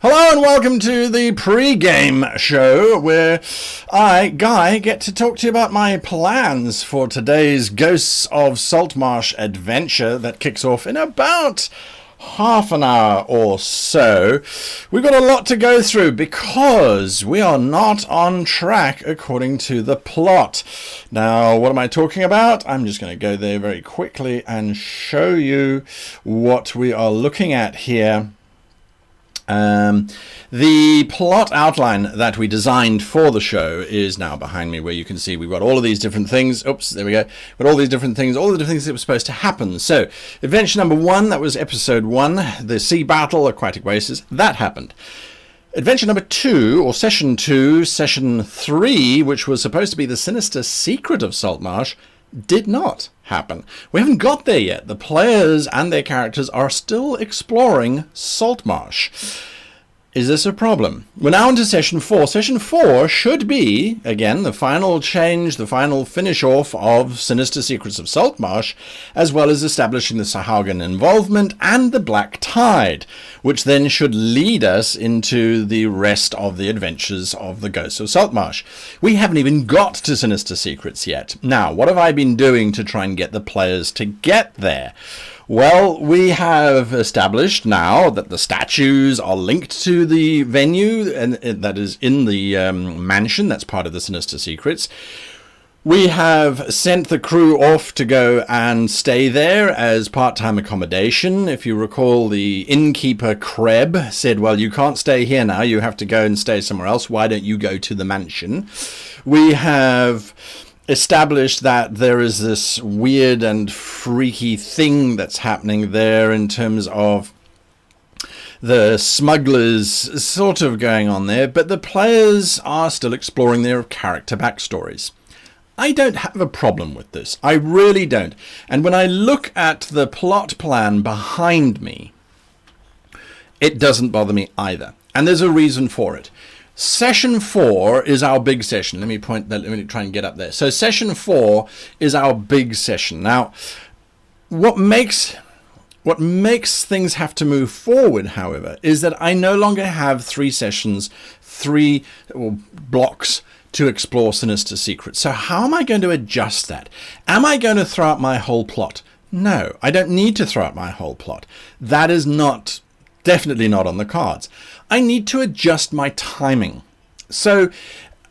Hello and welcome to the Pregame show where I, Guy, get to talk to you about my plans for today's Ghosts of Saltmarsh adventure that kicks off in about half an hour or so. We've got a lot to go through because we are not on track according to the plot. Now, what am I talking about? I'm just going to go there very quickly and show you what we are looking at here. The plot outline that we designed for the show is now behind me, where you can see we've got all of these different things. Oops, there we go. We've got all these different things, all the different things that were supposed to happen. So, adventure number 1, that was episode 1, the sea battle, aquatic oasis, that happened. Adventure number 2, or session 2, session 3, which was supposed to be the sinister secret of Saltmarsh, did not happen. We haven't got there yet. The players and their characters are still exploring Saltmarsh. Is this a problem? We're now into session 4. Session 4 should be, again, the final change, the final finish off of Sinister Secrets of Saltmarsh, as well as establishing the Sahagin involvement and the Black Tide, which then should lead us into the rest of the adventures of the Ghosts of Saltmarsh. We haven't even got to Sinister Secrets yet. Now, what have I been doing to try and get the players to get there? Well, we have established now that the statues are linked to the venue, and that is in the mansion. That's part of the Sinister Secrets. We have sent the crew off to go and stay there as part-time accommodation. If you recall, the innkeeper, Kreb, said, well, you can't stay here now. You have to go and stay somewhere else. Why don't you go to the mansion? We have established that there is this weird and freaky thing that's happening there in terms of the smugglers sort of going on there, but the players are still exploring their character backstories. I don't have a problem with this. I really don't. And when I look at the plot plan behind me, it doesn't bother me either. And there's a reason for it. Session 4 is our big session. Let me try and get up there. So session 4 is our big session. Now, what makes things have to move forward, however, is that I no longer have 3 sessions, 3 blocks to explore Sinister Secrets. So how am I going to adjust that? Am I going to throw out my whole plot? No, I don't need to throw out my whole plot. That is definitely not on the cards. I need to adjust my timing. So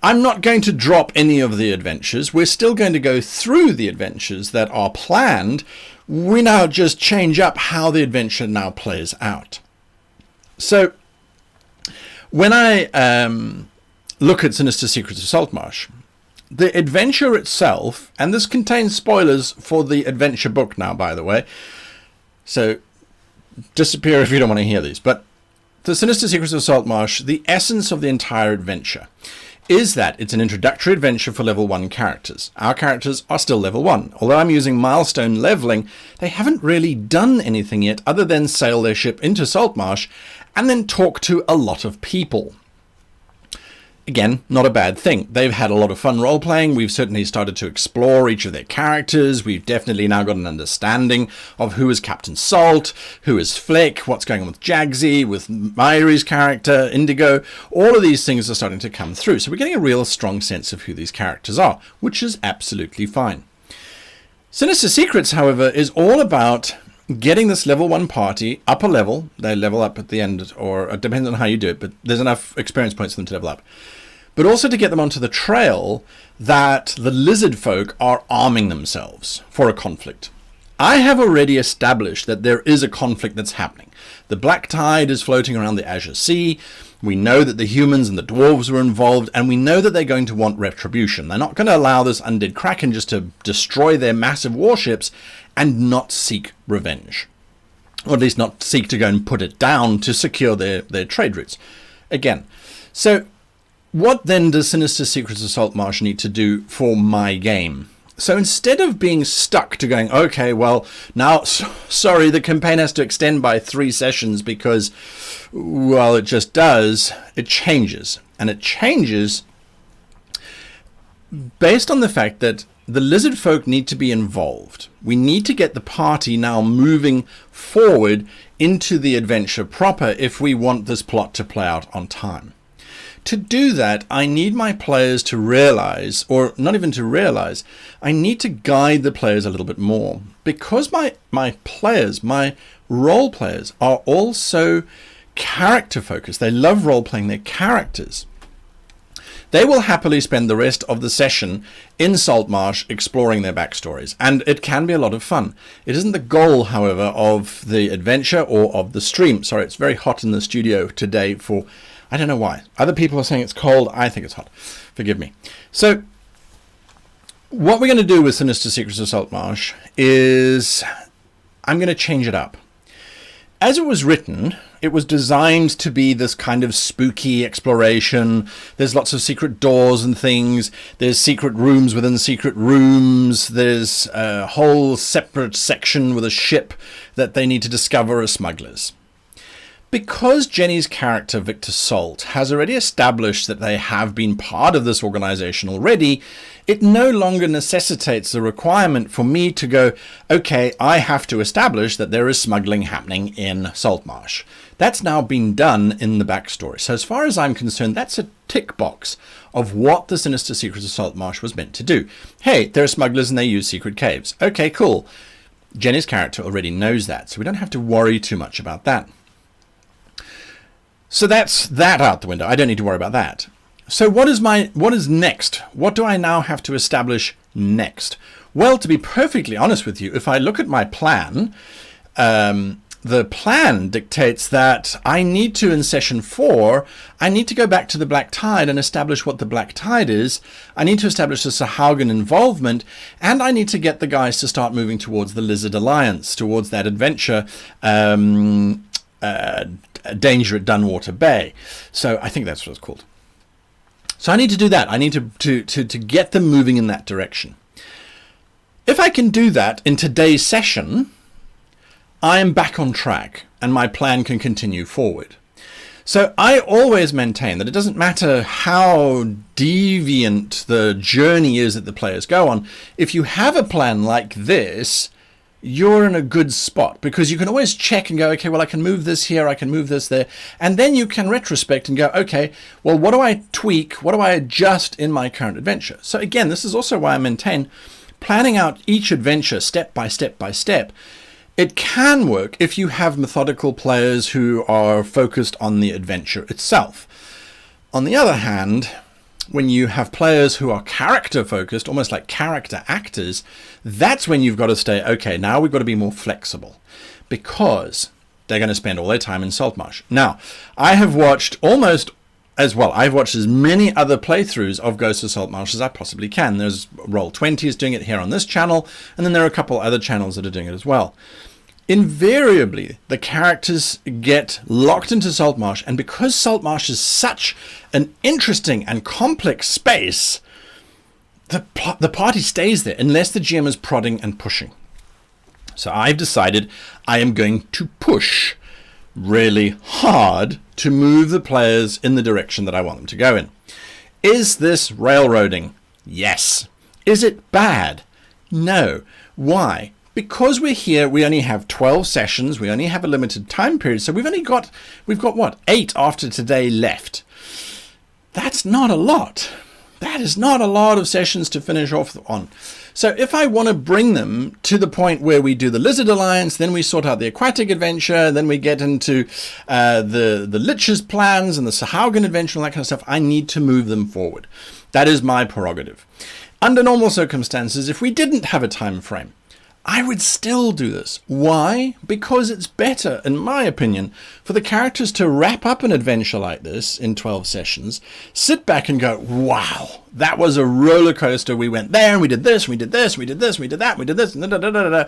I'm not going to drop any of the adventures. We're still going to go through the adventures that are planned. We now just change up how the adventure now plays out. So when I look at Sinister Secrets of Saltmarsh, the adventure itself, and this contains spoilers for the adventure book now, by the way, so disappear if you don't want to hear these, but the Sinister Secrets of Saltmarsh, the essence of the entire adventure is that it's an introductory adventure for level 1 characters. Our characters are still level 1. Although I'm using milestone leveling, they haven't really done anything yet other than sail their ship into Saltmarsh and then talk to a lot of people. Again, not a bad thing. They've had a lot of fun role-playing. We've certainly started to explore each of their characters. We've definitely now got an understanding of who is Captain Salt, who is Flick, what's going on with Jagsy, with Myri's character, Indigo. All of these things are starting to come through. So we're getting a real strong sense of who these characters are, which is absolutely fine. Sinister Secrets, however, is all about getting this level 1 party up a level. They level up at the end, or it depends on how you do it, but there's enough experience points for them to level up. But also to get them onto the trail that the lizard folk are arming themselves for a conflict. I have already established that there is a conflict that's happening. The Black Tide is floating around the Azure Sea. We know that the humans and the dwarves are involved, and we know that they're going to want retribution. They're not going to allow this undead Kraken just to destroy their massive warships and not seek revenge. Or at least not seek to go and put it down to secure their trade routes. Again, so what then does Sinister Secrets of Saltmarsh need to do for my game? So instead of being stuck to going, okay, well, now, sorry, the campaign has to extend by 3 sessions because, well, it just does, it changes. And it changes based on the fact that the lizard folk need to be involved. We need to get the party now moving forward into the adventure proper if we want this plot to play out on time. To do that, I need my players to realize, or not even to realize, I need to guide the players a little bit more. Because my players, my role players, are all so character focused. They love role-playing their characters. They will happily spend the rest of the session in Saltmarsh exploring their backstories, and it can be a lot of fun. It isn't the goal, however, of the adventure or of the stream. Sorry, it's very hot in the studio today for, I don't know why. Other people are saying it's cold. I think it's hot. Forgive me. So what we're going to do with Sinister Secrets of Saltmarsh is I'm going to change it up. As it was written, it was designed to be this kind of spooky exploration. There's lots of secret doors and things. There's secret rooms within secret rooms. There's a whole separate section with a ship that they need to discover as smugglers. Because Jenny's character, Victor Salt, has already established that they have been part of this organization already, it no longer necessitates the requirement for me to go, okay, I have to establish that there is smuggling happening in Saltmarsh. That's now been done in the backstory. So as far as I'm concerned, that's a tick box of what the Sinister Secrets of Saltmarsh was meant to do. Hey, there are smugglers and they use secret caves. Okay, cool. Jenny's character already knows that, so we don't have to worry too much about that. So that's that out the window. I don't need to worry about that. So what is next? What do I now have to establish next? Well, to be perfectly honest with you, if I look at my plan, the plan dictates that I need to, in session 4, I need to go back to the Black Tide and establish what the Black Tide is. I need to establish the Sahaugen involvement, and I need to get the guys to start moving towards the Lizard Alliance, towards that adventure, Danger at Dunwater Bay. So I think that's what it's called. So I need to do that. I need to get them moving in that direction. If I can do that in today's session, I am back on track and my plan can continue forward. So I always maintain that it doesn't matter how deviant the journey is that the players go on. If you have a plan like this, you're in a good spot, because you can always check and go, okay, well, I can move this here, I can move this there, and then you can retrospect and go, okay, well, what do I tweak, what do I adjust in my current adventure? So again, this is also why I maintain planning out each adventure step by step by step. It can work if you have methodical players who are focused on the adventure itself. On the other hand, when you have players who are character focused, almost like character actors, that's when you've got to stay, okay, now we've got to be more flexible, because they're going to spend all their time in Saltmarsh. Now, I have watched almost as well. I've watched as many other playthroughs of Ghosts of Saltmarsh as I possibly can. There's Roll20 is doing it here on this channel, and then there are a couple other channels that are doing it as well. Invariably, the characters get locked into Saltmarsh, and because Saltmarsh is such an interesting and complex space, the party stays there unless the GM is prodding and pushing. So I've decided I am going to push really hard to move the players in the direction that I want them to go in. Is this railroading? Yes. Is it bad? No. Why? Because we're here, we only have 12 sessions, we only have a limited time period, so we've got what, 8 after today left. That's not a lot. That is not a lot of sessions to finish off on. So if I want to bring them to the point where we do the Lizard Alliance, then we sort out the aquatic adventure, then we get into the Lich's plans and the Sahaugen adventure and that kind of stuff, I need to move them forward. That is my prerogative. Under normal circumstances, if we didn't have a time frame, I would still do this. Why? Because it's better, in my opinion, for the characters to wrap up an adventure like this in 12 sessions, sit back and go, wow, that was a roller coaster. We went there and we did this, we did this, we did this, we did that, we did this, da, da, da, da, da.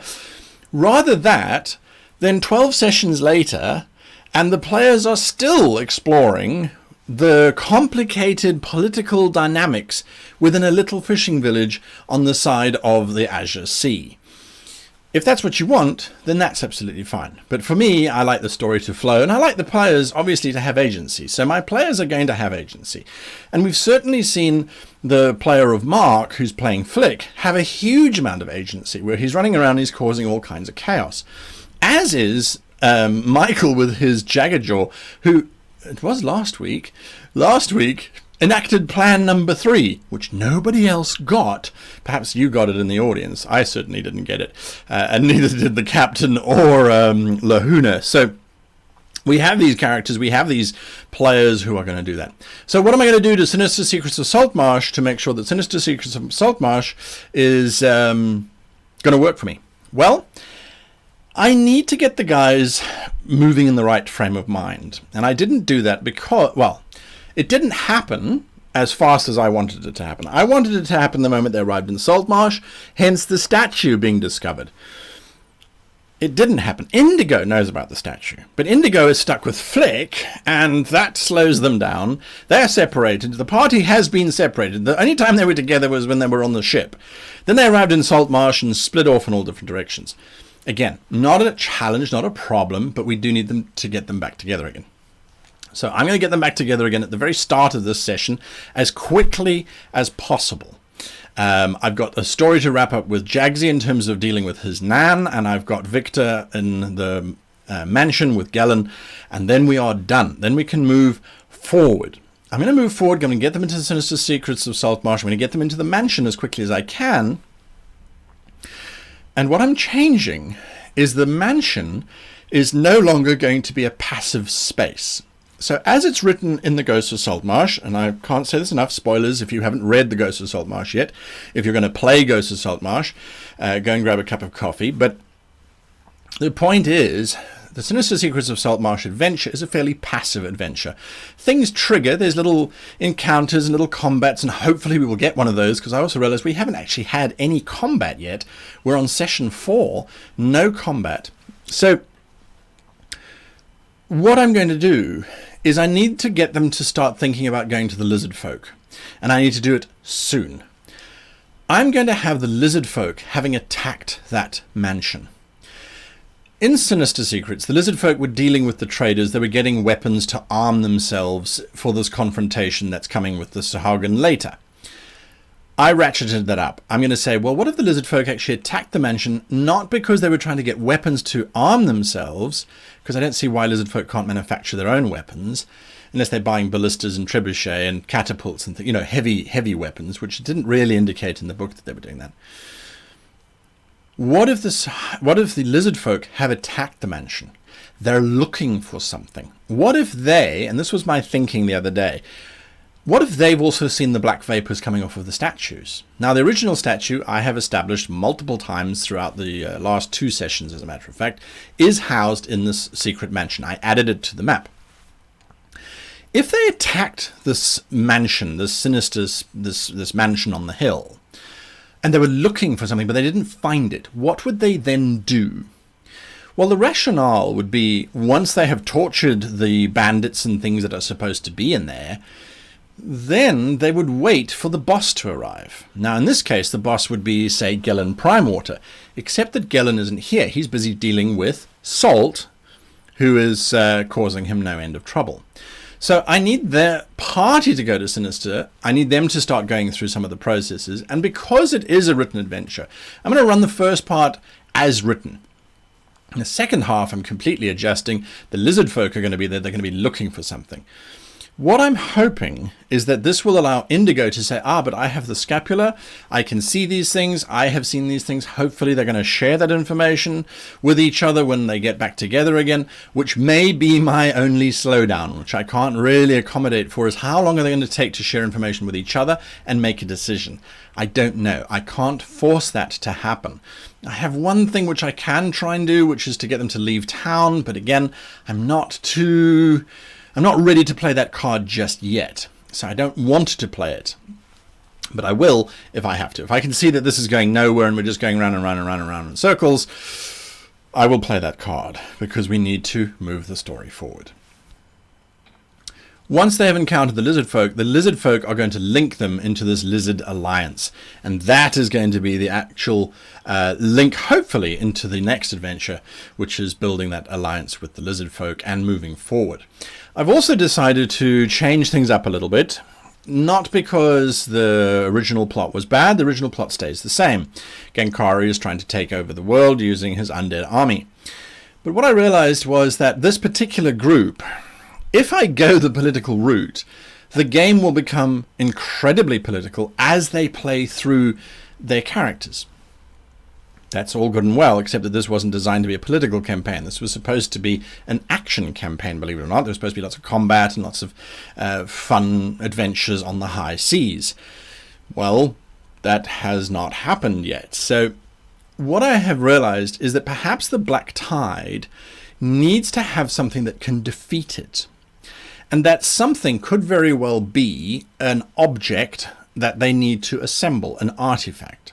Rather that than 12 sessions later, and the players are still exploring the complicated political dynamics within a little fishing village on the side of the Azure Sea. If that's what you want, then that's absolutely fine. But for me, I like the story to flow, and I like the players, obviously, to have agency. So my players are going to have agency. And we've certainly seen the player of Mark, who's playing Flick, have a huge amount of agency, where he's running around, he's causing all kinds of chaos. As is Michael with his Jaggerjaw, who, it was last week, enacted plan number 3, which nobody else got. Perhaps you got it in the audience. I certainly didn't get it. And neither did the captain or Lahuna. So we have these characters, we have these players who are going to do that. So what am I going to do to Sinister Secrets of Saltmarsh to make sure that Sinister Secrets of Saltmarsh is going to work for me? Well, I need to get the guys moving in the right frame of mind. And I didn't do that because, well, it didn't happen as fast as I wanted it to happen. I wanted it to happen the moment they arrived in Saltmarsh, hence the statue being discovered. It didn't happen. Indigo knows about the statue, but Indigo is stuck with Flick, and that slows them down. They're separated. The party has been separated. The only time they were together was when they were on the ship. Then they arrived in Saltmarsh and split off in all different directions. Again, not a challenge, not a problem, but we do need them to get them back together again. So I'm going to get them back together again at the very start of this session as quickly as possible. I've got a story to wrap up with Jagsy in terms of dealing with his Nan, and I've got Victor in the mansion with Gellan, and then we are done. Then we can move forward. I'm going to move forward. I'm going to get them into the Sinister Secrets of Saltmarsh. I'm going to get them into the mansion as quickly as I can. And what I'm changing is the mansion is no longer going to be a passive space. So as it's written in the Ghosts of Saltmarsh, and I can't say this enough, spoilers if you haven't read the Ghosts of Saltmarsh yet, if you're going to play Ghosts of Saltmarsh, go and grab a cup of coffee. But the point is, the Sinister Secrets of Saltmarsh adventure is a fairly passive adventure. Things trigger, there's little encounters and little combats, and hopefully we will get one of those, because I also realized we haven't actually had any combat yet. We're on session 4, no combat. So what I'm going to do is I need to get them to start thinking about going to the lizard folk, and I need to do it soon. I'm going to have the lizard folk having attacked that mansion. In Sinister Secrets, the lizard folk were dealing with the traders. They were getting weapons to arm themselves for this confrontation that's coming with the Sahagin later. I ratcheted that up. I'm going to say, well, what if the lizard folk actually attacked the mansion, not because they were trying to get weapons to arm themselves, because I don't see why lizard folk can't manufacture their own weapons, unless they're buying ballistas and trebuchet and catapults and heavy weapons, which didn't really indicate in the book that they were doing that. What if the lizard folk have attacked the mansion? They're looking for something. What if they, and this was my thinking the other day, what if they've also seen the black vapors coming off of the statues? Now, the original statue, I have established multiple times throughout the last 2 sessions, as a matter of fact, is housed in this secret mansion. I added it to the map. If they attacked this mansion, this mansion on the hill, and they were looking for something, but they didn't find it, what would they then do? Well, the rationale would be, once they have tortured the bandits and things that are supposed to be in there, then they would wait for the boss to arrive. Now, in this case, the boss would be, say, Gellan Primewater, except that Gellan isn't here. He's busy dealing with Salt, who is causing him no end of trouble. So I need their party to go to Sinister. I need them to start going through some of the processes. And because it is a written adventure, I'm going to run the first part as written. In the second half, I'm completely adjusting. The lizard folk are going to be there. They're going to be looking for something. What I'm hoping is that this will allow Indigo to say, but I have the scapula, I can see these things, I have seen these things. Hopefully they're going to share that information with each other when they get back together again, which may be my only slowdown, which I can't really accommodate for, is how long are they going to take to share information with each other and make a decision? I don't know. I can't force that to happen. I have one thing which I can try and do, which is to get them to leave town, but again, I'm not ready to play that card just yet, so I don't want to play it. But I will if I have to. If I can see that this is going nowhere and we're just going round and round and round and round in circles, I will play that card, because we need to move the story forward. Once they have encountered the lizard folk are going to link them into this lizard alliance. And that is going to be the actual link, hopefully, into the next adventure, which is building that alliance with the lizard folk and moving forward. I've also decided to change things up a little bit. Not because the original plot was bad, the original plot stays the same. Genkari is trying to take over the world using his undead army. But what I realized was that this particular group, if I go the political route, the game will become incredibly political as they play through their characters. That's all good and well, except that this wasn't designed to be a political campaign. This was supposed to be an action campaign, believe it or not. There was supposed to be lots of combat and lots of fun adventures on the high seas. Well, that has not happened yet. So what I have realized is that perhaps the Black Tide needs to have something that can defeat it. And that something could very well be an object that they need to assemble, an artifact.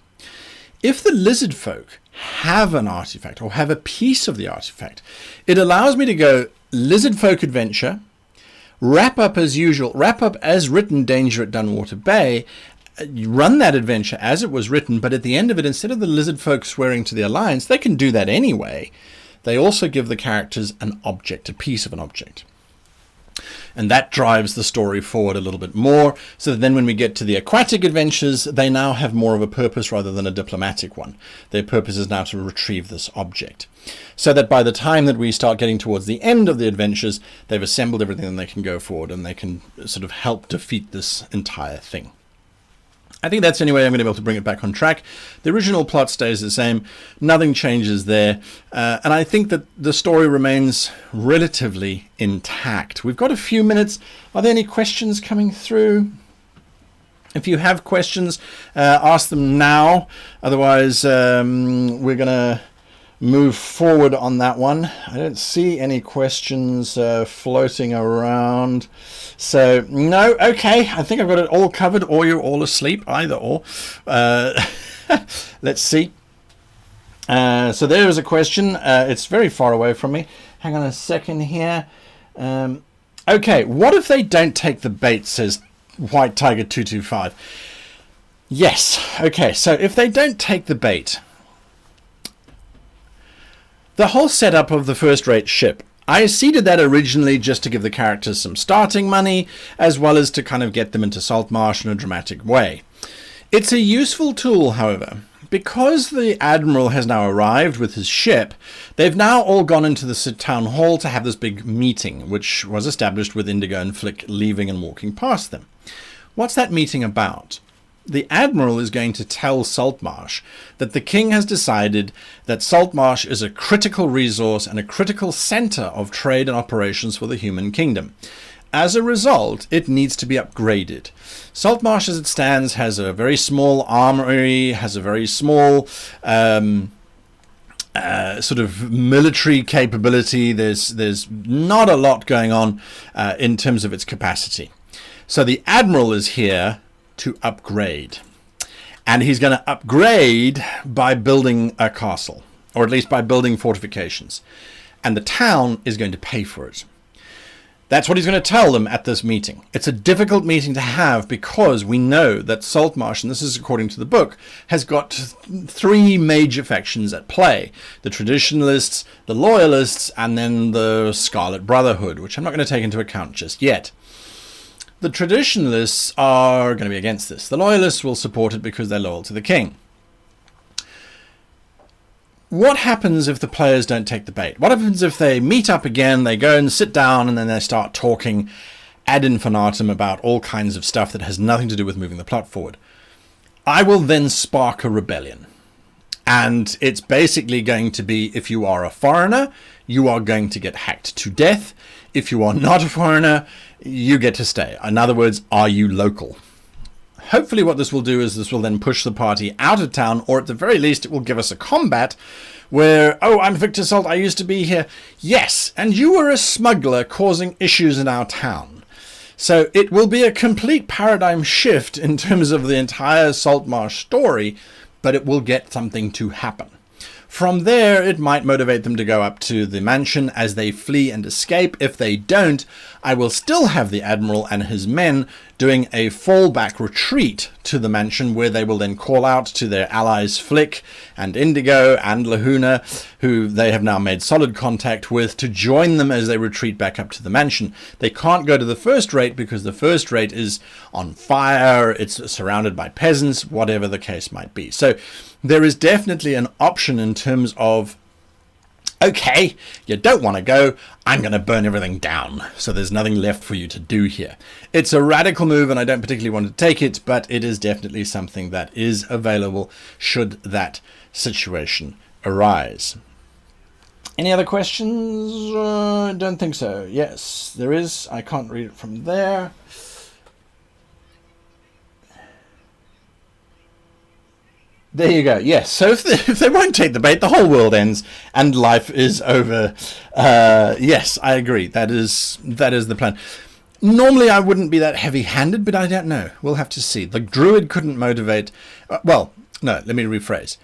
If the lizard folk have an artifact or have a piece of the artifact, it allows me to go lizard folk adventure, wrap up as usual, wrap up as written Danger at Dunwater Bay, run that adventure as it was written, but at the end of it, instead of the lizard folk swearing to the Alliance, they can do that anyway. They also give the characters an object, a piece of an object. And that drives the story forward a little bit more, so that then when we get to the aquatic adventures, they now have more of a purpose rather than a diplomatic one. Their purpose is now to retrieve this object. So that by the time that we start getting towards the end of the adventures, they've assembled everything and they can go forward and they can sort of help defeat this entire thing. I think that's the only way I'm going to be able to bring it back on track. The original plot stays the same. Nothing changes there. And I think that the story remains relatively intact. We've got a few minutes. Are there any questions coming through? If you have questions, ask them now. Otherwise, we're going to move forward on that one. I don't see any questions floating around. So, no, okay. I think I've got it all covered, or you're all asleep, either or. Let's see. So there is a question. It's very far away from me. Hang on a second here. Okay, what if they don't take the bait, says White Tiger 225. Yes, okay, so if they don't take the bait, the whole setup of the first-rate ship, I seeded that originally just to give the characters some starting money, as well as to kind of get them into Saltmarsh in a dramatic way. It's a useful tool, however. Because the Admiral has now arrived with his ship, they've now all gone into the town hall to have this big meeting, which was established with Indigo and Flick leaving and walking past them. What's that meeting about? The Admiral is going to tell Saltmarsh that the King has decided that Saltmarsh is a critical resource and a critical center of trade and operations for the human kingdom. As a result, it needs to be upgraded. Saltmarsh, as it stands, has a very small armory, has a very small sort of military capability. There's not a lot going on in terms of its capacity. So the Admiral is here to upgrade. And he's going to upgrade by building a castle, or at least by building fortifications. And the town is going to pay for it. That's what he's going to tell them at this meeting. It's a difficult meeting to have because we know that Saltmarsh, and this is according to the book, has got three major factions at play. The Traditionalists, the Loyalists, and then the Scarlet Brotherhood, which I'm not going to take into account just yet. The Traditionalists are going to be against this. The Loyalists will support it because they're loyal to the King. What happens if the players don't take the bait? What happens if they meet up again, they go and sit down, and then they start talking ad infinitum about all kinds of stuff that has nothing to do with moving the plot forward? I will then spark a rebellion. And it's basically going to be, if you are a foreigner, you are going to get hacked to death. If you are not a foreigner, you get to stay. In other words, are you local? Hopefully what this will do is this will then push the party out of town, or at the very least it will give us a combat where, oh, I'm Victor Salt, I used to be here. Yes, and you were a smuggler causing issues in our town. So it will be a complete paradigm shift in terms of the entire Saltmarsh story, but it will get something to happen. From there, it might motivate them to go up to the mansion as they flee and escape. If they don't, I will still have the Admiral and his men doing a fallback retreat to the mansion, where they will then call out to their allies Flick and Indigo and Lahuna, who they have now made solid contact with, to join them as they retreat back up to the mansion. They can't go to the first rate because the first rate is on fire, it's surrounded by peasants, whatever the case might be. So there is definitely an option in terms of Okay, you don't want to go, I'm going to burn everything down, so there's nothing left for you to do here. It's a radical move and I don't particularly want to take it, but it is definitely something that is available should that situation arise. Any other questions? Don't think so. Yes, there is. I can't read it from there. There you go. Yes. So if they won't take the bait, the whole world ends and life is over. Yes, I agree. That is the plan. Normally, I wouldn't be that heavy-handed, but I don't know. We'll have to see. The druid couldn't motivate. Well, no. Let me rephrase.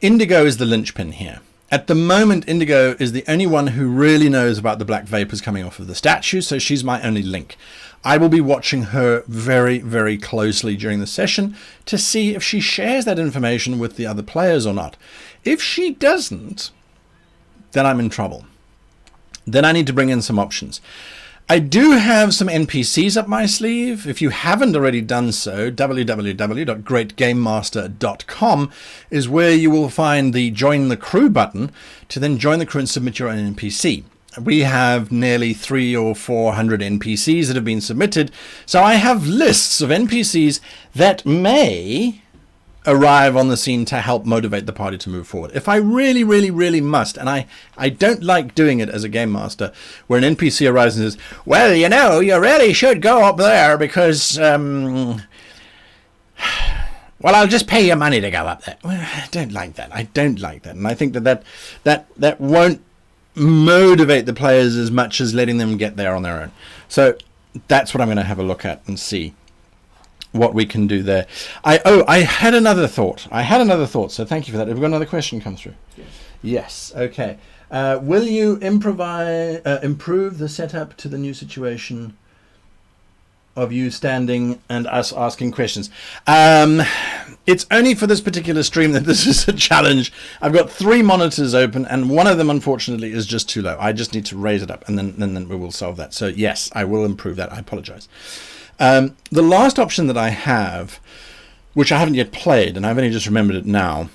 Indigo is the linchpin here. At the moment, Indigo is the only one who really knows about the black vapors coming off of the statue, so she's my only link. I will be watching her very, very closely during the session to see if she shares that information with the other players or not. If she doesn't, then I'm in trouble. Then I need to bring in some options. I do have some NPCs up my sleeve. If you haven't already done so, www.greatgamemaster.com is where you will find the Join the Crew button to then join the crew and submit your own NPC. We have nearly 300 or 400 NPCs that have been submitted, so I have lists of NPCs that may arrive on the scene to help motivate the party to move forward. If I really, really, really must, and I don't like doing it as a game master, where an NPC arrives and says, well, you know, you really should go up there because, well, I'll just pay you money to go up there. Well, I don't like that. I don't like that. And I think that won't motivate the players as much as letting them get there on their own. So that's what I'm going to have a look at and see what we can do there. I had another thought. So thank you for that. Have we got another question come through? Yes. Okay. Will you improve the setup to the new situation of you standing and us asking questions? It's only for this particular stream that this is a challenge. I've got 3 monitors open and one of them unfortunately is just too low. I just need to raise it up and then we will solve that. So yes, I will improve that. I apologize. The last option that I have, which I haven't yet played and I've only just remembered it now,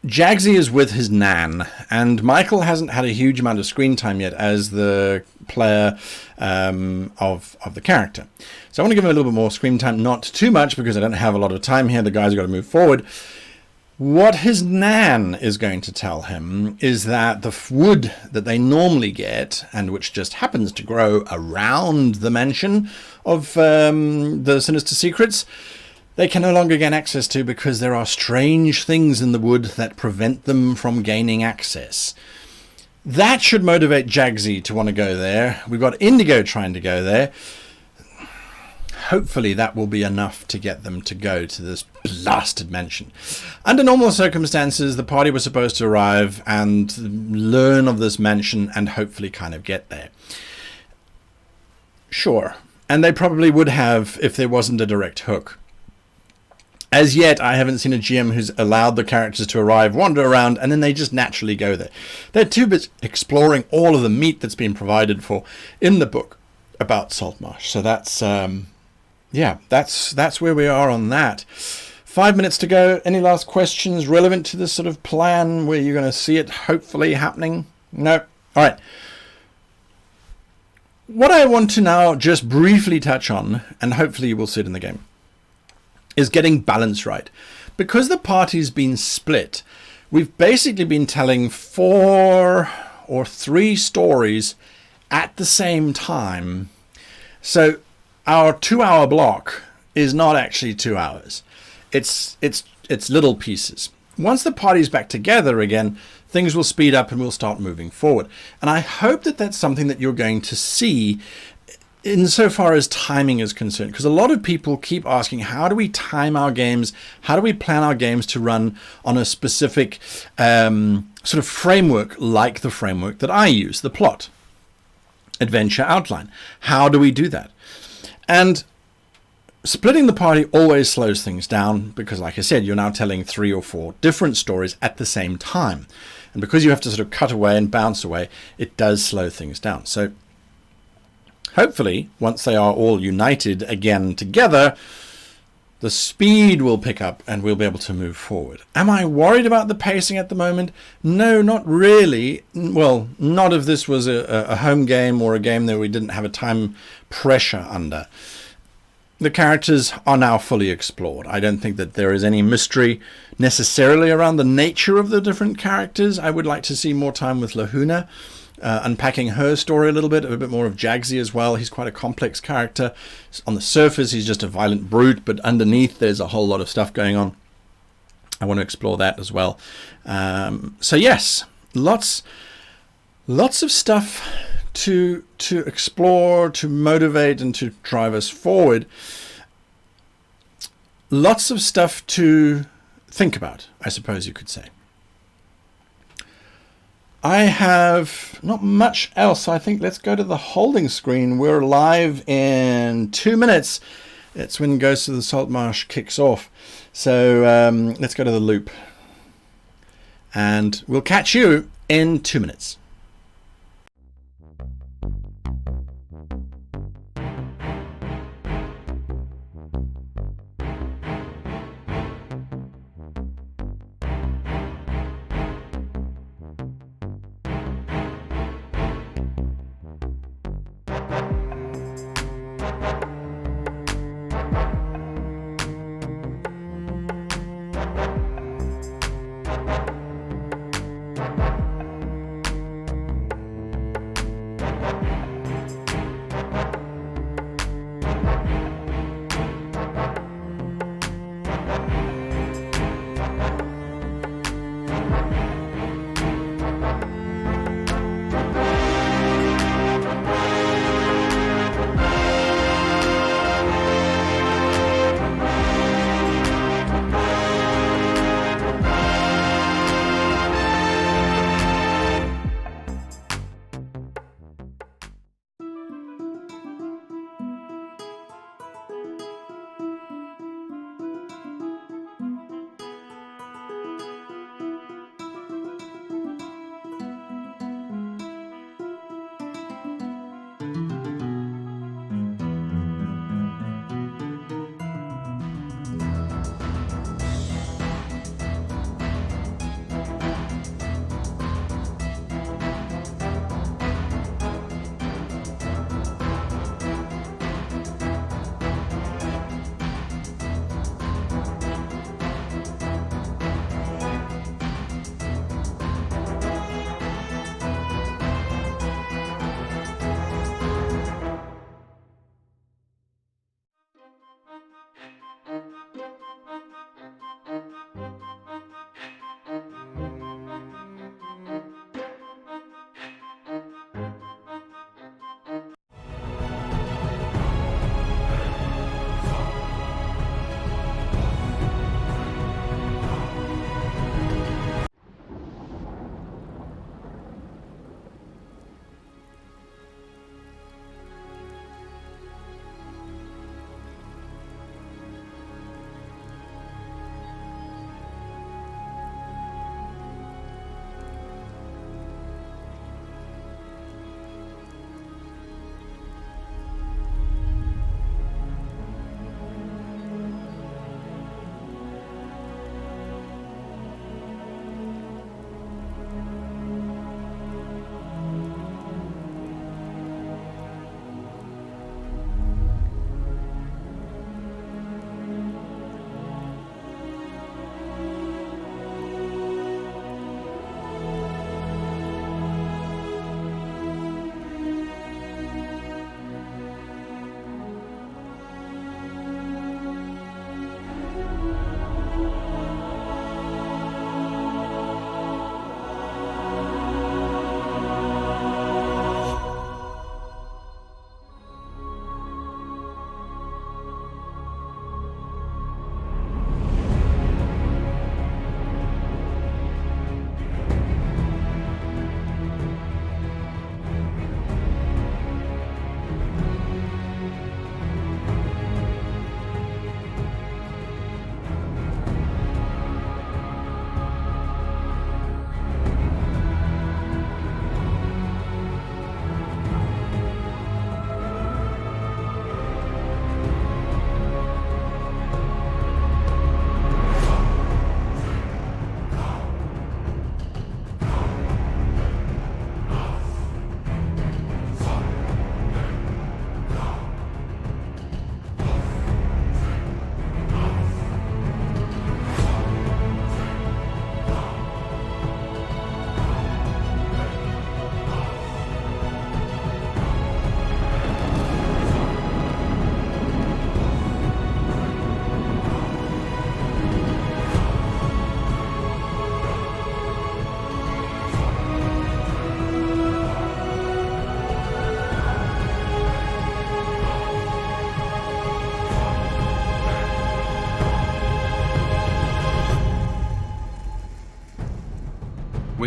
Jagsy is with his nan, and Michael hasn't had a huge amount of screen time yet as the player of the character. So I want to give him a little bit more screen time, not too much because I don't have a lot of time here. The guys have got to move forward. What his nan is going to tell him is that the wood that they normally get, and which just happens to grow around the mansion of the Sinister Secrets, they can no longer gain access to because there are strange things in the wood that prevent them from gaining access. That should motivate Jagsy to want to go there. We've got Indigo trying to go there. Hopefully that will be enough to get them to go to this blasted mansion. Under normal circumstances, the party was supposed to arrive and learn of this mansion and hopefully kind of get there. Sure. And they probably would have if there wasn't a direct hook. As yet, I haven't seen a GM who's allowed the characters to arrive, wander around, and then they just naturally go there. They're too busy exploring all of the meat that's been provided for in the book about Saltmarsh. So that's, yeah, that's where we are on that. 5 minutes to go. Any last questions relevant to this sort of plan where you're going to see it hopefully happening? No? All right. What I want to now just briefly touch on, and hopefully you will see it in the game, is getting balance right. Because the party's been split, we've basically been telling 4 or 3 stories at the same time. So our 2-hour block is not actually 2 hours. It's little pieces. Once the party's back together again, things will speed up and we'll start moving forward. And I hope that that's something that you're going to see insofar as timing is concerned, because a lot of people keep asking, how do we time our games? How do we plan our games to run on a specific sort of framework like the framework that I use, the plot, adventure, outline? How do we do that? And splitting the party always slows things down because, like I said, you're now telling 3 or 4 different stories at the same time. And because you have to sort of cut away and bounce away, it does slow things down. So hopefully, once they are all united again together, the speed will pick up and we'll be able to move forward. Am I worried about the pacing at the moment? No, not really. Well, not if this was a home game or a game that we didn't have a time pressure under. The characters are now fully explored. I don't think that there is any mystery necessarily around the nature of the different characters. I would like to see more time with Lahuna, unpacking her story a bit more of Jagsy as well. He's quite a complex character. On the surface, he's just a violent brute, but underneath, there's a whole lot of stuff going on. I want to explore that as well. So yes, lots of stuff to explore, to motivate, and to drive us forward. Lots of stuff to think about, I suppose you could say. I have not much else. I think let's go to the holding screen. We're live in 2 minutes. It's when Ghost of the Saltmarsh kicks off. So let's go to the loop. And we'll catch you in 2 minutes.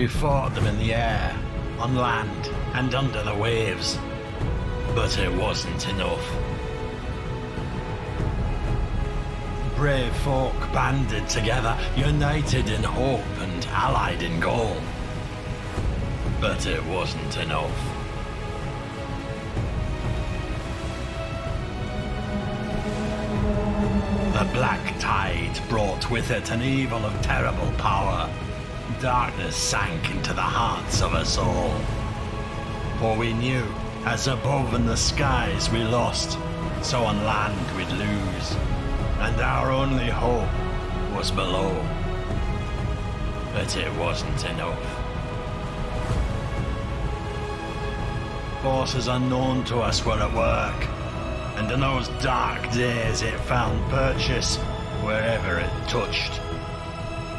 We fought them in the air, on land, and under the waves. But it wasn't enough. Brave folk banded together, united in hope and allied in goal. But it wasn't enough. The black tide brought with it an evil of terrible power. Darkness sank into the hearts of us all. For we knew, as above in the skies we lost, so on land we'd lose. And our only hope was below. But it wasn't enough. Forces unknown to us were at work, and in those dark days it found purchase wherever it touched.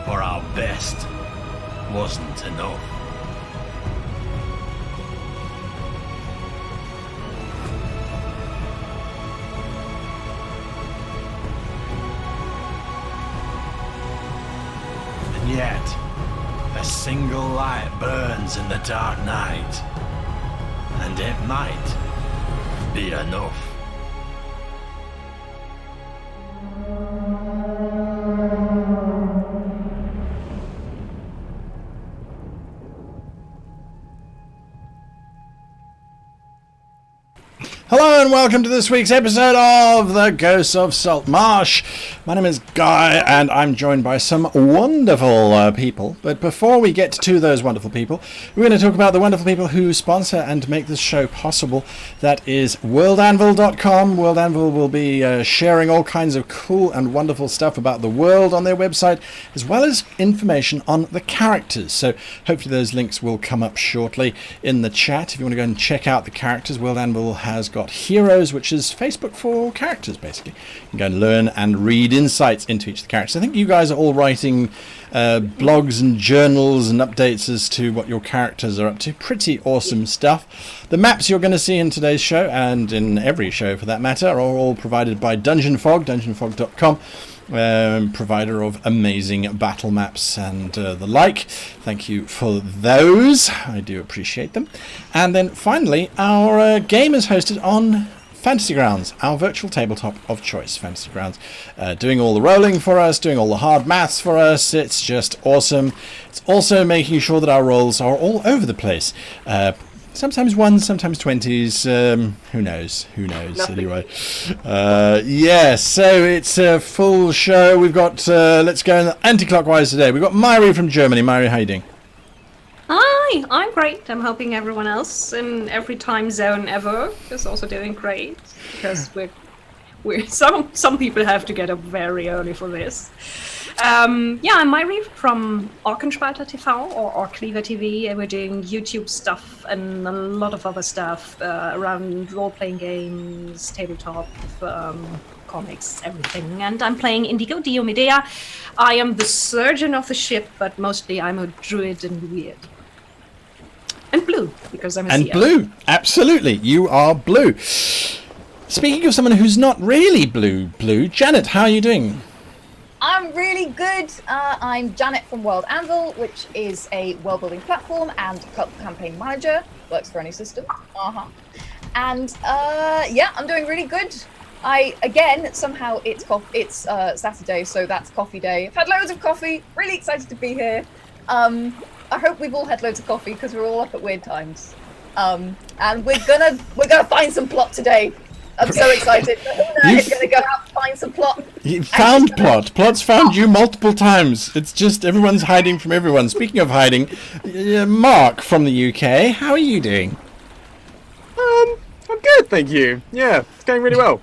For our best wasn't enough. And yet, a single light burns in the dark night, and it might be enough. Hello and welcome to this week's episode of The Ghosts of Saltmarsh. My name is Guy and I'm joined by some wonderful people. But before we get to those wonderful people, we're going to talk about the wonderful people who sponsor and make this show possible. That is worldanvil.com. World Anvil will be sharing all kinds of cool and wonderful stuff about the world on their website, as well as information on the characters. So hopefully those links will come up shortly in the chat. If you want to go and check out the characters, World Anvil has got Heroes, which is Facebook for characters, basically. You can go and learn and read insights into each of the characters. I think you guys are all writing blogs and journals and updates as to what your characters are up to. Pretty awesome stuff. The maps you're going to see in today's show, and in every show for that matter, are all provided by dungeonfog.com. Provider of amazing battle maps and the like. Thank you for those. I do appreciate them. And then finally, our game is hosted on Fantasy Grounds, our virtual tabletop of choice. Fantasy Grounds doing all the rolling for us, doing all the hard maths for us. It's just awesome. It's also making sure that our rolls are all over the place. Sometimes ones, sometimes 20s. Who knows? Nothing. Anyway. So it's a full show. We've got, let's go anti-clockwise today. We've got Myri from Germany. Myri, how are you doing? Hi, I'm great. I'm hoping everyone else in every time zone ever is also doing great. Because we're some people have to get up very early for this. I'm Myri from Orkenspalter TV or Orkleaver TV, and we're doing YouTube stuff and a lot of other stuff around role-playing games, tabletop, comics, everything. And I'm playing Indigo Diomedea. I am the surgeon of the ship, but mostly I'm a druid and weird. And blue, because I'm a And Seer. blue, absolutely, you are blue. Speaking of someone who's not really blue, Janet, how are you doing? I'm really good. I'm Janet from World Anvil, which is a world-building platform and campaign manager. Works for any system. And I'm doing really good. Somehow it's Saturday, so that's coffee day. I've had loads of coffee. Really excited to be here. I hope we've all had loads of coffee because we're all up at weird times. And we're gonna find some plot today. I'm so excited. We're going to go out and find some plot. You found plot. Plot's found you multiple times. It's just everyone's hiding from everyone. Speaking of hiding, Mark from the UK, how are you doing? I'm good, thank you. Yeah, it's going really well.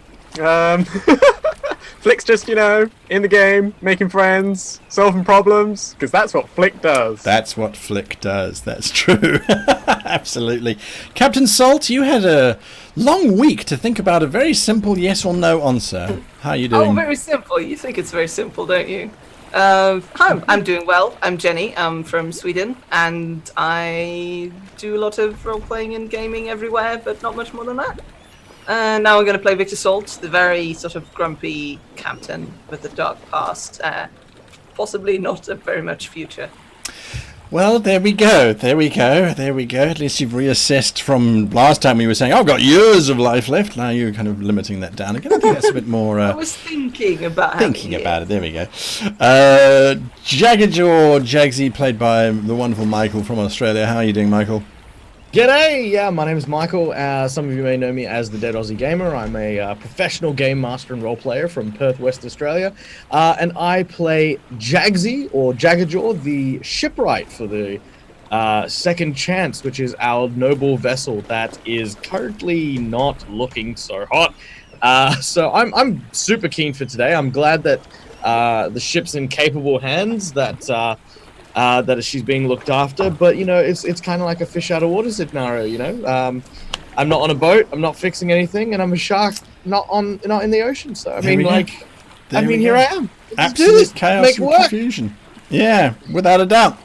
Flick's just, in the game, making friends, solving problems, because that's what Flick does. That's what Flick does. That's true. Absolutely. Captain Salt, you had a long week to think about a very simple yes or no answer. How are you doing? Oh, very simple. You think it's very simple, don't you? I'm doing well. I'm Jenny. I'm from Sweden, and I do a lot of role-playing and gaming everywhere, but not much more than that. Now I'm going to play Victor Salt, the very sort of grumpy captain with a dark past. Possibly not a very much future. Well, there we go. There we go. There we go. At least you've reassessed from last time we were saying, I've got years of life left. Now you're kind of limiting that down again. I think that's a bit more... I was thinking about it. There we go. Jaggerjaw Jagsy, played by the wonderful Michael from Australia. How are you doing, Michael? G'day! Yeah, my name is Michael. Some of you may know me as the Dead Aussie Gamer. I'm a professional game master and role player from Perth, West Australia. And I play Jagsy, or Jaggerjaw, the shipwright for the Second Chance, which is our noble vessel that is currently not looking so hot. So I'm super keen for today. I'm glad that the ship's in capable hands, that she's being looked after, but you know, it's kind of like a fish out of water scenario. You know, I'm not on a boat, I'm not fixing anything, and I'm a shark, not in the ocean. So I mean, here I am. Absolute chaos and confusion. Yeah, without a doubt.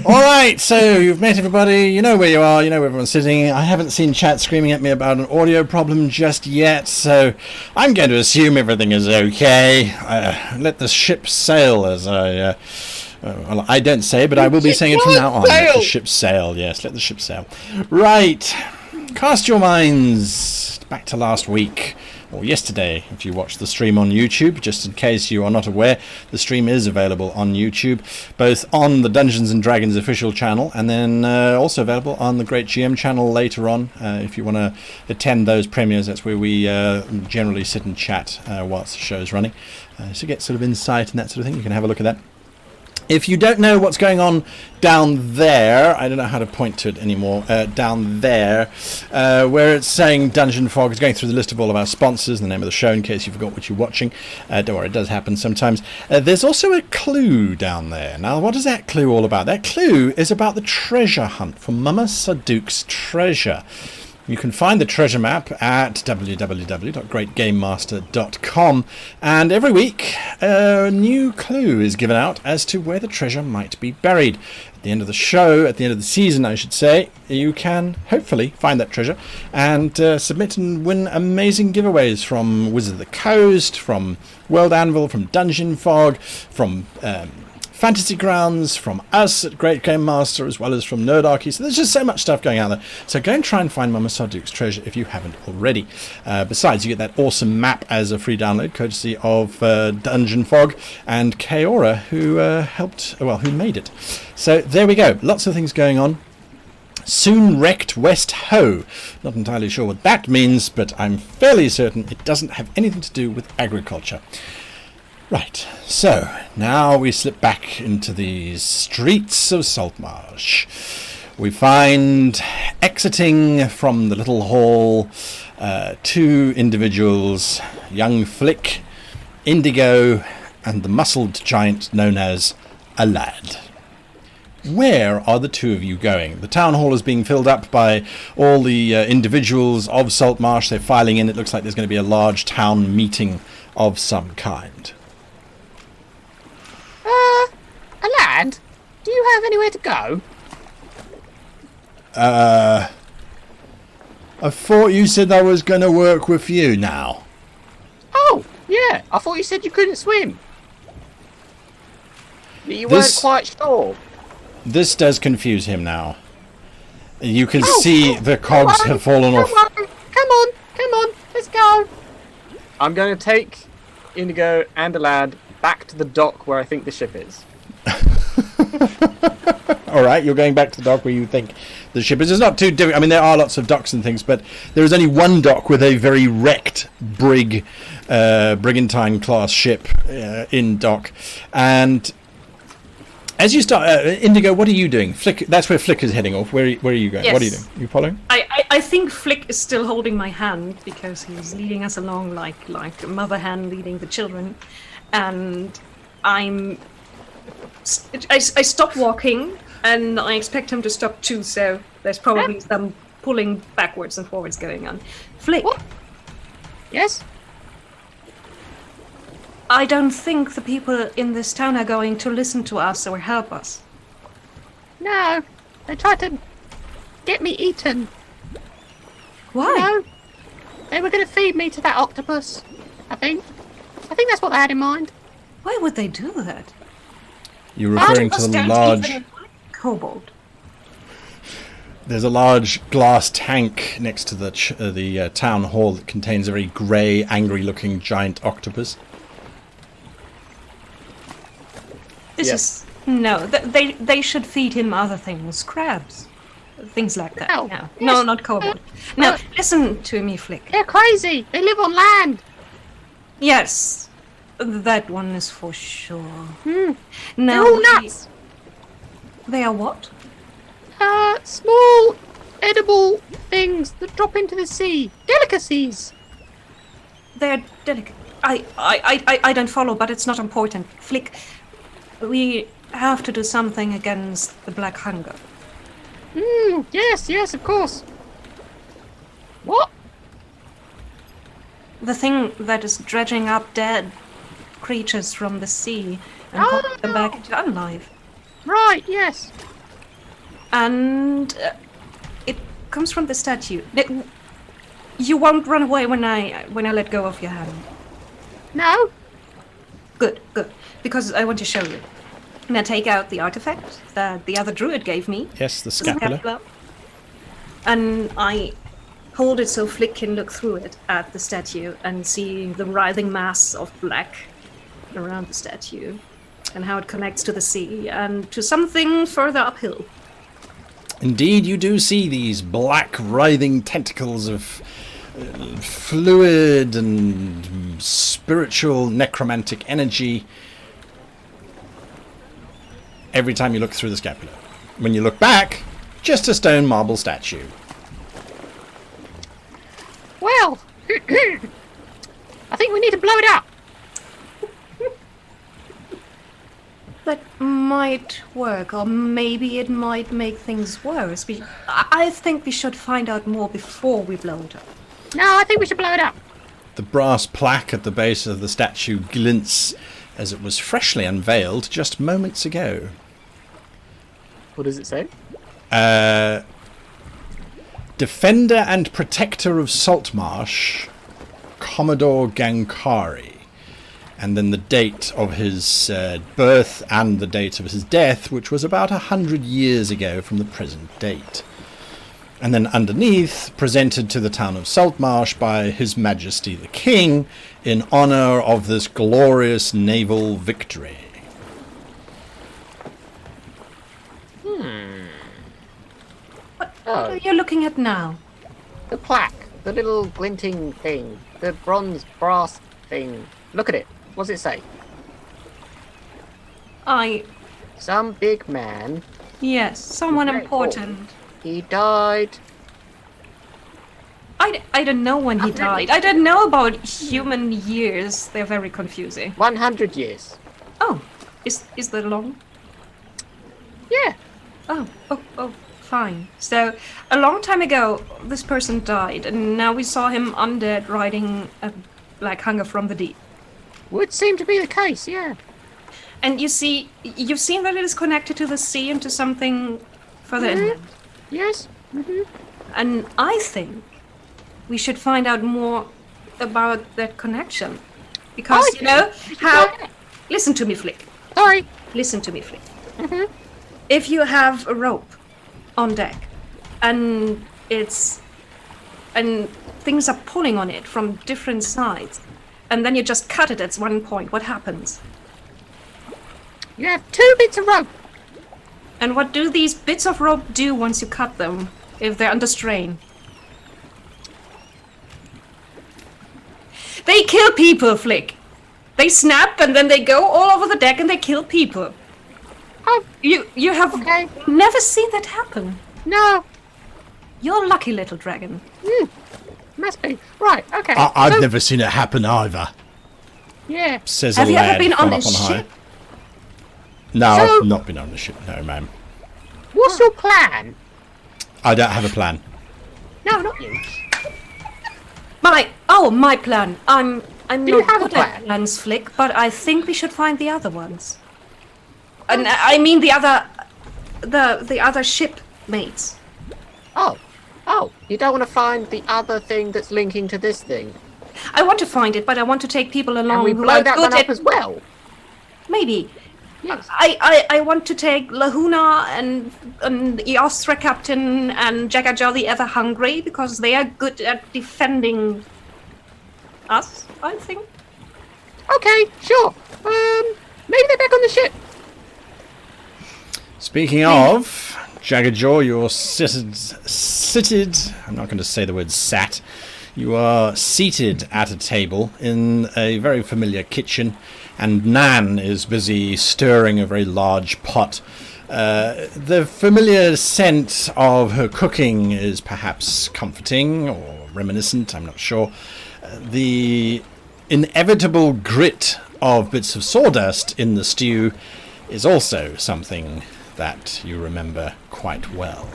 All right, so you've met everybody. You know where you are. You know where everyone's sitting. I haven't seen chat screaming at me about an audio problem just yet, so I'm going to assume everything is okay. Let the ship sail, as I. Well, I don't say, but I will be saying it from now on. Let the ship sail. Yes, let the ship sail. Right. Cast your minds back to last week, or yesterday, if you watched the stream on YouTube. Just in case you are not aware, the stream is available on YouTube, both on the Dungeons & Dragons official channel, and then also available on the Great GM channel later on. If you want to attend those premieres, that's where we generally sit and chat whilst the show is running. So get sort of insight and that sort of thing. You can have a look at that. If you don't know what's going on down there, I don't know how to point to it anymore, down there, where it's saying Dungeon Fog, is going through the list of all of our sponsors, the name of the show, in case you forgot what you're watching. Don't worry, it does happen sometimes. There's also a clue down there. Now, what is that clue all about? That clue is about the treasure hunt for Mama Saduk's treasure. You can find the treasure map at www.greatgamemaster.com, and every week a new clue is given out as to where the treasure might be buried. At the end of the show, at the end of the season I should say, you can hopefully find that treasure and submit and win amazing giveaways from Wizard of the Coast, from World Anvil, from Dungeon Fog, from Fantasy Grounds, from us at Great Game Master, as well as from Nerdarchy. So there's just so much stuff going out there. So go and try and find Mama Saduk's treasure if you haven't already. Besides, you get that awesome map as a free download, courtesy of Dungeon Fog and Kaora, who who made it. So there we go. Lots of things going on. Soon wrecked West Ho. Not entirely sure what that means, but I'm fairly certain it doesn't have anything to do with agriculture. Right, so now we slip back into the streets of Saltmarsh. We find, exiting from the little hall, two individuals, young Flick, Indigo, and the muscled giant known as a lad. Where are the two of you going? The town hall is being filled up by all the individuals of Saltmarsh. They're filing in. It looks like there's going to be a large town meeting of some kind. A lad? Do you have anywhere to go? I thought you said I was going to work with you now. Oh, yeah. I thought you said you couldn't swim. You weren't quite sure. This does confuse him now. You can see the cogs have fallen off. Come on, let's go. I'm going to take Indigo and the lad back to the dock where I think the ship is. Alright, you're going back to the dock where you think the ship is. It's not too difficult. I mean, there are lots of docks and things, but there is only one dock with a very wrecked brigantine class ship in dock. And as you start, Indigo, what are you doing? Flick, that's where Flick is heading off. Where are you going? Yes. What are you doing? You following? I think Flick is still holding my hand because he's leading us along like a mother hen leading the children. And I stop walking, and I expect him to stop too, so there's probably some pulling backwards and forwards going on. Flick. What? Yes? I don't think the people in this town are going to listen to us or help us. No, they tried to get me eaten. Why? No, they were going to feed me to that octopus, I think. I think that's what they had in mind. Why would they do that? You're referring to the large... kobold. There's a large glass tank next to the town hall that contains a very grey, angry-looking giant octopus. This Yes. is no. They should feed him other things, crabs, things like that. Oh, No, yes. no, not kobold. No, listen to me, Flick. They're crazy. They live on land. Yes, that one is for sure. They're Now all nuts. They are what? Small, edible things that drop into the sea. Delicacies. They're delicate. I don't follow, but it's not important. Flick, we have to do something against the Black Hunger. Yes, of course. What? The thing that is dredging up dead creatures from the sea and calling them back into unlife. Right, yes. And it comes from the statue. You won't run away when I let go of your hand. No? Good. Because I want to show you. Now take out the artifact that the other druid gave me. Yes, the It's a scapular. And I hold it so Flick can look through it at the statue and see the writhing mass of black around the statue and how it connects to the sea and to something further uphill. Indeed, you do see these black, writhing tentacles of fluid and spiritual necromantic energy every time you look through the scapular. When you look back, just a stone marble statue. Well, I think we need to blow it up. That might work, or maybe it might make things worse. I think we should find out more before we blow it up. No, I think we should blow it up. The brass plaque at the base of the statue glints as it was freshly unveiled just moments ago. What does it say? Defender and Protector of Saltmarsh, Commodore Gankari. And then the date of his birth and the date of his death, which was about 100 years ago from the present date. And then underneath, presented to the town of Saltmarsh by His Majesty the King in honour of this glorious naval victory. What are you looking at now? The plaque, the little glinting thing, the bronze brass thing. Look at it. What's it say? Some big man. Yes, someone Very important. He died. I don't know when he died. I don't know about human years. They're very confusing. 100 years. Oh, is that long? Yeah. Oh, fine. So, a long time ago, this person died, and now we saw him undead riding a black hunger from the deep. Would seem to be the case, yeah. And you've seen that it is connected to the sea and to something further inland. Yes. And I think we should find out more about that connection. Because, you know, how... Listen to me, Flick. Sorry. Listen to me, Flick. If you have a rope on deck and things are pulling on it from different sides, and then you just cut it at one point, what happens? You have 2 bits of rope. And what do these bits of rope do once you cut them, if they're under strain? They kill people, Flick. They snap and then they go all over the deck and they kill people. Oh, You have okay. never seen that happen. No. You're a lucky little dragon. Must be. Right, okay. I've So- never seen it happen either, Yeah. says Have a you ever lad been from on a up on high. ship? No, So- I've not been on a ship, no, ma'am. What's your plan? I don't have a plan. No, not you. My plan. I'm Do you not have a good at plan? plans, Flick, but I think we should find the other ones. And I mean the other shipmates. Oh. You don't want to find the other thing that's linking to this thing. I want to find it, but I want to take people along And we who blow are that good one up at as well. maybe. Yes. I want to take Lahuna and the Ostra captain and Jagaja the Ever Hungry because they are good at defending us, I think. Okay, sure. Maybe they're back on the ship. Speaking of, Jaggerjaw, you're seated. I'm not going to say the word sat. You are seated at a table in a very familiar kitchen, and Nan is busy stirring a very large pot. The familiar scent of her cooking is perhaps comforting or reminiscent, I'm not sure. The inevitable grit of bits of sawdust in the stew is also something that you remember quite well.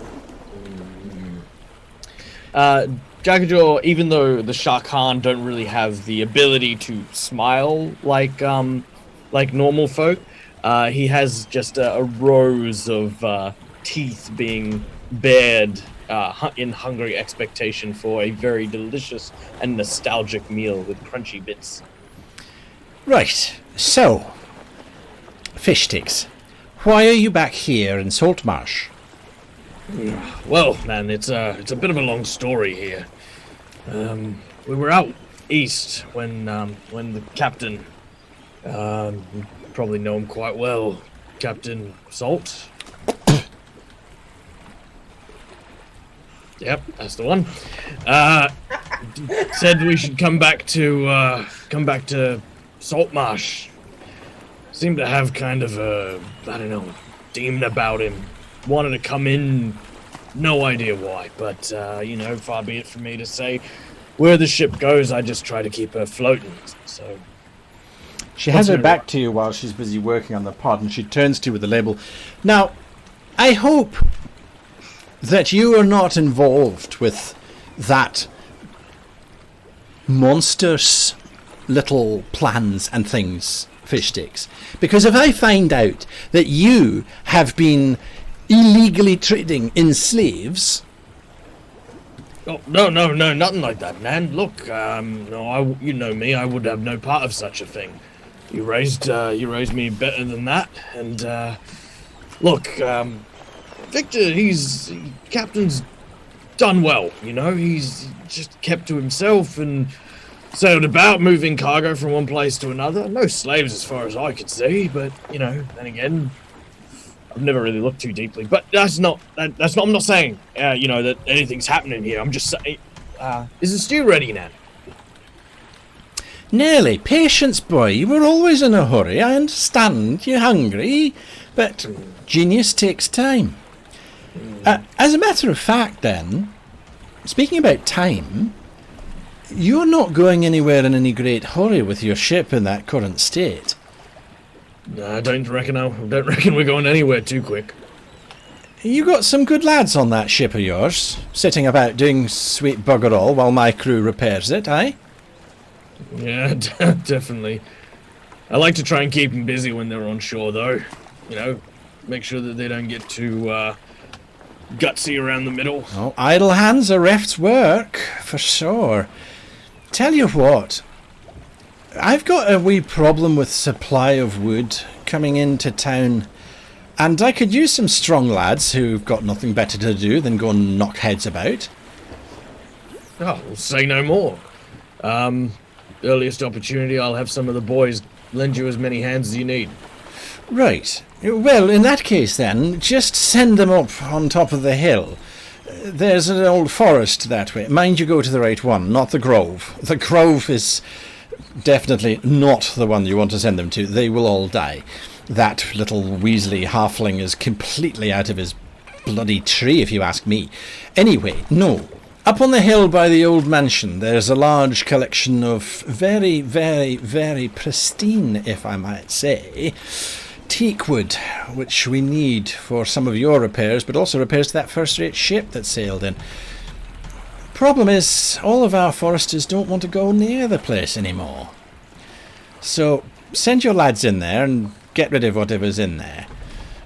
Jagajaw, even though the Shah Khan don't really have the ability to smile like normal folk, he has just a rows of teeth being bared in hungry expectation for a very delicious and nostalgic meal with crunchy bits. Right, so, fish sticks. Why are you back here in Saltmarsh? Well, man, it's a bit of a long story here. We were out east when the captain, you probably know him quite well, Captain Salt. Yep, that's the one. Said we should come back to Saltmarsh. Seemed to have kind of a, I don't know, demon about him. Wanted to come in, no idea why, but, far be it from me to say. Where the ship goes, I just try to keep her floating, so... She has her back to you while she's busy working on the pot, and she turns to you with the label. Now, I hope that you are not involved with that monstrous little plans and things, fish sticks. Because if I find out that you have been illegally trading in slaves... Oh, no, nothing like that, man. Look, you know me, I would have no part of such a thing. You raised me better than that, and, look, Victor, Captain's done well, He's just kept to himself and sailed about, moving cargo from one place to another. No slaves as far as I could see, but, then again, I've never really looked too deeply. But I'm not saying, that anything's happening here. I'm just saying, is the stew ready now? Nearly. Patience, boy. You were always in a hurry. I understand. You're hungry, but genius takes time. As a matter of fact, then, speaking about time, you're not going anywhere in any great hurry with your ship in that current state. I don't reckon we're going anywhere too quick. You got some good lads on that ship of yours, sitting about doing sweet bugger all while my crew repairs it, aye? Yeah, definitely. I like to try and keep them busy when they're on shore, though. Make sure that they don't get too gutsy around the middle. Oh, idle hands are reft's work, for sure. Tell you what, I've got a wee problem with supply of wood coming into town, and I could use some strong lads who've got nothing better to do than go and knock heads about. Oh, well, say no more. Earliest opportunity, I'll have some of the boys lend you as many hands as you need. Right. Well, in that case then, just send them up on top of the hill. There's an old forest that way. Mind you go to the right one, not the grove. The grove is definitely not the one you want to send them to. They will all die. That little Weasley halfling is completely out of his bloody tree, if you ask me. Anyway, no. Up on the hill by the old mansion, there's a large collection of very, very, very pristine, if I might say, teak wood, which we need for some of your repairs, but also repairs to that first-rate ship that sailed in. Problem is, all of our foresters don't want to go near the place anymore. So, send your lads in there and get rid of whatever's in there.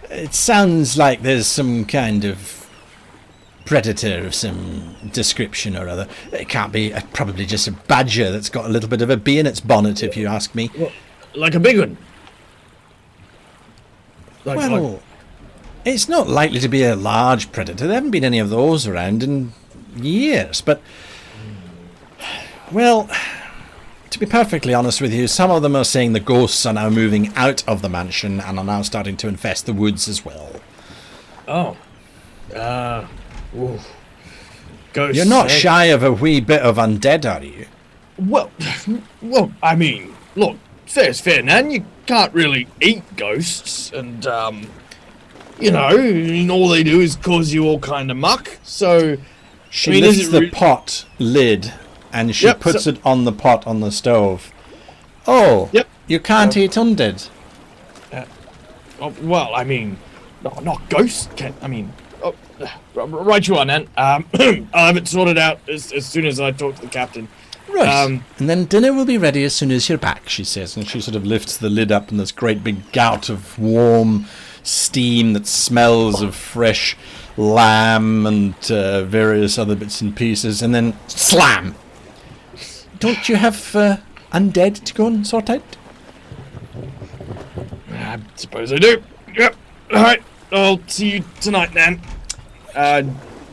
It sounds like there's some kind of predator of some description or other. It can't be, probably just a badger that's got a little bit of a bee in its bonnet, if you ask me. Well, like a big one? Well, it's not likely to be a large predator. There haven't been any of those around in years, but... Well, to be perfectly honest with you, some of them are saying the ghosts are now moving out of the mansion and are now starting to infest the woods as well. Oh. Ooh. Ghosts, You're not shy of a wee bit of undead, are you? Well, I mean, look, fair's fair, Nan. You can't really eat ghosts, and, you know, all they do is cause you all kind of muck, so... She lifts the pot lid, and she puts it on the pot on the stove. Oh, you can't eat undead. Well, I mean, not ghosts, I mean... right you are, Nan. I'll have it sorted out as soon as I talk to the captain. Right. And then dinner will be ready as soon as you're back, she says. And she sort of lifts the lid up, and this great big gout of warm steam that smells of fresh lamb and various other bits and pieces. And then slam! Don't you have undead to go and sort out? I suppose I do. Yep. Alright. I'll see you tonight, Nan.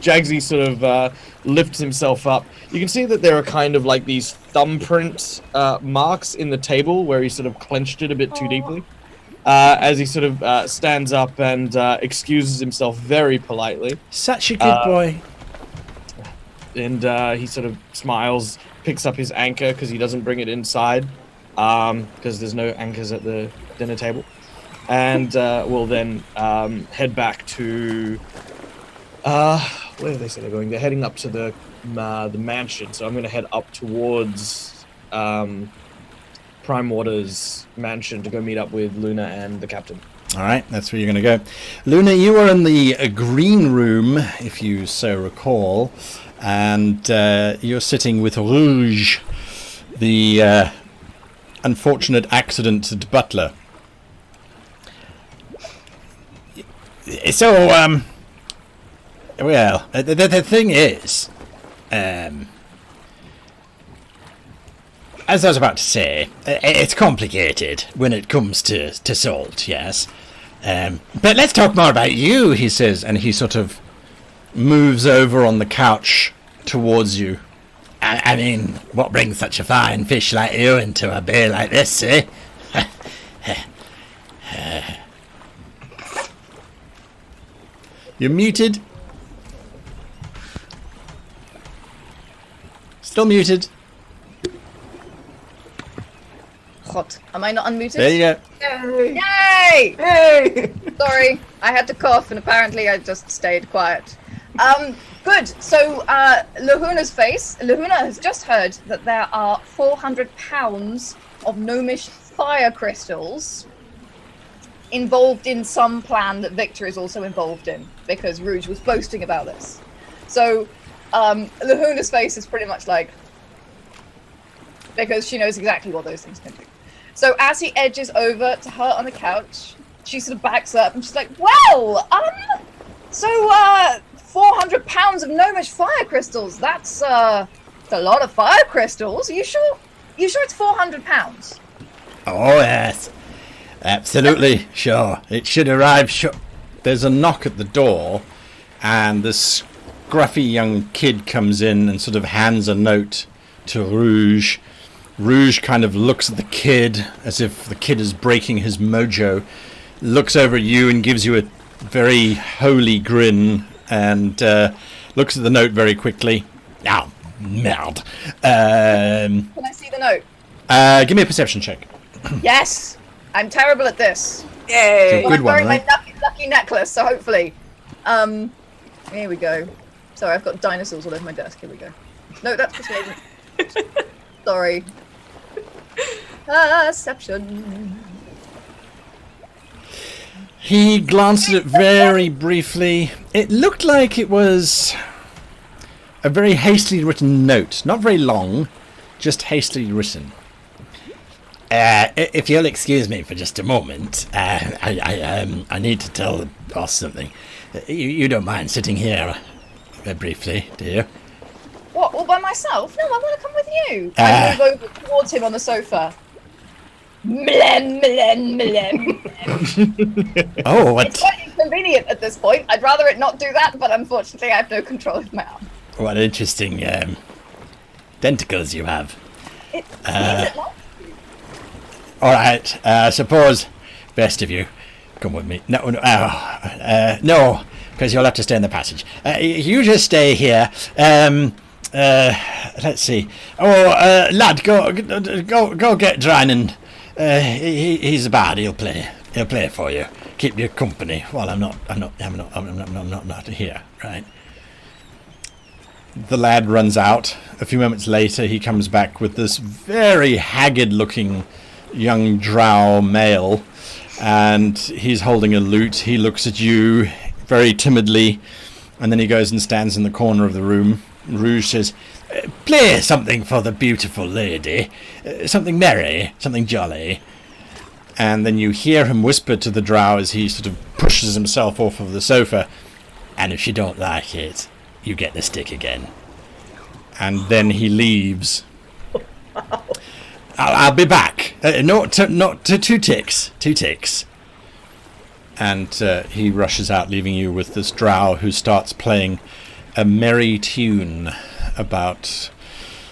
Jagsy sort of lifts himself up. You can see that there are kind of like these thumbprint marks in the table where he sort of clenched it a bit too deeply. As he sort of stands up and excuses himself very politely. Such a good boy. And he sort of smiles, picks up his anchor because he doesn't bring it inside because there's no anchors at the dinner table. And will then head back to... where do they say they're going? They're heading up to the mansion, so I'm going to head up towards Prime Water's mansion to go meet up with Luna and the captain. All right, that's where you're going to go. Luna, you are in the green room, if you so recall, and you're sitting with Rouge, the unfortunate accident butler. So, well, the thing is, as I was about to say, it's complicated when it comes to salt, yes. But let's talk more about you, he says, and he sort of moves over on the couch towards you. I mean, what brings such a fine fish like you into a bay like this, eh? You're muted. Still muted. Hot. Am I not unmuted? There you go. Yay! Hey! Sorry, I had to cough, and apparently I just stayed quiet. Good. So, Lahuna's face. Lahuna has just heard that there are 400 pounds of gnomish fire crystals involved in some plan that Victor is also involved in, because Rouge was boasting about this. So, Lahuna's face is pretty much like, because she knows exactly what those things can do. So as he edges over to her on the couch, she sort of backs up and she's like, well, so 400 pounds of gnomish fire crystals, that's a lot of fire crystals. Are you sure it's 400 pounds? Oh, yes. Absolutely, sure. It should arrive There's a knock at the door, and this scruffy young kid comes in and sort of hands a note to Rouge. Rouge kind of looks at the kid as if the kid is breaking his mojo, looks over at you and gives you a very holy grin, and looks at the note very quickly. Oh, merde. Can I see the note? Give me a perception check. Yes! I'm terrible at this. Yay! Good I'm wearing one, right? my lucky necklace, so hopefully. Here we go. Sorry, I've got dinosaurs all over my desk. Here we go. No, that's persuasion. Sorry. Perception. He glanced at it very briefly. It looked like it was a very hastily written note. Not very long, just hastily written. If you'll excuse me for just a moment, I need to tell the boss something. You don't mind sitting here briefly, do you? What, all by myself? No, I want to come with you. I move over towards him on the sofa. Mlem, mlem, mlem. Oh, what? It's quite inconvenient at this point. I'd rather it not do that, but unfortunately I have no control of my arm. What interesting tentacles you have. It seems All right, suppose best of you come with me. No, no, because you'll have to stay in the passage. You just stay here. Let's see. Oh, lad, go get Drynan. He's a bard. He'll play for you. Keep you company while I'm not here. Right. The lad runs out. A few moments later, he comes back with this very haggard-looking young drow male, and he's holding a lute. He looks at you very timidly, and then he goes and stands in the corner of the room. Rouge says, "Play something for the beautiful lady. Something merry, something jolly." And then you hear him whisper to the drow as he sort of pushes himself off of the sofa, "And if you don't like it, you get the stick again." And then he leaves. I'll be back. Not to 2 ticks. 2 ticks. And he rushes out, leaving you with this drow who starts playing a merry tune about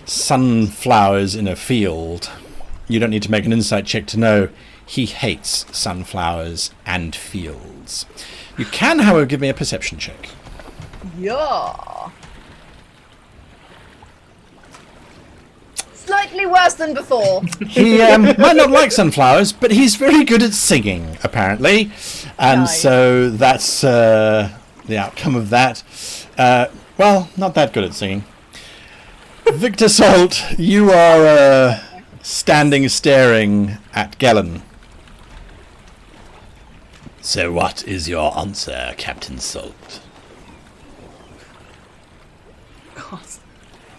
sunflowers in a field. You don't need to make an insight check to know he hates sunflowers and fields. You can, however, give me a perception check. Yeah. Slightly worse than before. He might not like sunflowers, but he's very good at singing, apparently. And Nice. so that's the outcome of that. Well, not that good at singing. Victor Salt, you are standing staring at Gellan. So what is your answer, Captain Salt? God,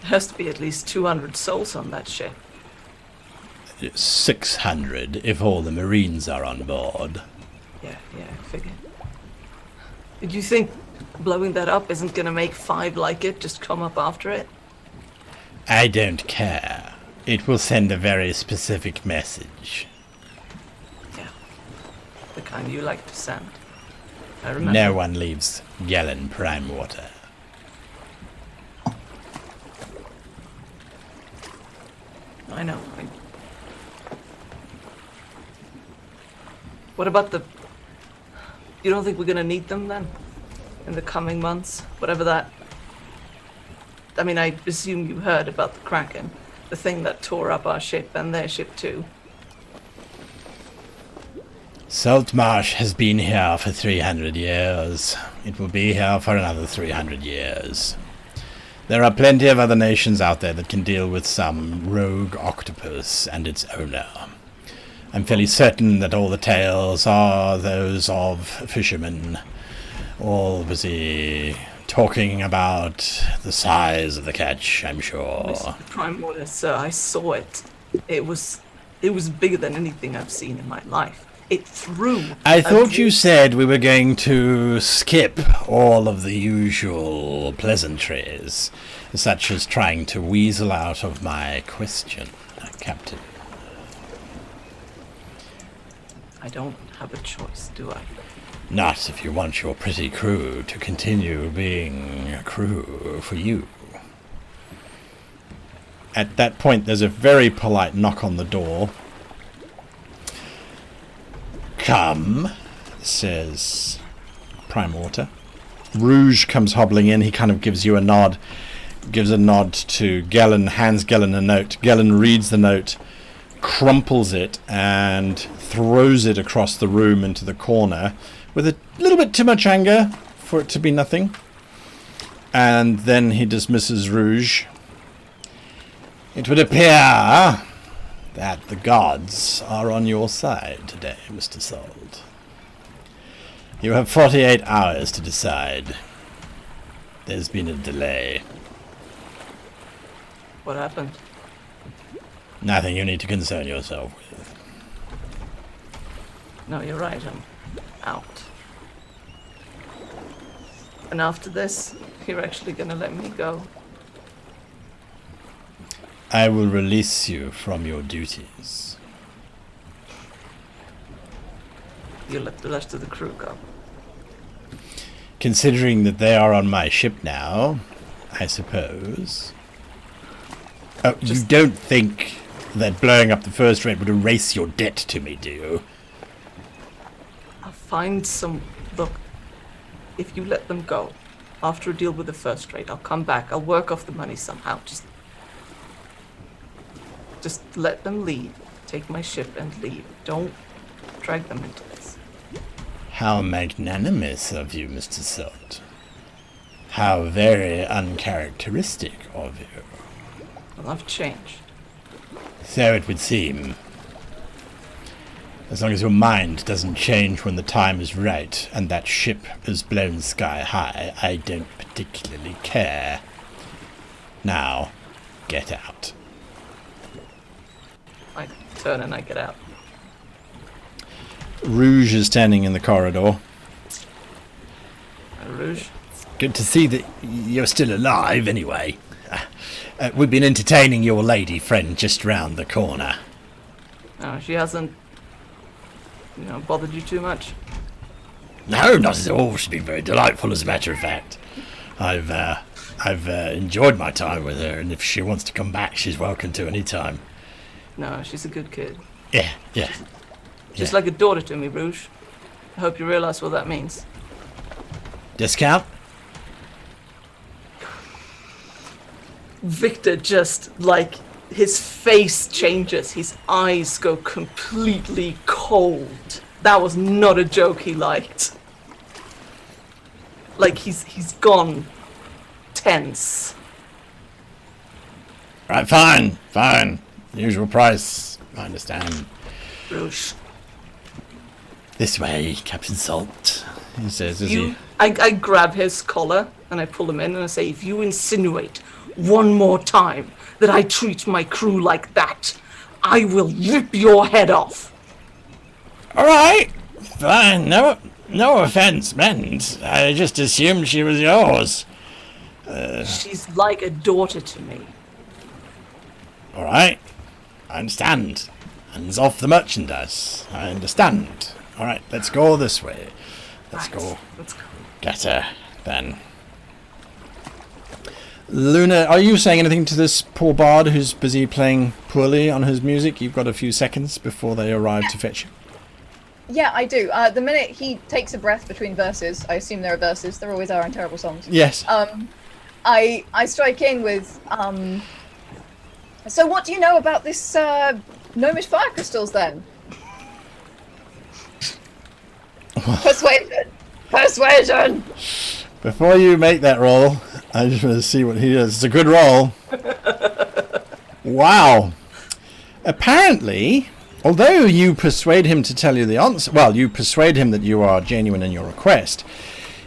there has to be at least 200 souls on that ship. 600 if all the Marines are on board. Yeah, I figured. Did you think blowing that up isn't gonna make 5 like it just come up after it? I don't care. It will send a very specific message. Yeah. The kind you like to send. I remember. No one leaves Gellan Prime Water. I know. What about the... You don't think we're gonna need them then? In the coming months? Whatever that... I mean, I assume you heard about the Kraken. The thing that tore up our ship and their ship too. Saltmarsh has been here for 300 years. It will be here for another 300 years. There are plenty of other nations out there that can deal with some rogue octopus and its owner. I'm fairly certain that all the tales are those of fishermen, all busy talking about the size of the catch, I'm sure. Mr. Prime Water, sir, I saw it. It was bigger than anything I've seen in my life. It threw. I thought you said we were going to skip all of the usual pleasantries, such as trying to weasel out of my question, Captain. I don't have a choice, do I? Not if you want your pretty crew to continue being a crew for you. At that point, there's a very polite knock on the door. "Come," says Prime Water. Rouge comes hobbling in. He kind of gives you a nod. Gives a nod to Gellan, hands Gellan a note. Gellan reads the note, crumples it, and throws it across the room into the corner with a little bit too much anger for it to be nothing. And then he dismisses Rouge. "It would appear that the gods are on your side today, Mr. Salt. You have 48 hours to decide. There's been a delay. What happened? Nothing you need to concern yourself with." No, you're right, I'm out. And after this, you're actually gonna let me go? I will release you from your duties. You let the rest of the crew go. Considering that they are on my ship now, I suppose. Oh, you don't think that blowing up the first rate would erase your debt to me, do you? I'll find some... Look, if you let them go, after a deal with the first rate, I'll come back. I'll work off the money somehow. Just let them leave. Take my ship and leave. Don't drag them into this. How magnanimous of you, Mr. Salt. How very uncharacteristic of you. Well, I've changed. So it would seem. As long as your mind doesn't change when the time is right and that ship is blown sky high, I don't particularly care. Now, get out. I turn and I get out. Rouge is standing in the corridor. Rouge? Good to see that you're still alive, anyway. We've been entertaining your lady friend just round the corner. No, she hasn't, bothered you too much? No, not at all. She's been very delightful, as a matter of fact. I've enjoyed my time with her, and if she wants to come back, she's welcome to any time. No, she's a good kid. Yeah. She's like a daughter to me, Rouge. I hope you realize what that means. Discount? Victor just, his face changes. His eyes go completely cold. That was not a joke he liked. He's gone tense. Right, fine. Usual price. I understand. Rouge. This way, Captain Salt, he says as I grab his collar and I pull him in and I say, if you insinuate one more time that I treat my crew like that, I will rip your head off. Alright, fine, no offense meant. I just assumed she was yours. She's like a daughter to me. Alright, I understand. Hands off the merchandise. I understand. Alright, let's go this way. Let's go. Get her, then. Luna, are you saying anything to this poor bard who's busy playing poorly on his music? You've got a few seconds before they arrive to fetch you. Yeah, I do. The minute he takes a breath between verses, I assume there are verses, there always are in terrible songs. Yes. I strike in with, so what do you know about this, gnomish fire crystals then? Persuasion! Before you make that roll, I just want to see what he does. It's a good roll. Wow. Apparently, although you persuade him to tell you the answer, well, you persuade him that you are genuine in your request,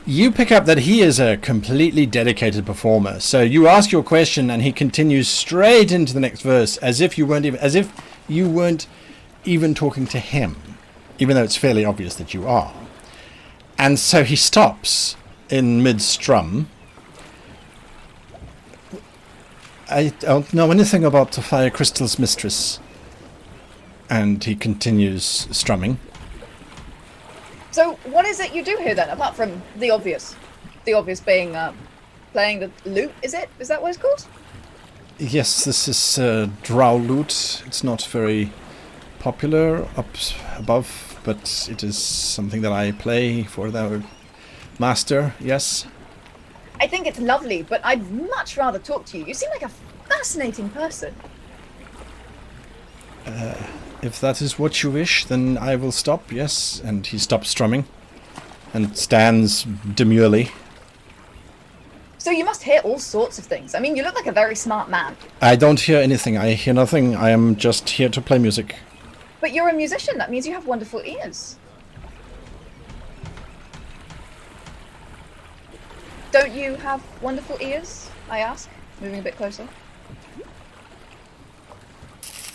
you pick up that he is a completely dedicated performer. So you ask your question and he continues straight into the next verse as if you weren't even talking to him, even though it's fairly obvious that you are. And so he stops in mid-strum. I don't know anything about the fire crystals, mistress. And he continues strumming. So what is it you do here then, apart from the obvious? The obvious being playing the lute, is it? Is that what it's called? Yes, this is drow lute. It's not very popular up above, but it is something that I play for the master, yes. I think it's lovely, but I'd much rather talk to you. You seem like a fascinating person. If that is what you wish, then I will stop, yes. And he stops strumming and stands demurely. So you must hear all sorts of things. I mean, you look like a very smart man. I don't hear anything. I hear nothing. I am just here to play music. But you're a musician. That means you have wonderful ears. Don't you have wonderful ears? I ask, moving a bit closer.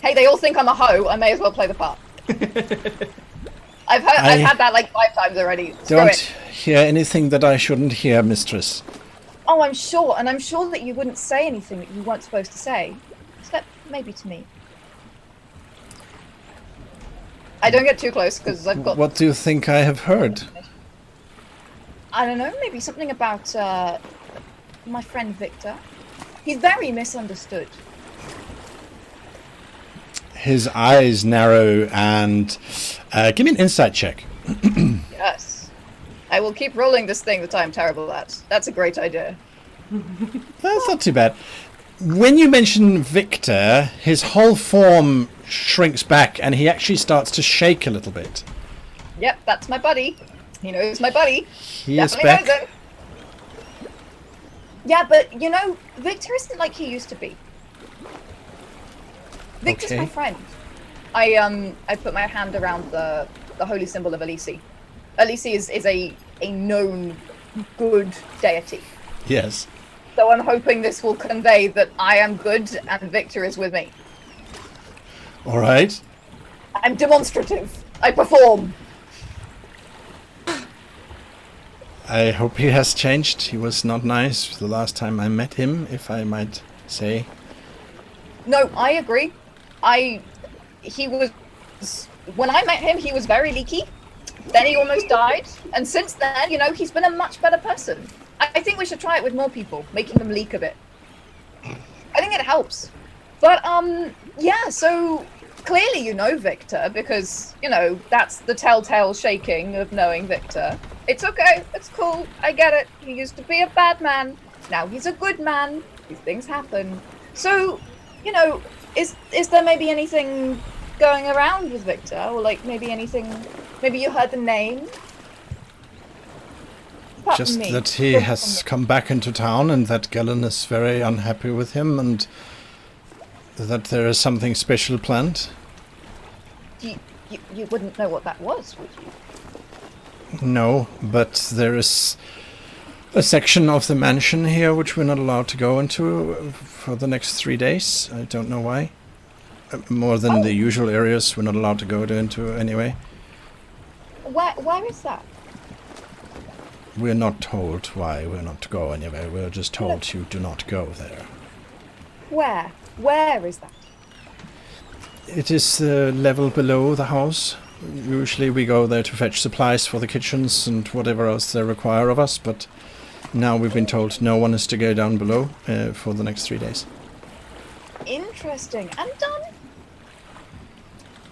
Hey, they all think I'm a hoe. I may as well play the part. I've had that like 5 times already. Don't hear anything that I shouldn't hear, mistress. Oh, I'm sure, and I'm sure that you wouldn't say anything that you weren't supposed to say. Except maybe to me. I don't get too close because I've got. What do you think I have heard? I don't know. Maybe something about my friend Victor. He's very misunderstood. His eyes narrow and give me an insight check. Yes. I will keep rolling this thing that I'm terrible at. That's a great idea. That's not too bad. When you mention Victor, his whole form shrinks back and he actually starts to shake a little bit. Yep, that's my buddy. He knows my buddy. He is Definitely back. knows it. Yeah, but you know, Victor isn't like he used to be. Victor's Okay. my friend. I put my hand around the holy symbol of Elise. Elise is a known good deity. Yes. So I'm hoping this will convey that I am good and Victor is with me. All right. I'm demonstrative. I perform. I hope he has changed. He was not nice the last time I met him, if I might say. No, I agree. He was, when I met him, he was very leaky. Then he almost died. And since then, you know, he's been a much better person. I think we should try it with more people, making them leak a bit. I think it helps. But, yeah, so clearly you know Victor, because, you know, that's the telltale shaking of knowing Victor. It's okay, it's cool, I get it. He used to be a bad man, now he's a good man. These things happen. So, you know, is there maybe anything going around with Victor? Or, like, maybe anything... Maybe you heard the name? Apart from Just me. that he has come back into town and that Gellan is very unhappy with him and that there is something special planned. You wouldn't know what that was, would you? No, but there is a section of the mansion here which we're not allowed to go into for the next 3 days. I don't know why. More than the usual areas we're not allowed to go into anyway. Where is that? We're not told why we're not to go anywhere. We're just told you do not go there. Where? Where is that? It is the level below the house. Usually we go there to fetch supplies for the kitchens and whatever else they require of us, but now we've been told no one is to go down below for the next 3 days. Interesting. And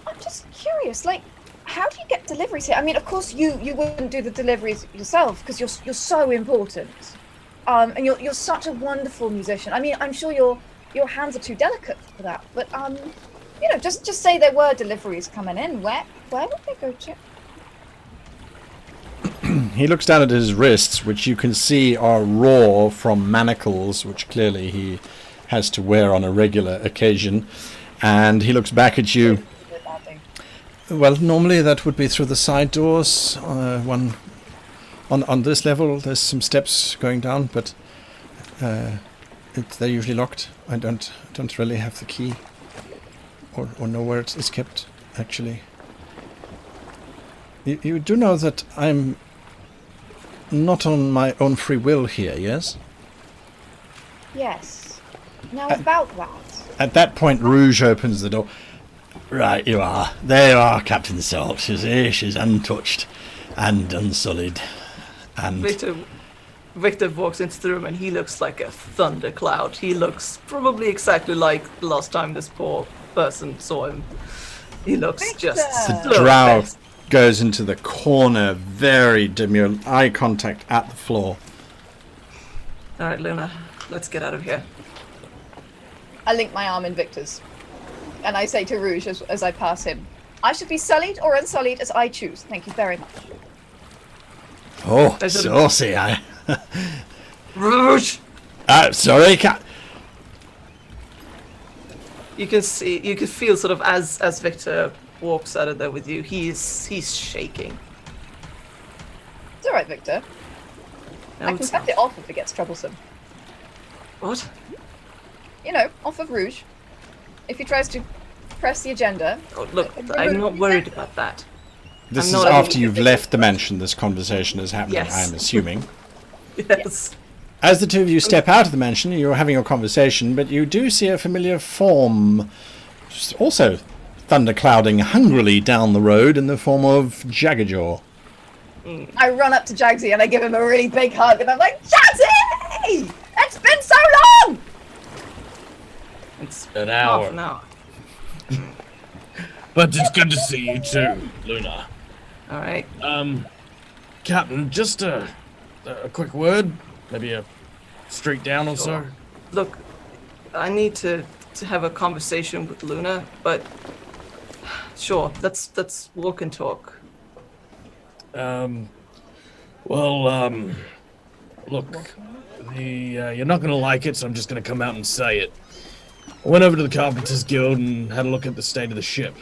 I'm just curious, like, how do you get deliveries here? I mean, of course you wouldn't do the deliveries yourself because you're so important. And you're such a wonderful musician. I mean, I'm sure your hands are too delicate for that. But you know, just say there were deliveries coming in. Where would they go to? He looks down at his wrists, which you can see are raw from manacles, which clearly he has to wear on a regular occasion. And he looks back at you. Well, normally that would be through the side doors. One on this level, there's some steps going down, but they're usually locked. I don't really have the key, or know where it's kept. Actually, you do know that I'm not on my own free will here, yes? Yes. Now about that. At that point, Rouge opens the door. Right, you are. There you are, Captain Salt. You see, she's untouched and unsullied. And Victor walks into the room and he looks like a thundercloud. He looks probably exactly like the last time this poor person saw him. He looks just... the drow goes into the corner, very demure, eye contact at the floor. Alright, Luna, let's get out of here. I link my arm in Victor's. And I say to Rouge as I pass him, I should be sullied or unsullied as I choose. Thank you very much. Oh, saucy, I... Rouge! Sorry, You can feel sort of as Victor walks out of there with you, he's shaking. It's alright, Victor. No, I can it's cut not. it off if it gets troublesome. What? You know, off of Rouge. If he tries to press the agenda. Oh, look, I'm not worried about that. This I'm is not after a- you've left the mansion this conversation is happening, Yes. I'm assuming. Yes. As the two of you step out of the mansion, you're having a conversation, but you do see a familiar form also thunderclouding hungrily down the road in the form of Jaggerjaw. I run up to Jagsy and I give him a really big hug and I'm like, Jagsy! It's been so long! It's An half hour. an hour. But it's good to see you too, Luna. All right. Captain, just a quick word, maybe a street down or so. Look, I need to have a conversation with Luna, but sure, let's walk and talk. Look, you're not gonna like it, so I'm just gonna come out and say it. I went over to the Carpenters Guild and had a look at the state of the ship.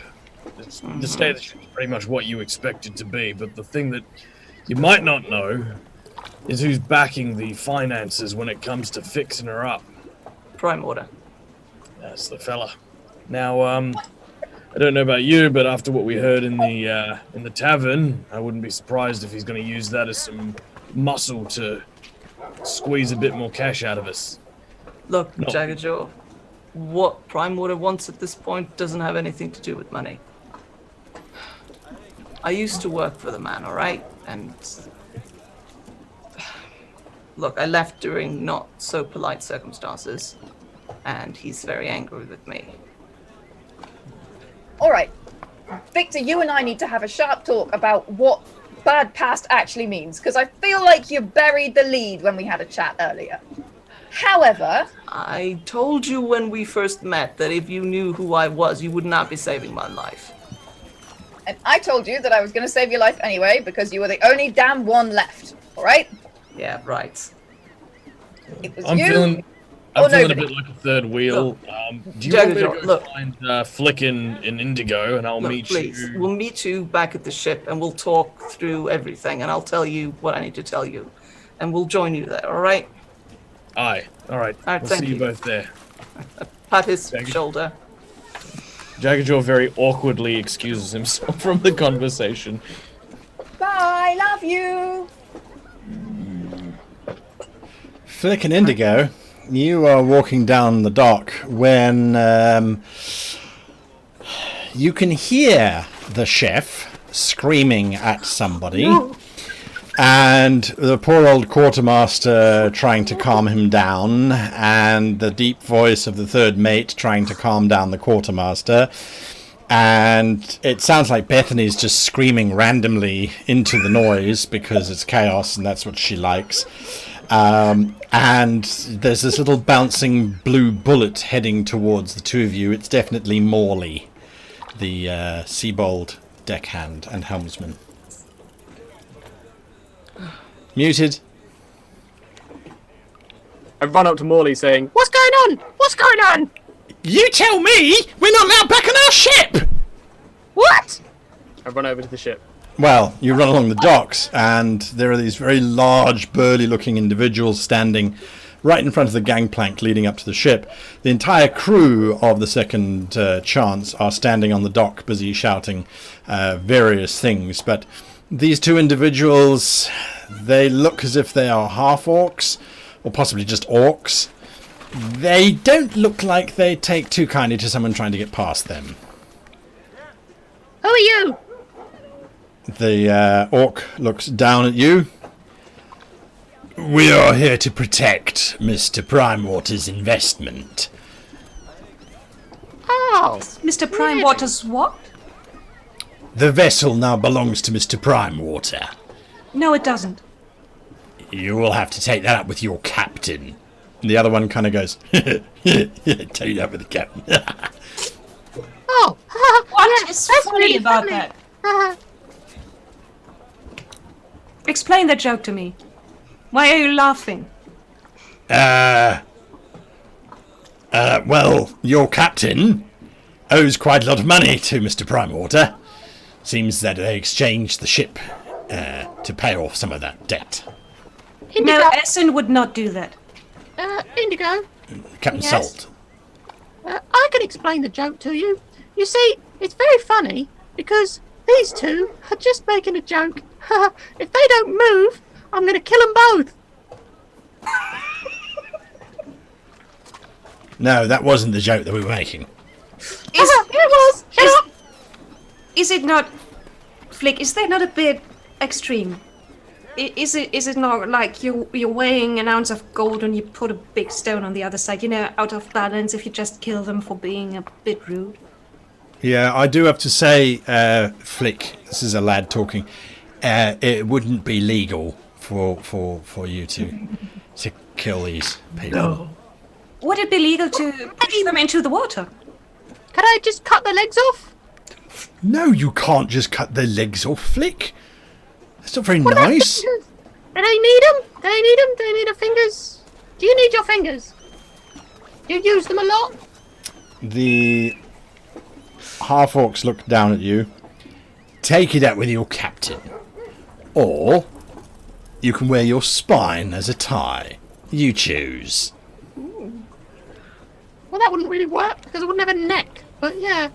The state of the ship is pretty much what you expect it to be, but the thing that you might not know is who's backing the finances when it comes to fixing her up. Prime Order. That's the fella. Now, I don't know about you, but after what we heard in the tavern, I wouldn't be surprised if he's going to use that as some muscle to squeeze a bit more cash out of us. Look, Jaggerjaw, what Prime Order wants at this point doesn't have anything to do with money. I used to work for the man, all right? And look, I left during not so polite circumstances, and he's very angry with me. All right, Victor, you and I need to have a sharp talk about what bad past actually means, because I feel like you buried the lead when we had a chat earlier. However, I told you when we first met that if you knew who I was, you would not be saving my life. and I told you that I was going to save your life anyway, because you were the only damn one left, all right? Yeah, right. It was I'm you feeling or a nobody. bit like a third wheel. Look, Do you want me to Jaggerjaw, go look. find Flick in Indigo, and I'll Look, meet please, you? we'll meet you back at the ship and we'll talk through everything and I'll tell you what I need to tell you. And we'll join you there, all right? Aye. All right. All right, We'll thank see you you. both there. Pat his Thank you. shoulder. Jaggerjaw very awkwardly excuses himself from the conversation. Bye, love you. Flick and Indigo, you are walking down the dock when you can hear the chef screaming at somebody, and the poor old quartermaster trying to calm him down, and the deep voice of the third mate trying to calm down the quartermaster. And it sounds like Bethany's just screaming randomly into the noise because it's chaos and that's what she likes. And there's this little bouncing blue bullet heading towards the two of you. It's definitely Morley, the Seabold deckhand and helmsman. Muted. I run up to Morley saying, What's going on? What's going on? You tell me we're not allowed back on our ship! What? I run over to the ship. Well, you run along the docks, and there are these very large, burly-looking individuals standing right in front of the gangplank leading up to the ship. The entire crew of the Second Chance are standing on the dock, busy shouting various things. But these two individuals, they look as if they are half-orcs, or possibly just orcs. They don't look like they take too kindly to someone trying to get past them. Who are you? The orc looks down at you. We are here to protect Mr. Primewater's investment. Oh, Mr. Primewater's what? The vessel now belongs to Mr. Primewater. No, it doesn't. You will have to take that up with your captain. The other one kind of goes, take it up with the captain. oh. What yeah, is that's funny really about funny. that? Explain that joke to me. Why are you laughing? Well, your captain owes quite a lot of money to Mr. Primewater. Seems that they exchanged the ship to pay off some of that debt. Indigo. No, Essen would not do that. Indigo. Captain Yes? Salt. I can explain the joke to you. You see, it's very funny because these two are just making a joke. If they don't move, I'm going to kill them both. No, that wasn't the joke that we were making. Is, It was. Shut up. is it not, Flick? Is that not a bit extreme? Is it not like you're weighing an ounce of gold and you put a big stone on the other side? You know, out of balance if you just kill them for being a bit rude. Yeah, I do have to say, Flick. This is a lad talking. It wouldn't be legal for you to kill these people. No. Would it be legal to push them into the water? Can I just cut the legs off? No, you can't just cut their legs off, Flick. That's not very nice. Do they need them? Do they need them? Do they need their fingers? Do you need your fingers? Do you use them a lot? The half-orcs look down at you. Take it out with your captain. Or you can wear your spine as a tie. You choose. Ooh. Well, that wouldn't really work because I wouldn't have a neck. But yeah.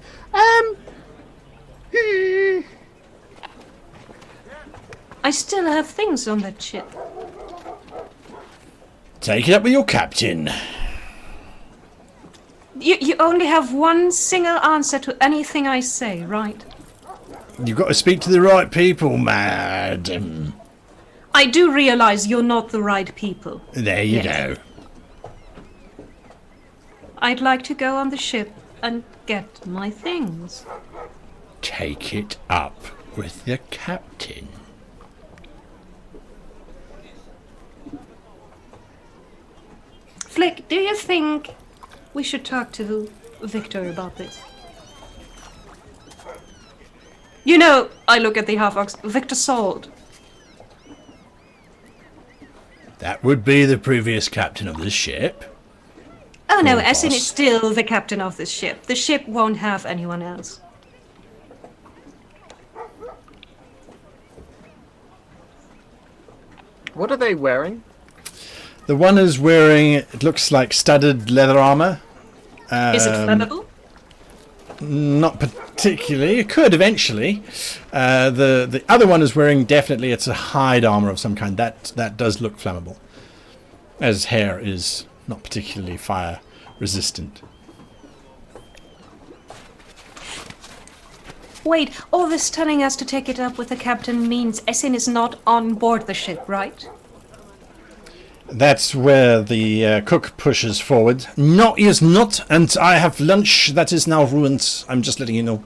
I still have things on that ship. Take it up with your captain. You only have one single answer to anything I say, right? You've got to speak to the right people, madam. I do realize you're not the right people. There you go. I'd like to go on the ship and get my things. Take it up with the captain. Flick, do you think we should talk to Victor about this? You know, I look at the half-orcs, Victor Salt. That would be the previous captain of the ship. Oh no, Poor Essen boss. is still the captain of this ship. The ship won't have anyone else. What are they wearing? The one is wearing, it looks like studded leather armor. Is it flammable? Not particularly. It could eventually. The other one is wearing, definitely it's a hide armor of some kind. That does look flammable. As hair is not particularly fire resistant. Wait, all this telling us to take it up with the captain means Essen is not on board the ship, right? That's where the cook pushes forward. No, he is not, and I have lunch that is now ruined. I'm just letting you know.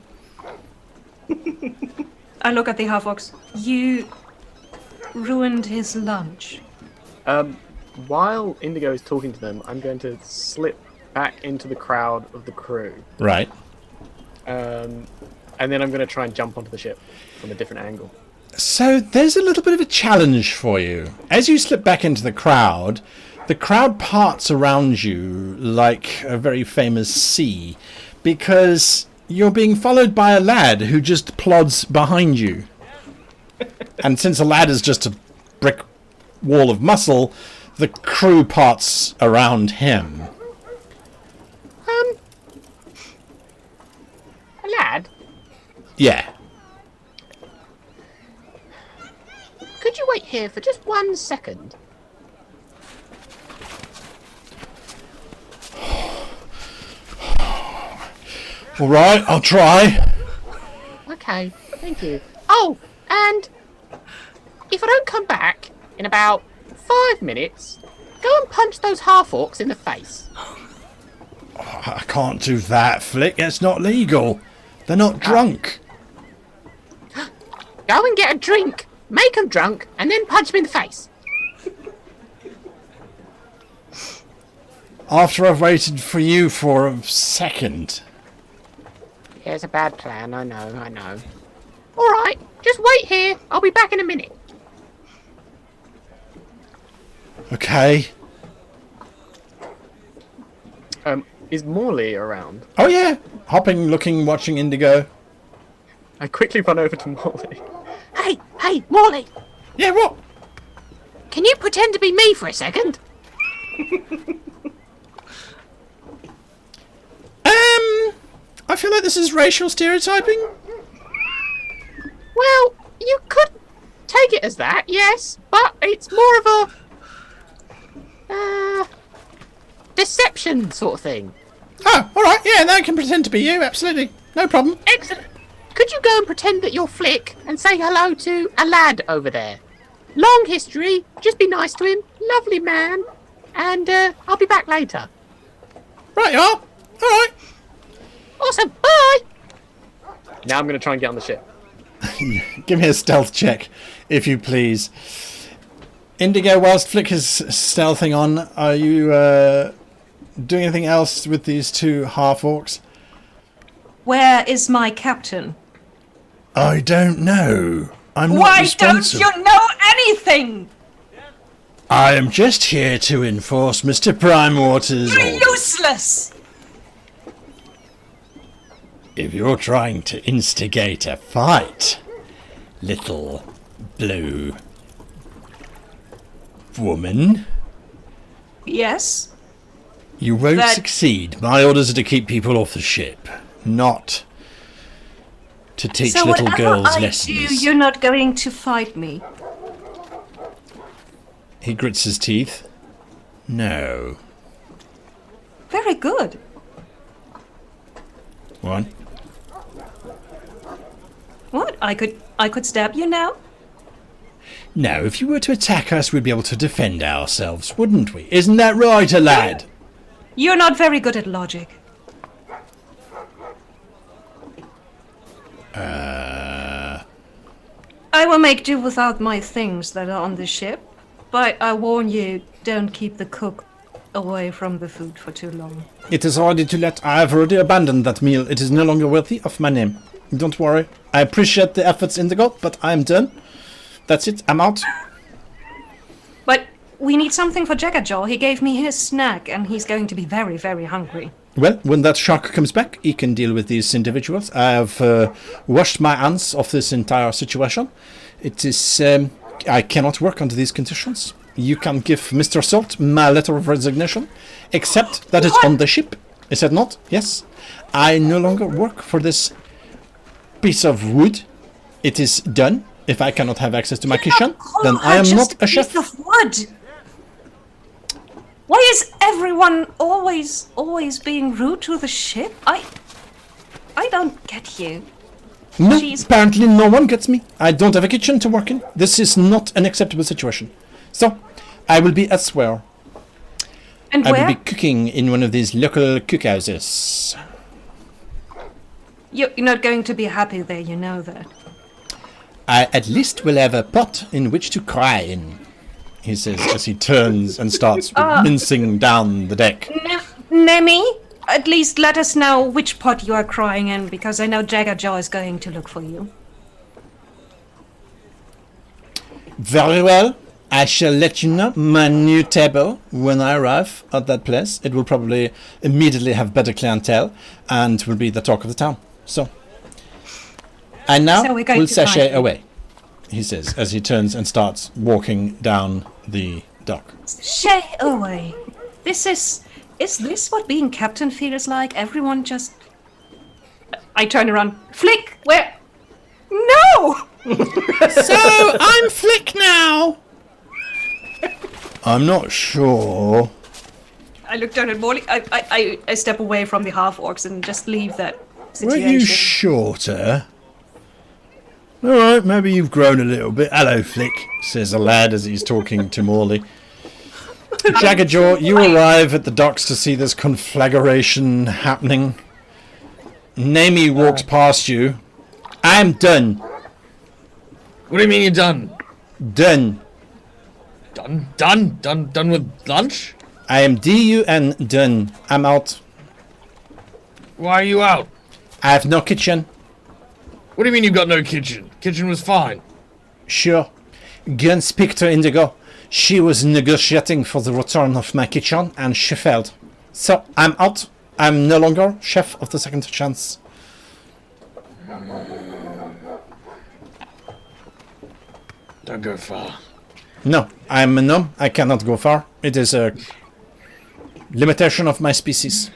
I look at the half-orcs. You ruined his lunch. While Indigo is talking to them, I'm going to slip back into the crowd of the crew. Right. And then I'm going to try and jump onto the ship from a different angle. So there's a little bit of a challenge for you. As you slip back into the crowd parts around you like a very famous sea, because you're being followed by a lad who just plods behind you. And since a lad is just a brick wall of muscle, the crew parts around him. A lad? Yeah. Could you wait here for just 1 second? All right, I'll try. Okay, thank you. Oh, and if I don't come back in about 5 minutes, go and punch those half-orcs in the face. I can't do that, Flick. It's not legal. They're not drunk. Go and get a drink, make them drunk, and then punch them in the face. After I've waited for you for a second. Yeah, it's a bad plan, I know. Alright, just wait here. I'll be back in a minute. Okay. Is Morley around? Oh yeah. Hopping, looking, watching Indigo. I quickly run over to Morley. Hey, Morley, Yeah, what? can you pretend to be me for a second? I feel like this is racial stereotyping. Well, you could take it as that, yes, but it's more of a deception sort of thing. Oh, all right. Yeah, I can pretend to be you. Absolutely, no problem. Excellent. Could you go go and pretend that you're Flick and say hello to a lad over there. Long history, just be nice to him, lovely man, and I'll be back later. Right, you are. All right. Awesome, bye! Now I'm going to try and get on the ship. Give me a stealth check, if you please. Indigo, whilst Flick is stealthing on, are you doing anything else with these two half-orcs? Where is my captain? I don't know. I'm not Why responsible. don't you know anything? I am just here to enforce Mr. Primewater's You're orders. useless! If you're trying to instigate a fight, little blue woman, Yes? you won't That- succeed. My orders are to keep people off the ship, not to teach So little whatever girls I lessons. do, you're not going to fight me. He grits his teeth. No. Very good. What? What? I could stab you now? No, if you were to attack us, we'd be able to defend ourselves, wouldn't we? Isn't that right, a lad? You're not very good at logic. I will make do without my things that are on the ship, but I warn you, don't keep the cook away from the food for too long. It is already too late. I have already abandoned that meal. It is no longer worthy of my name. Don't worry. I appreciate the efforts, Indigo, but I am done. That's it. I'm out. But we need something for Jaggerjaw. He gave me his snack, and he's going to be very, very hungry. Well, when that shark comes back, he can deal with these individuals. I have washed my hands of this entire situation. It is... I cannot work under these conditions. You can give Mr. Salt my letter of resignation, except that it's on the ship. Is it not? Yes. I no longer work for this piece of wood. It is done. If I cannot have access to my kitchen, then I am not a chef. Piece of wood. Why is everyone always being rude to the ship? I don't get you. No, Jeez. apparently no one gets me. I don't have a kitchen to work in. This is not an acceptable situation. So, I will be elsewhere. And I where? will be cooking in one of these local cookhouses. You're not going to be happy there, you know that. I at least will have a pot in which to cry in, he says as he turns and starts mincing down the deck. Nemi, at least let us know which pot you are crying in, because I know Jaggerjaw is going to look for you. Very well. I shall let you know my new table when I arrive at that place. It will probably immediately have better clientele and will be the talk of the town. So, and now So we're going we'll to find sashay you. away, he says as he turns and starts walking down the dock. Shay away. Is this what being captain feels like? Everyone just... I turn around. Flick, where? No! So, I'm Flick now! I'm not sure. I look down at Morley. I step away from the half-orcs and just leave that Weren't situation. you shorter? Alright, maybe you've grown a little bit. Hello, Flick, says the lad as he's talking to Morley. Jaggerjaw, you arrive at the docks to see this conflagration happening. Nemi walks past you. I'm done. What do you mean you're done? Done. Done with lunch? I am DUN done. I'm out. Why are you out? I have no kitchen. What do you mean you've got no kitchen? Kitchen was fine. Sure. Go and speak to Indigo. She was negotiating for the return of my kitchen and she failed. So I'm out. I'm no longer chef of the second chance. Don't go far. No, I'm a gnome. I cannot go far. It is a limitation of my species.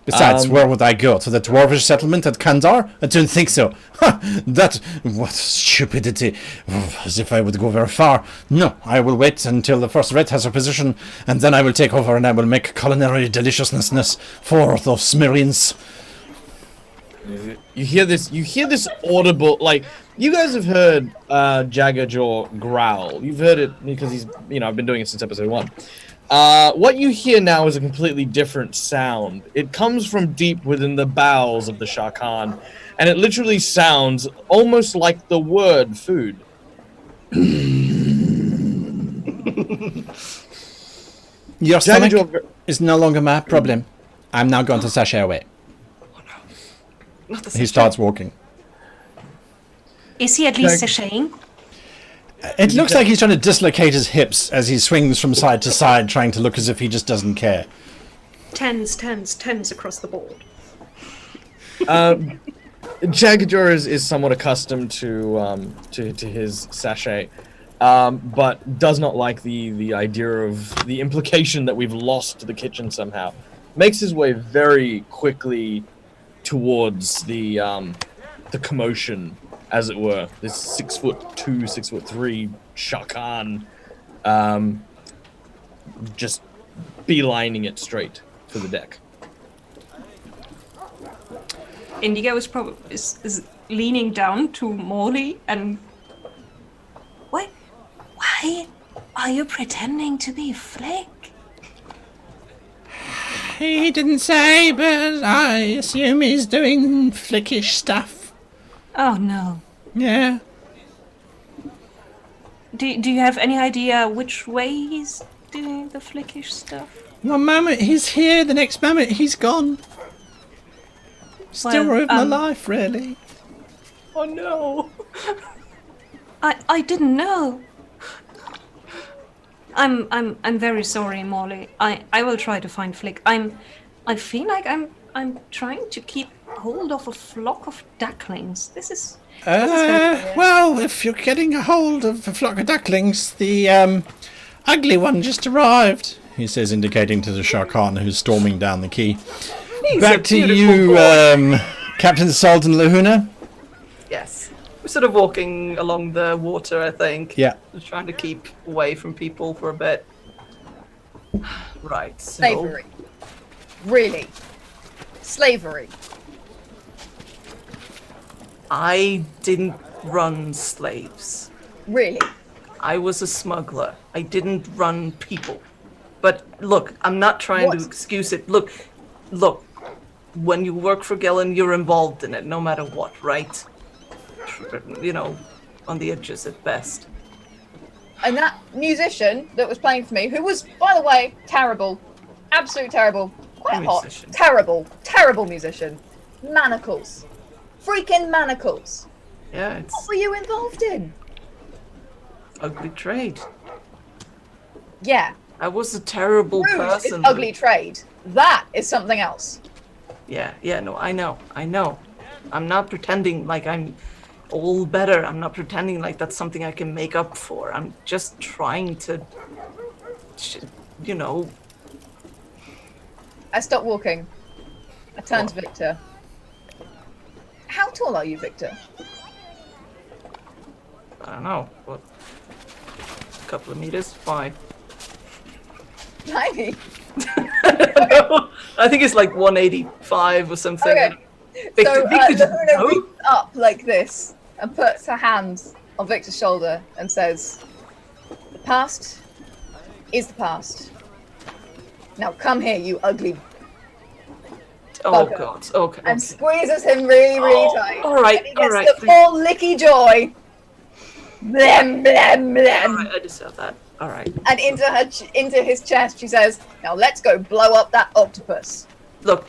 Besides, where would I go? To the dwarvish settlement at Kandar? I don't think so. That... what stupidity. As if I would go very far. No, I will wait until the first red has her position, and then I will take over and I will make culinary deliciousness for those Smirians. You hear this audible, like, you guys have heard Jaggerjaw growl. You've heard it because he's, I've been doing it since episode 1. What you hear now is a completely different sound. It comes from deep within the bowels of the Sharkan, and it literally sounds almost like the word food. Your stomach Jaggerjaw is no longer my problem. I'm now going to sashay away. Not the He starts walking. Is he at least sashaying? It looks like he's trying to dislocate his hips as he swings from side to side, trying to look as if he just doesn't care. Tens across the board. Jaggerjaw is somewhat accustomed to his sachet, but does not like the idea of the implication that we've lost the kitchen somehow. Makes his way very quickly towards the commotion, as it were. This 6'2", 6'3" Sharkan, just beelining it straight for the deck. Indigo is leaning down to Morley and... Why are you pretending to be Flick? He didn't say, but I assume he's doing flickish stuff. Oh no. Yeah. Do you have any idea which way he's doing the flickish stuff? One moment he's here, the next moment he's gone. Story of my life, really. Oh no. I didn't know. I'm very sorry, Morley. I will try to find Flick. I feel like I'm trying to keep hold of a flock of ducklings. This is well, if you're getting a hold of a flock of ducklings, the ugly one just arrived, he says, indicating to the Sharkan who's storming down the quay. Back to you, Captain Salt and Lahuna. Yes. We're sort of walking along the water, I think. Yeah. Just trying to keep away from people for a bit. Right, so... Slavery. Really. Slavery. I didn't run slaves. Really. I was a smuggler. I didn't run people. But look, I'm not trying to excuse it. Look, when you work for Gellan, you're involved in it, no matter what, right? On the edges at best. And that musician that was playing for me, who was, by the way, terrible, absolutely terrible, quite hot, terrible musician, manacles, freaking manacles. Yeah, it's What were you involved in? ugly trade. Yeah. I was a terrible Rude person. is ugly trade. That is something else. Yeah, no, I know. I'm not pretending like I'm all better. I'm not pretending like that's something I can make up for. I'm just trying to, I stopped walking. I turned to Victor. How tall are you, Victor? I don't know. What? A couple of meters? Why? Tiny. I think it's like 185 or something. Okay. Victor, So Victor just Luna know? reaches up like this and puts her hands on Victor's shoulder and says, "The past is the past. Now come here, you ugly." Oh bugger." God. Okay. And squeezes him really, really tight. all right, And he gets all right, the full licky joy. Blem, blem, blem. All right, I deserve that. All right. And into his chest, she says, "Now let's go blow up that octopus." Look.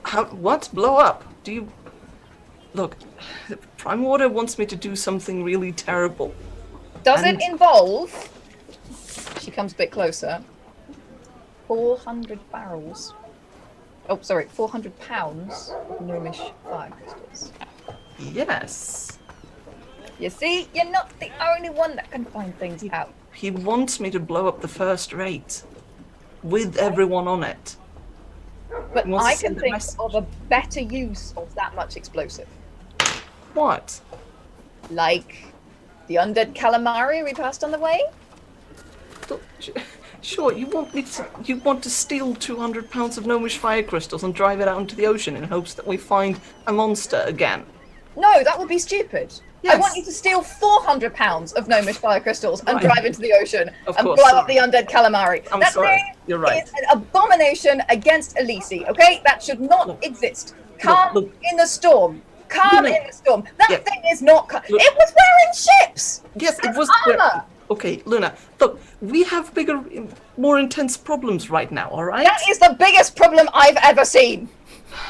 How? What? Blow up? Do you? Look, Prime Water wants me to do something really terrible. Does And- it involve? She comes a bit closer. 400 barrels. Oh, sorry, 400 pounds of gnomish fire crystals. Yes. You see, you're not the only one that can find things out. He wants me to blow up the first rate with everyone on it. But Wants to I send can a think message. of a better use of that much explosive. What? Like the undead calamari we passed on the way? Sure, you want to steal 200 pounds of gnomish fire crystals and drive it out into the ocean in hopes that we find a monster again. No, that would be stupid. Yes. I want you to steal 400 pounds of gnomish fire crystals and Right. drive into the ocean Of and course, blow sorry. up the undead calamari. I'm That sorry. thing You're right. is an abomination against Elise, okay? That should not Look. exist. Calm Look. in the storm. Calm Luna. in the storm. That Yeah. thing is not... Look. It was wearing ships! Yes, it That's was. armor! Okay, Luna, look, we have bigger, more intense problems right now, alright? That is the biggest problem I've ever seen.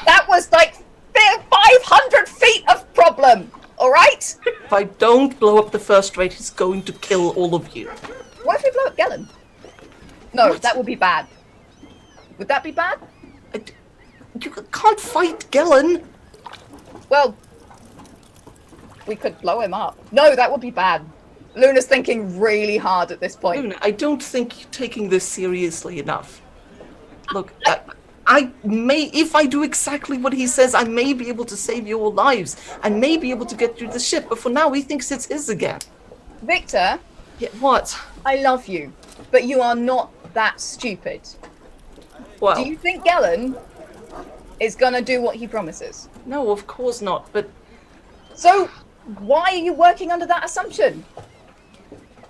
That was like 500 feet of problem, alright? If I don't blow up the first rate, he's going to kill all of you. What if we blow up Gellan? No, What? that would be bad. Would that be bad? You can't fight Gellan. Well, we could blow him up. No, that would be bad. Luna's thinking really hard at this point. Luna, I don't think you're taking this seriously enough. Look, I may, if I do exactly what he says, I may be able to save your lives. I may be able to get you the ship, but for now he thinks it's his again. Victor, Yeah, what? I love you, but you are not that stupid. Well, Do you think Gellan is gonna do what he promises? no, of course not, but So, why are you working under that assumption?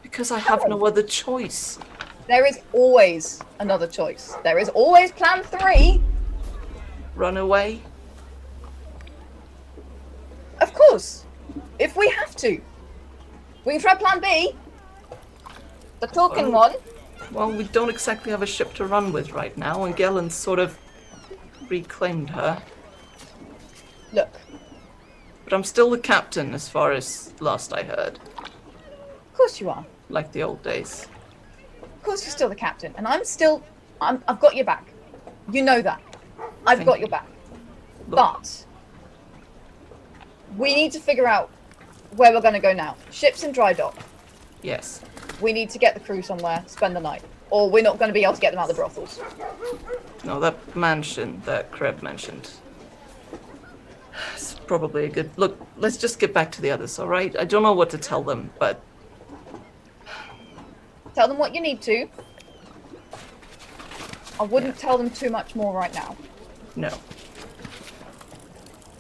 because I have no other choice. There is always another choice. There is always plan 3. Run away? Of course, if we have to. We can try plan B. The talking one. Well, we don't exactly have a ship to run with right now, and Gellan's sort of reclaimed her. Look, But I'm still the captain, as far as last I heard. of course you are. Like the old days. Of course you're still the captain, and I've got your back. You know that. I've Thank got you. your back. Look, But we need to figure out where we're going to go now. Ship's in dry dock. yes. We need to get the crew somewhere, spend the night, or we're not going to be able to get them out of the brothels. No, that mansion that Kreb mentioned. It's probably a good... Look, let's just get back to the others, alright? I don't know what to tell them, but... Tell them what you need to. I wouldn't tell them too much more right now. no.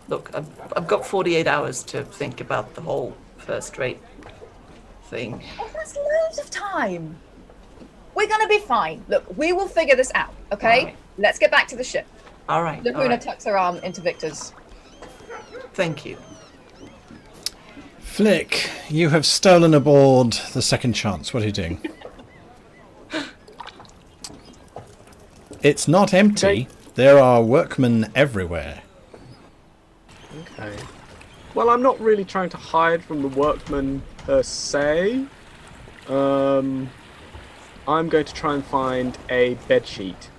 Look, I've got 48 hours to think about the whole first-rate thing. Oh, that's loads of time. We're going to be fine. Look, we will figure this out, okay? Alright. Let's get back to the ship. Alright, Laguna alright. tucks her arm into Victor's. Thank you. Flick, you have stolen aboard the Second Chance. What are you doing? It's not empty. Okay. There are workmen everywhere. Okay. Well, I'm not really trying to hide from the workmen per se. I'm going to try and find a bedsheet.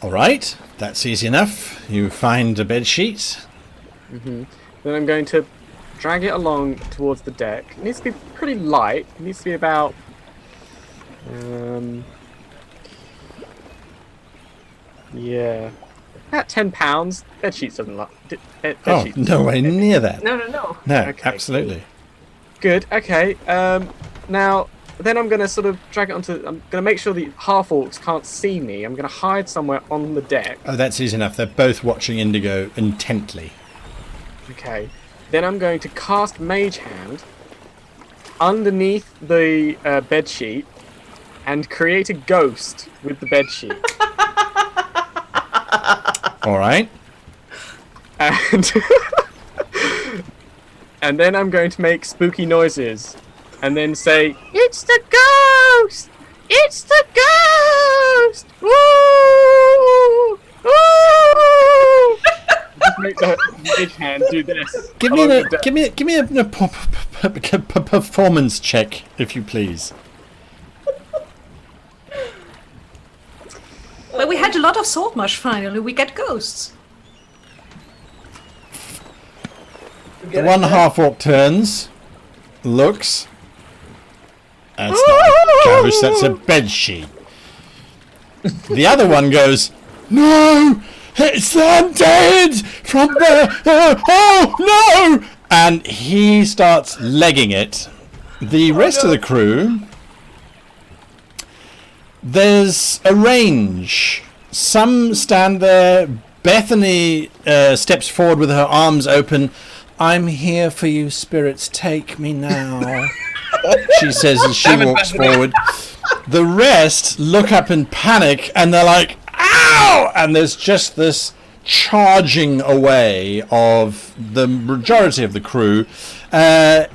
All right, that's easy enough. You find a bedsheet. Then I'm going to drag it along towards the deck. It needs to be pretty light. It needs to be about... yeah. About 10 pounds. Bedsheets doesn't like... Oh, bedsheets. no way near that. No, no, no. No, Okay. absolutely. Good, okay. Now, then I'm going to sort of drag it onto... I'm going to make sure the half-orcs can't see me. I'm going to hide somewhere on the deck. Oh, that's easy enough. They're both watching Indigo intently. Okay. Then I'm going to cast Mage Hand underneath the bedsheet and create a ghost with the bedsheet. All right. And and then I'm going to make spooky noises and then say, It's the ghost! It's the ghost! Woo! Woo! just make the Mage Hand do this. Give me along a the deck. give me a performance check, if you please. Well, we had a lot of Saltmarsh finally. We get ghosts. The one half orc turns, looks. That's not a ghost, that's a bedsheet. The other one goes, "No! It's the undead from the oh no!" And he starts legging it. The rest of the crew There's a range. Some stand there. Bethany steps forward with her arms open. "I'm here for you, spirits. Take me now," she says as she walks forward. The rest look up in panic and they're like, "Ow!" And there's just this charging away of the majority of the crew.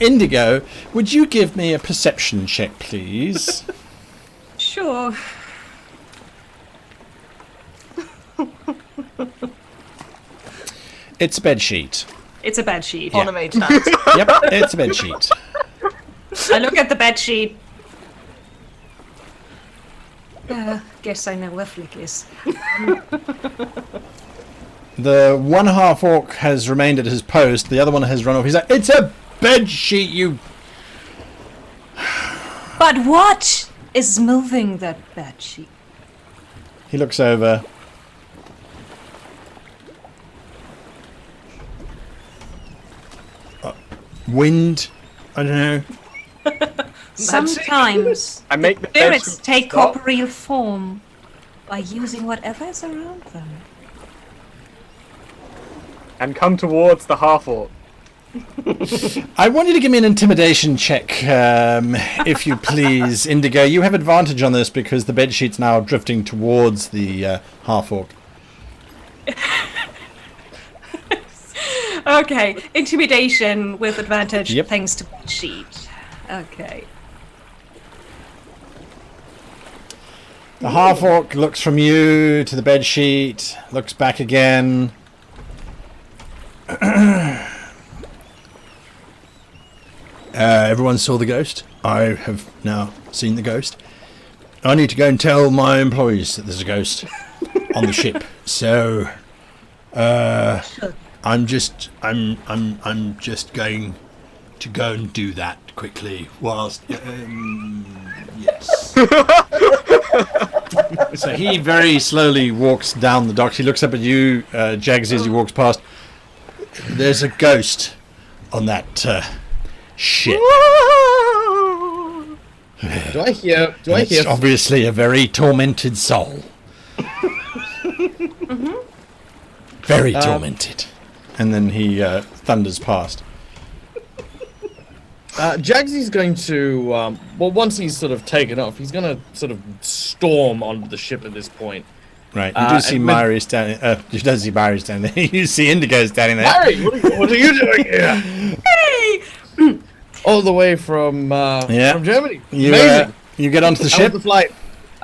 Indigo, would you give me a perception check, please? Sure. It's a bedsheet. It's a bed sheet. On a mage hand. Yep, it's a bedsheet. I look at the bed sheet. Guess I know where Flick is. The one half orc has remained at his post. The other one has run off. He's like, "It's a bedsheet, you..." But what is moving that bed sheet? He looks over. Wind? I don't know. Sometimes I make the spirits bedsheet take stop. corporeal form by using whatever is around them. And come towards the half-orc. I want you to give me an intimidation check, if you please. Indigo, you have advantage on this because the bedsheet's now drifting towards the half-orc. Okay, intimidation with advantage Yep. thanks to bed sheet. Okay. The half-orc looks from you to the bedsheet, looks back again. Everyone saw the ghost? I have now seen the ghost. I need to go and tell my employees that there's a ghost on the ship. So, I'm just going to go and do that quickly whilst yes. So he very slowly walks down the docks. He looks up at you, Jags, as he walks past. There's a ghost on that ship. Do I hear? It's obviously a very tormented soul. Very tormented. And then he thunders past. Jagsy's going to, well, once he's sort of taken off, he's going to sort of storm onto the ship at this point. Right, you do see Myri standing. You don't see Myri standing there. You see Indigo standing there. Myri, what are you doing here? Hey! All the way from Germany. You get onto the How ship. was the flight?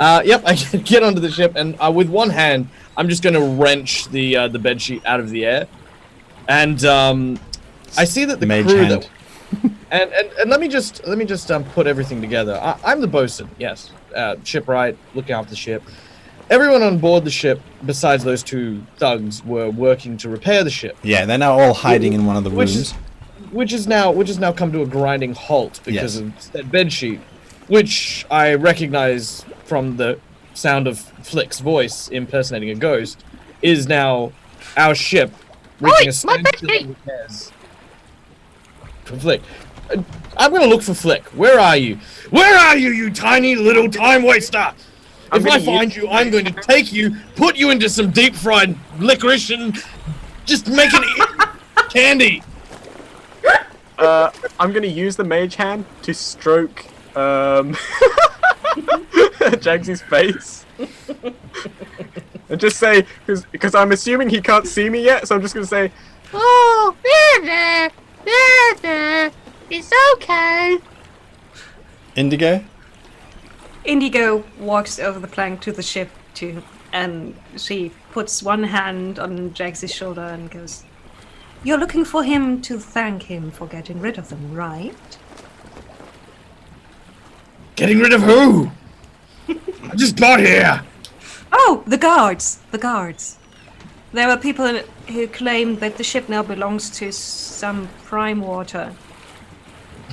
Yep, I get onto the ship, and with one hand, I'm just going to wrench the bedsheet out of the air, and I see that the Mage crew hand. and let me just put everything together. I'm the bosun, yes, shipwright, looking after the ship. Everyone on board the ship, besides those two thugs, were working to repair the ship. Yeah, they're now all hiding in one of the rooms. Which has now come to a grinding halt because Yes. of that bedsheet, which I recognize from the sound of Flick's voice impersonating a ghost, is now our ship reaching a standstill in repairs. Flick, I'm gonna look for Flick. Where are you? Where are you, you tiny little time waster? If I find you, I'm going to take you, put you into some deep fried licorice, and just make it candy. I'm going to use the mage hand to stroke Jagsy's face. And just say, because I'm assuming he can't see me yet, so I'm just going to say, Oh, there. It's okay. Indigo? Indigo walks over the plank to the ship and she puts one hand on Jags's shoulder and goes, "You're looking for him to thank him for getting rid of them, right?" Getting rid of who? I just got here. Oh, the guards. There were people who claimed that the ship now belongs to some prime water.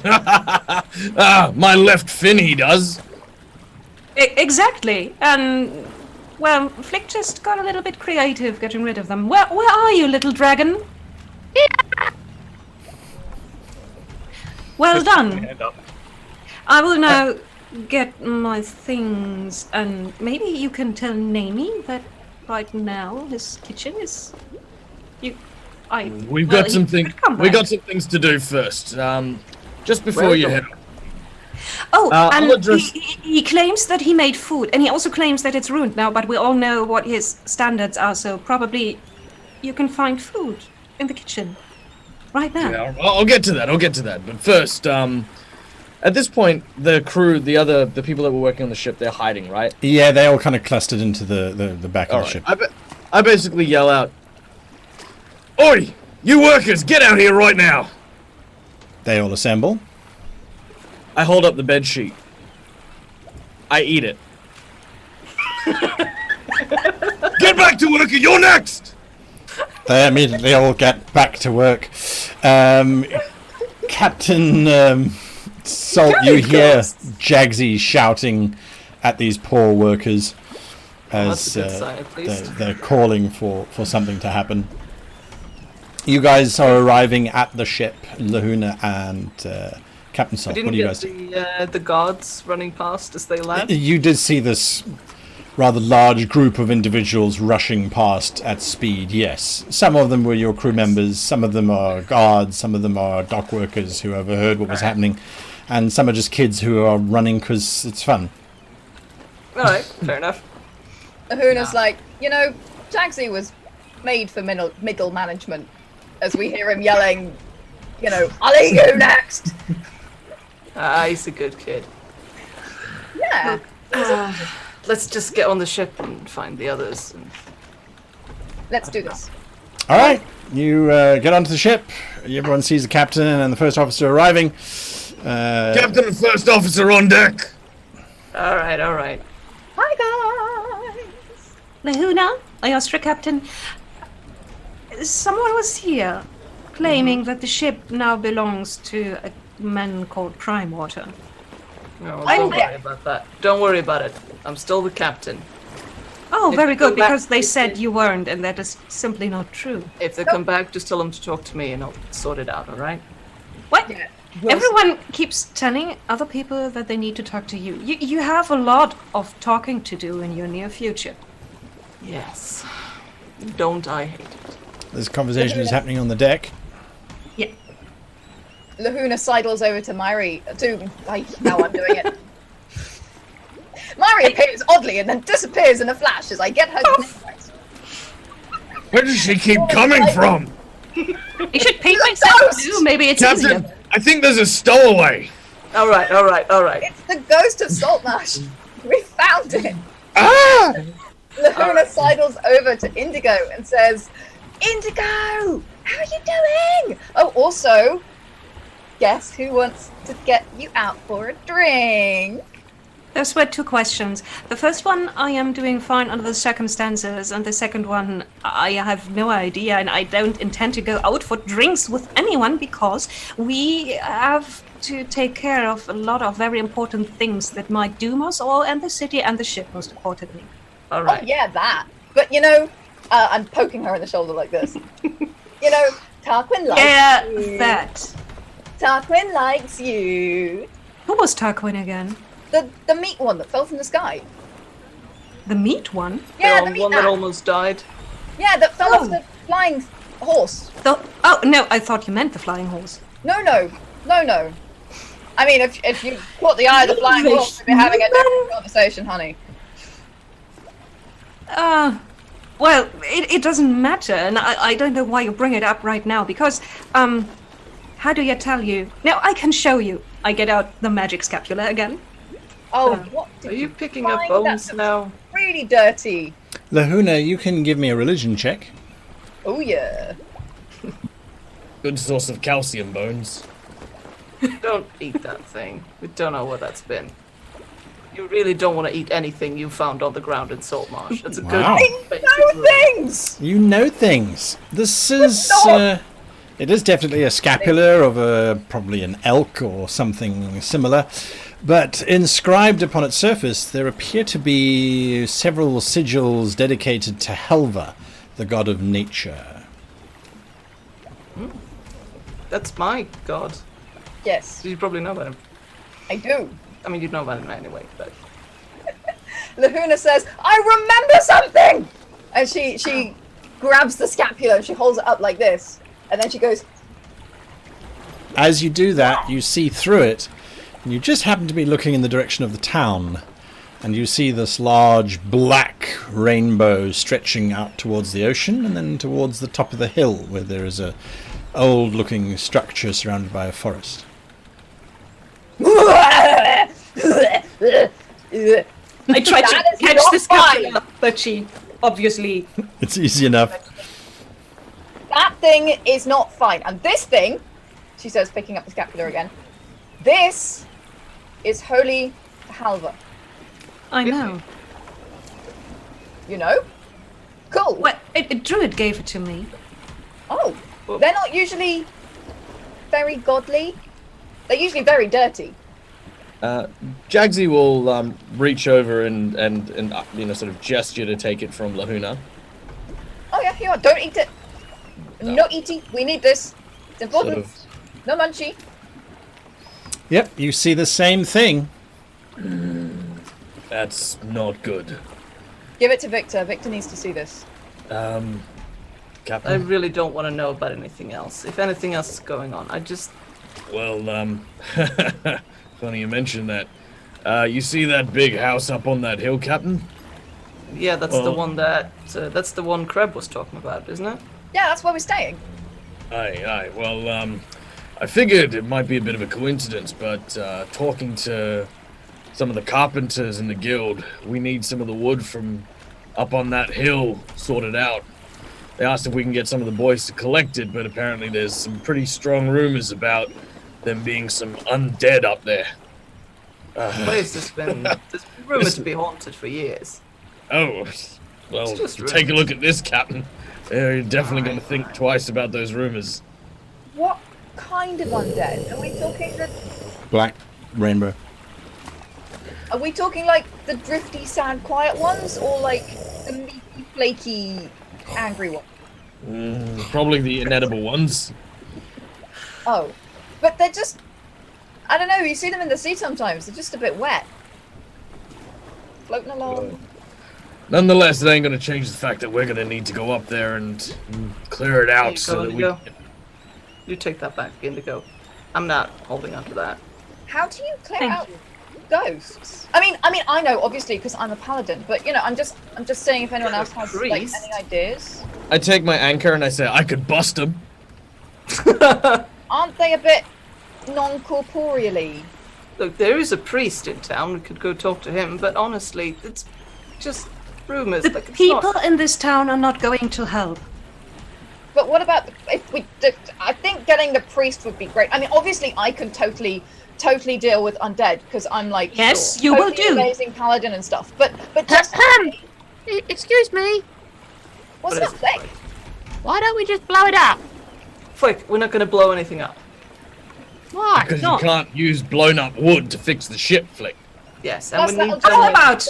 My left fin, he does. Exactly. And, well, Flick just got a little bit creative getting rid of them. Where are you, little dragon? Well done. hand up. I will now get my things, and maybe you can tell Naomi that right now his kitchen is. We've got some things. Come We back. got some things to do first. Just before Where you are head. Oh, I'll and address- he claims that he made food, and he also claims that it's ruined now. But we all know what his standards are, so probably you can find food in the kitchen right now. Yeah, I'll get to that. But first, at this point, the crew, the people that were working on the ship, they're hiding, right? Yeah, they all kind of clustered into the back of the ship. I basically yell out, "Oi, you workers, get out here right now!" They all assemble. I hold up the bed sheet. I eat it. Get back to work, and you're next. They immediately all get back to work. Captain Salt, you hear Jagsy shouting at these poor workers as that's a good sign, at least. they're calling for something to happen. You guys are arriving at the ship, Lahuna and Captain Salt. We What didn't do you get guys do? the guards running past as they land. You did see this rather large group of individuals rushing past at speed, yes. Some of them were your crew members, some of them are guards, some of them are dock workers who overheard what was happening, and some are just kids who are running because it's fun. Alright, fair enough. Lahuna's like, Jagsy was made for middle management. As we hear him yelling, I'll eat you next! He's a good kid. Yeah. Let's just get on the ship and find the others. Let's do this. All right, you get onto the ship. Everyone sees the captain and the first officer arriving. Captain and first officer on deck. Alright. Hi, guys! Lahuna, Ayostra Captain. Someone was here claiming that the ship now belongs to a man called Prime Water. No, don't worry about that. Don't worry about it. I'm still the captain. Oh, If very you go good, back because they to- said you weren't, and that is simply not true. If they come back, just tell them to talk to me and I'll sort it out, alright? What? Yeah. Everyone keeps telling other people that they need to talk to you. You have a lot of talking to do in your near future. Yes. Don't I hate it? This conversation is happening on the deck. Yeah. Lahuna sidles over to Myri. Now I'm doing it. Myri appears oddly and then disappears in a flash as I get her. Where does she keep coming from? You should paint It's a myself ghost! too. Maybe it's Captain, easier. I think there's a stowaway. Alright. It's the ghost of Saltmarsh. We found it. Ah! Lahuna sidles over to Indigo and says, Indigo, how are you doing? Oh, also, guess who wants to get you out for a drink? Those were two questions. The first one, I am doing fine under the circumstances, and the second one, I have no idea, and I don't intend to go out for drinks with anyone because we have to take care of a lot of very important things that might doom us all, and the city and the ship, most importantly. Alright. Oh, yeah, that. But, I'm poking her in the shoulder like this. Tarquin likes you. That. Tarquin likes you. Who was Tarquin again? The meat one that fell from the sky. The meat one? Yeah, the The meat one that man. almost died. Yeah, that fell Oh. off the flying horse. Oh, no, I thought you meant the flying horse. No. I mean, if you caught the eye of the flying horse, we'd be having a different conversation, honey. Well, it doesn't matter, and I don't know why you bring it up right now, because, how do I tell you? Now, I can show you. I get out the magic scapula again. Oh, what did Are you picking up find? bones That's now? really dirty. Lahuna, you can give me a religion check. Oh, yeah. Good source of calcium, Bones. Don't eat that thing. We don't know what that's been. You really don't want to eat anything you found on the ground in Saltmarsh. That's a Wow. good basic No rule. things! You know things. This is Stop! it is definitely a scapula of probably an elk or something similar, but inscribed upon its surface there appear to be several sigils dedicated to Helva, the god of nature. That's my god. Yes, You probably know that. I do. I mean, you'd know about it anyway, but... Lahuna says, I remember something! And she grabs the scapula and she holds it up like this. And then she goes... As you do that, you see through it, and you just happen to be looking in the direction of the town. And you see this large black rainbow stretching out towards the ocean and then towards the top of the hill where there is a old-looking structure surrounded by a forest. I tried to catch the scapula, but she obviously... It's easy enough. That thing is not fine. And this thing, she says, picking up the scapula again, this is holy to Halva. I know. You know? Cool. Well, a druid gave it to me. Oh, they're not usually very godly. They're usually very dirty. Jagsy will reach over and sort of gesture to take it from Lahuna. Oh yeah, here you are. Don't eat it. No eating. We need this. It's important. No munchie. Yep, you see the same thing. That's not good. Give it to Victor. Victor needs to see this. Captain? I really don't want to know about anything else. If anything else is going on, I just... Well, funny you mention that. You see that big house up on that hill, Captain? Yeah, that's the one that... that's the one Kreb was talking about, isn't it? Yeah, that's where we're staying. Aye. Well, I figured it might be a bit of a coincidence, but talking to some of the carpenters in the guild, we need some of the wood from up on that hill sorted out. They asked if we can get some of the boys to collect it, but apparently there's some pretty strong rumors about them being some undead up there. The place has been... There's been rumored to be haunted for years. Oh, well, take a look at this, Captain. You're definitely going to think twice about those rumors. What kind of undead? Are we talking the... Black rainbow. Are we talking like the drifty, sad, quiet ones, or like the meaty, flaky, angry ones? Probably the inedible ones. Oh, but they're just... I don't know, you see them in the sea sometimes, they're just a bit wet. Floating along. Nonetheless, it ain't going to change the fact that we're going to need to go up there and clear it out so that we... You take that back, Indigo. I'm not holding on to that. How do you clear out ghosts? I mean, I know, obviously, because I'm a paladin, but, you know, I'm just saying if anyone else has, like, any ideas. I take my anchor and I say, I could bust them. Aren't they a bit non-corporeally? Look, there is a priest in town. We could go talk to him, but honestly, it's just rumors. The people in this town are not going to help. But what about if we? I think getting the priest would be great. I mean, obviously, I can totally deal with undead because I'm like you will do amazing paladin and stuff. But just excuse me. What's that thing? Why don't we just blow it up? Flick, we're not going to blow anything up. Why? Because you can't use blown up wood to fix the ship, Flick. Yes, and we need How about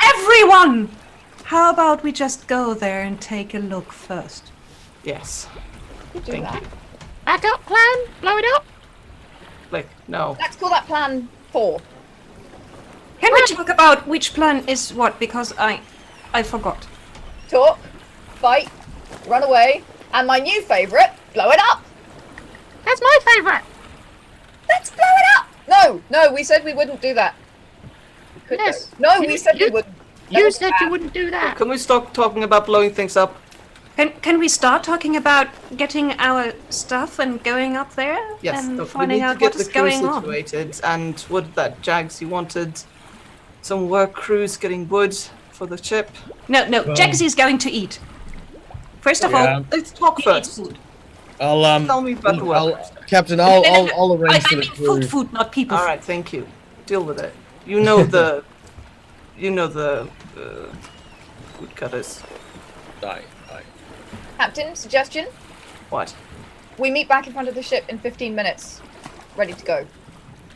everyone? How about we just go there and take a look first? Yes. You do that. Backup plan? Blow it up? Flick, no. Let's call that plan 4. Can we talk about which plan is what? Because I forgot. Talk, fight, run away, and my new favourite, blow it up. That's my favourite. Let's blow it up. No, we said we wouldn't do that. We could Yes. though. No, we said we wouldn't. You said you wouldn't do that. Can we stop talking about blowing things up? Can we start talking about getting our stuff and going up there Yes, and look, finding we need out to get what the is crew going on? situated. And what that, Jags? You wanted some work crews getting wood for the ship. No, Jagsy's going to eat. First of all, Let's talk he needs first. food. I'll Tell me about the work. Captain, I'll arrange I for the mean crew. food, not people. All right, thank you. Deal with it. You know the, woodcutters. Aye. Captain, suggestion: What? we meet back in front of the ship in 15 minutes, ready to go.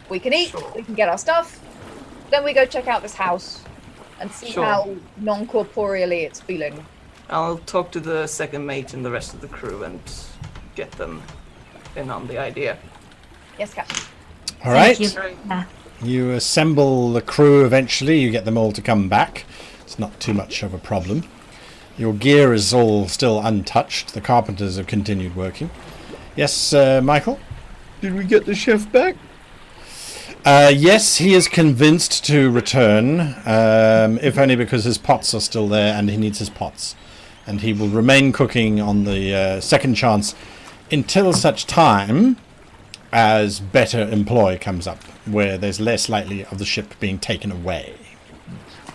We can eat, we can get our stuff, then we go check out this house and see how non-corporeally it's feeling. I'll talk to the second mate and the rest of the crew and get them in on the idea. Yes, Captain. All right. Thank you. Yeah. You assemble the crew eventually. You get them all to come back. It's not too much of a problem. Your gear is all still untouched. The carpenters have continued working. Yes, Michael? Did we get the chef back? Yes, he is convinced to return, if only because his pots are still there and he needs his pots. And he will remain cooking on the second chance until such time as better employ comes up, where there's less likely of the ship being taken away.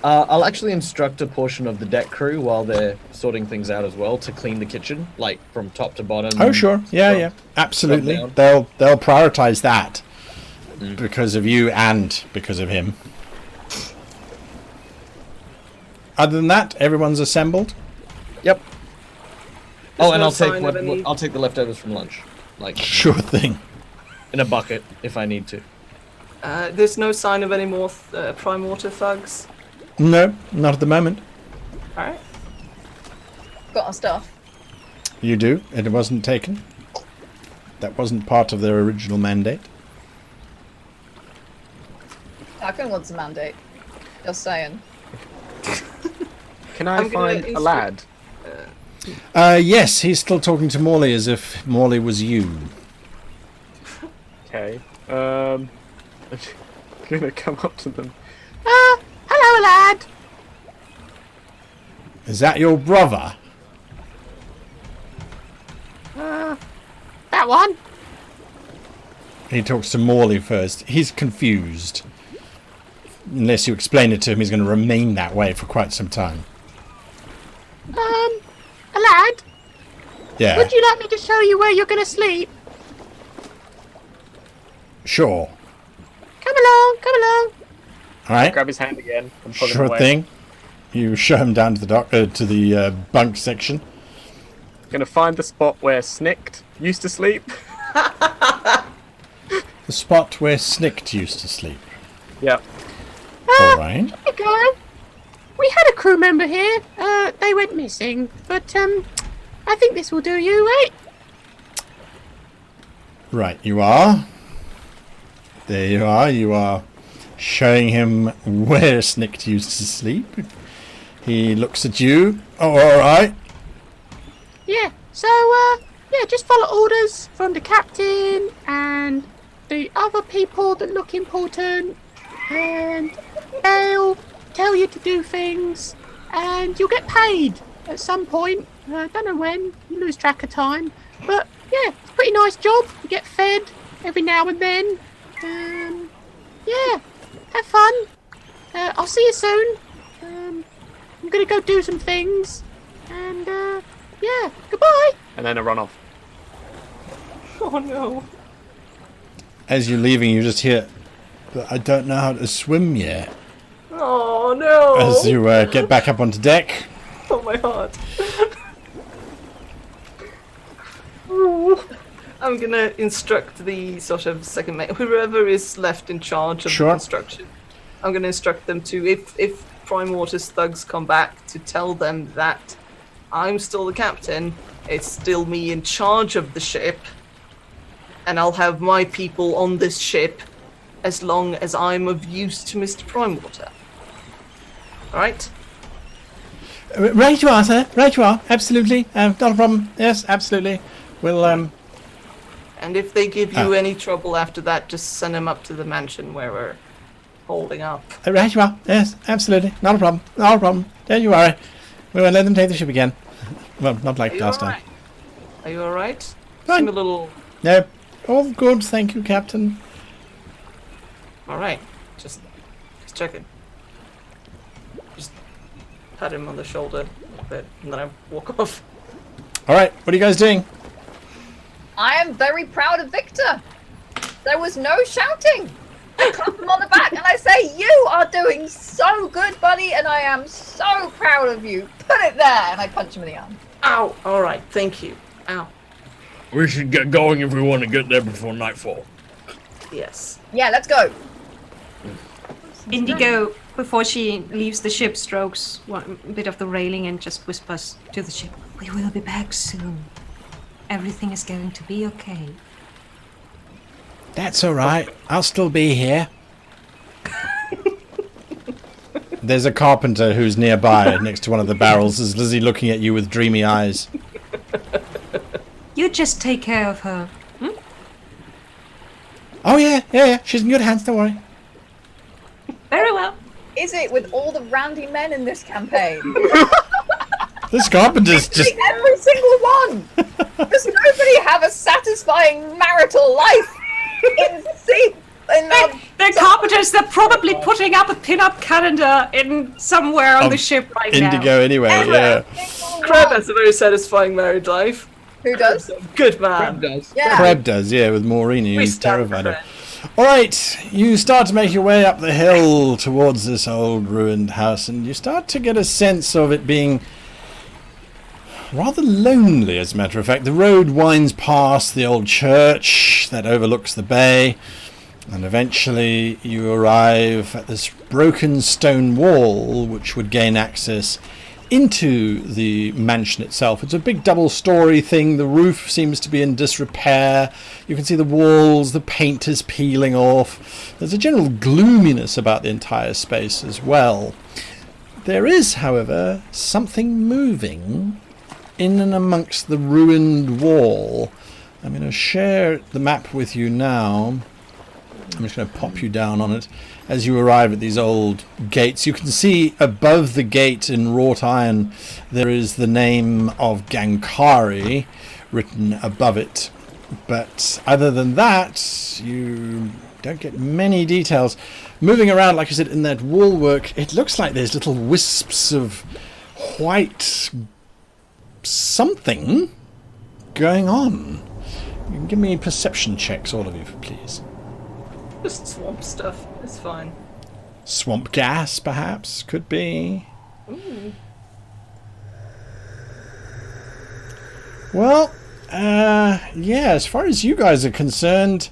I'll actually instruct a portion of the deck crew while they're sorting things out as well to clean the kitchen, like from top to bottom. Oh, sure. Yeah, absolutely. They'll prioritize that because of you and because of him. Other than that, everyone's assembled. Yep. There's And no I'll sign of any- I'll take the leftovers from lunch, like Sure thing. in a bucket if I need to. There's no sign of any more prime water thugs. No, not at the moment. Alright. Got our stuff. You do. It wasn't taken. That wasn't part of their original mandate. Kraken wants a mandate. Just saying. Can I I'm gonna find a lad? Yes, he's still talking to Morley as if Morley was you. Okay. I'm gonna come up to them. Hello, lad. Is that your brother? That one. He talks to Morley first. He's confused. Unless you explain it to him, he's going to remain that way for quite some time. A lad. Yeah, Would you like me to show you where you're going to sleep? sure. Come along, come along. All right, Grab his hand again and pull him sure away. thing. You show him down to the bunk section. Gonna find the spot where Snicked used to sleep. The spot where Snicked used to sleep. Yep. All right. Here you go. We had a crew member here. They went missing, but I think this will do you, right? Right, you are. There you are. You are showing him where Snicked used to sleep. He looks at you. Oh, all right. Yeah. So yeah, just follow orders from the captain and the other people that look important, and they'll tell you to do things, and you'll get paid at some point. I don't know when. You lose track of time, but yeah, it's a pretty nice job. You get fed every now and then. Yeah, have fun. I'll see you soon. I'm gonna go do some things, and yeah, goodbye. And then a run off. Oh no. As you're leaving, you just hear, "But I don't know how to swim yet." Oh no. As you get back up onto deck. Oh my heart. I'm gonna instruct the sort of second mate, whoever is left in charge of Sure. the construction. I'm gonna instruct them to, if Prime Water's thugs come back, to tell them that I'm still the captain. It's still me in charge of the ship, and I'll have my people on this ship as long as I'm of use to Mr. Primewater. Alright? Right you are, sir. Right you are. Absolutely. Not a problem. Yes, absolutely. We'll, And if they give you any trouble after that, just send them up to the mansion where we're holding up. right you are. Yes, absolutely. Not a problem. Not a problem. Don't you worry. We won't let them take the ship again. Well, not like last time. Are you alright? Fine. Seem a little... No. All good, thank you, Captain. Alright. Just checking. Just pat him on the shoulder a bit, and then I walk off. Alright, what are you guys doing? I am very proud of Victor. There was no shouting. I clap him on the back and I say, "You are doing so good, buddy, and I am so proud of you. Put it there." And I punch him in the arm. Ow! Alright, thank you. Ow. We should get going if we want to get there before nightfall. Yes. Yeah, let's go. Indigo, before she leaves the ship, strokes one bit of the railing and just whispers to the ship, "We will be back soon. Everything is going to be okay." That's alright. I'll still be here. There's a carpenter who's nearby next to one of the barrels. Is Lizzie looking at you with dreamy eyes? You just take care of her. Oh, yeah. She's in good hands, don't worry. Very well. Is it with all the randy men in this campaign? This carpenter's just... Every single one! Does nobody have a satisfying marital life in They're carpenters. They're probably putting up a pin-up calendar in somewhere on the ship right now. Indigo anyway, yeah. Crab has a very satisfying married life. Who does? Good man. Crab does. Yeah. Crab does, yeah, with Maureen, We who's stand terrified of. for All right, you start to make your way up the hill towards this old ruined house, and you start to get a sense of it being rather lonely, as a matter of fact. The road winds past the old church that overlooks the bay, and eventually you arrive at this broken stone wall which would gain access into the mansion itself. It's a big double-story thing. The roof seems to be in disrepair. You can see the walls, the paint is peeling off. There's a general gloominess about the entire space as well. There is, however, something moving in and amongst the ruined wall. I'm going to share the map with you now. I'm just going to pop you down on it. As you arrive at these old gates, you can see above the gate in wrought iron there is the name of Gankari written above it. But other than that, you don't get many details. Moving around, like I said, in that wall work, it looks like there's little wisps of white something going on. You can give me perception checks, all of you, please. Just swamp stuff. It's fine. Swamp gas, perhaps, could be. Ooh. Well, yeah, as far as you guys are concerned,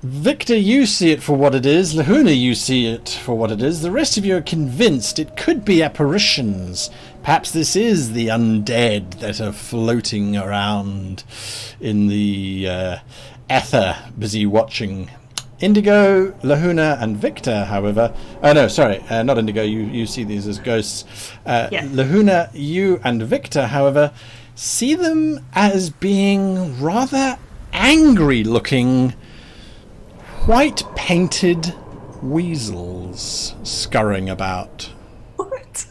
Victor, you see it for what it is. Lahuna, you see it for what it is. The rest of you are convinced it could be apparitions. Perhaps this is the undead that are floating around in the ether, busy watching. Indigo, Lahuna, and Victor, however... Oh, no, sorry, not Indigo. You see these as ghosts. Yeah. Lahuna, you and Victor, however, see them as being rather angry-looking, white-painted weasels scurrying about. What?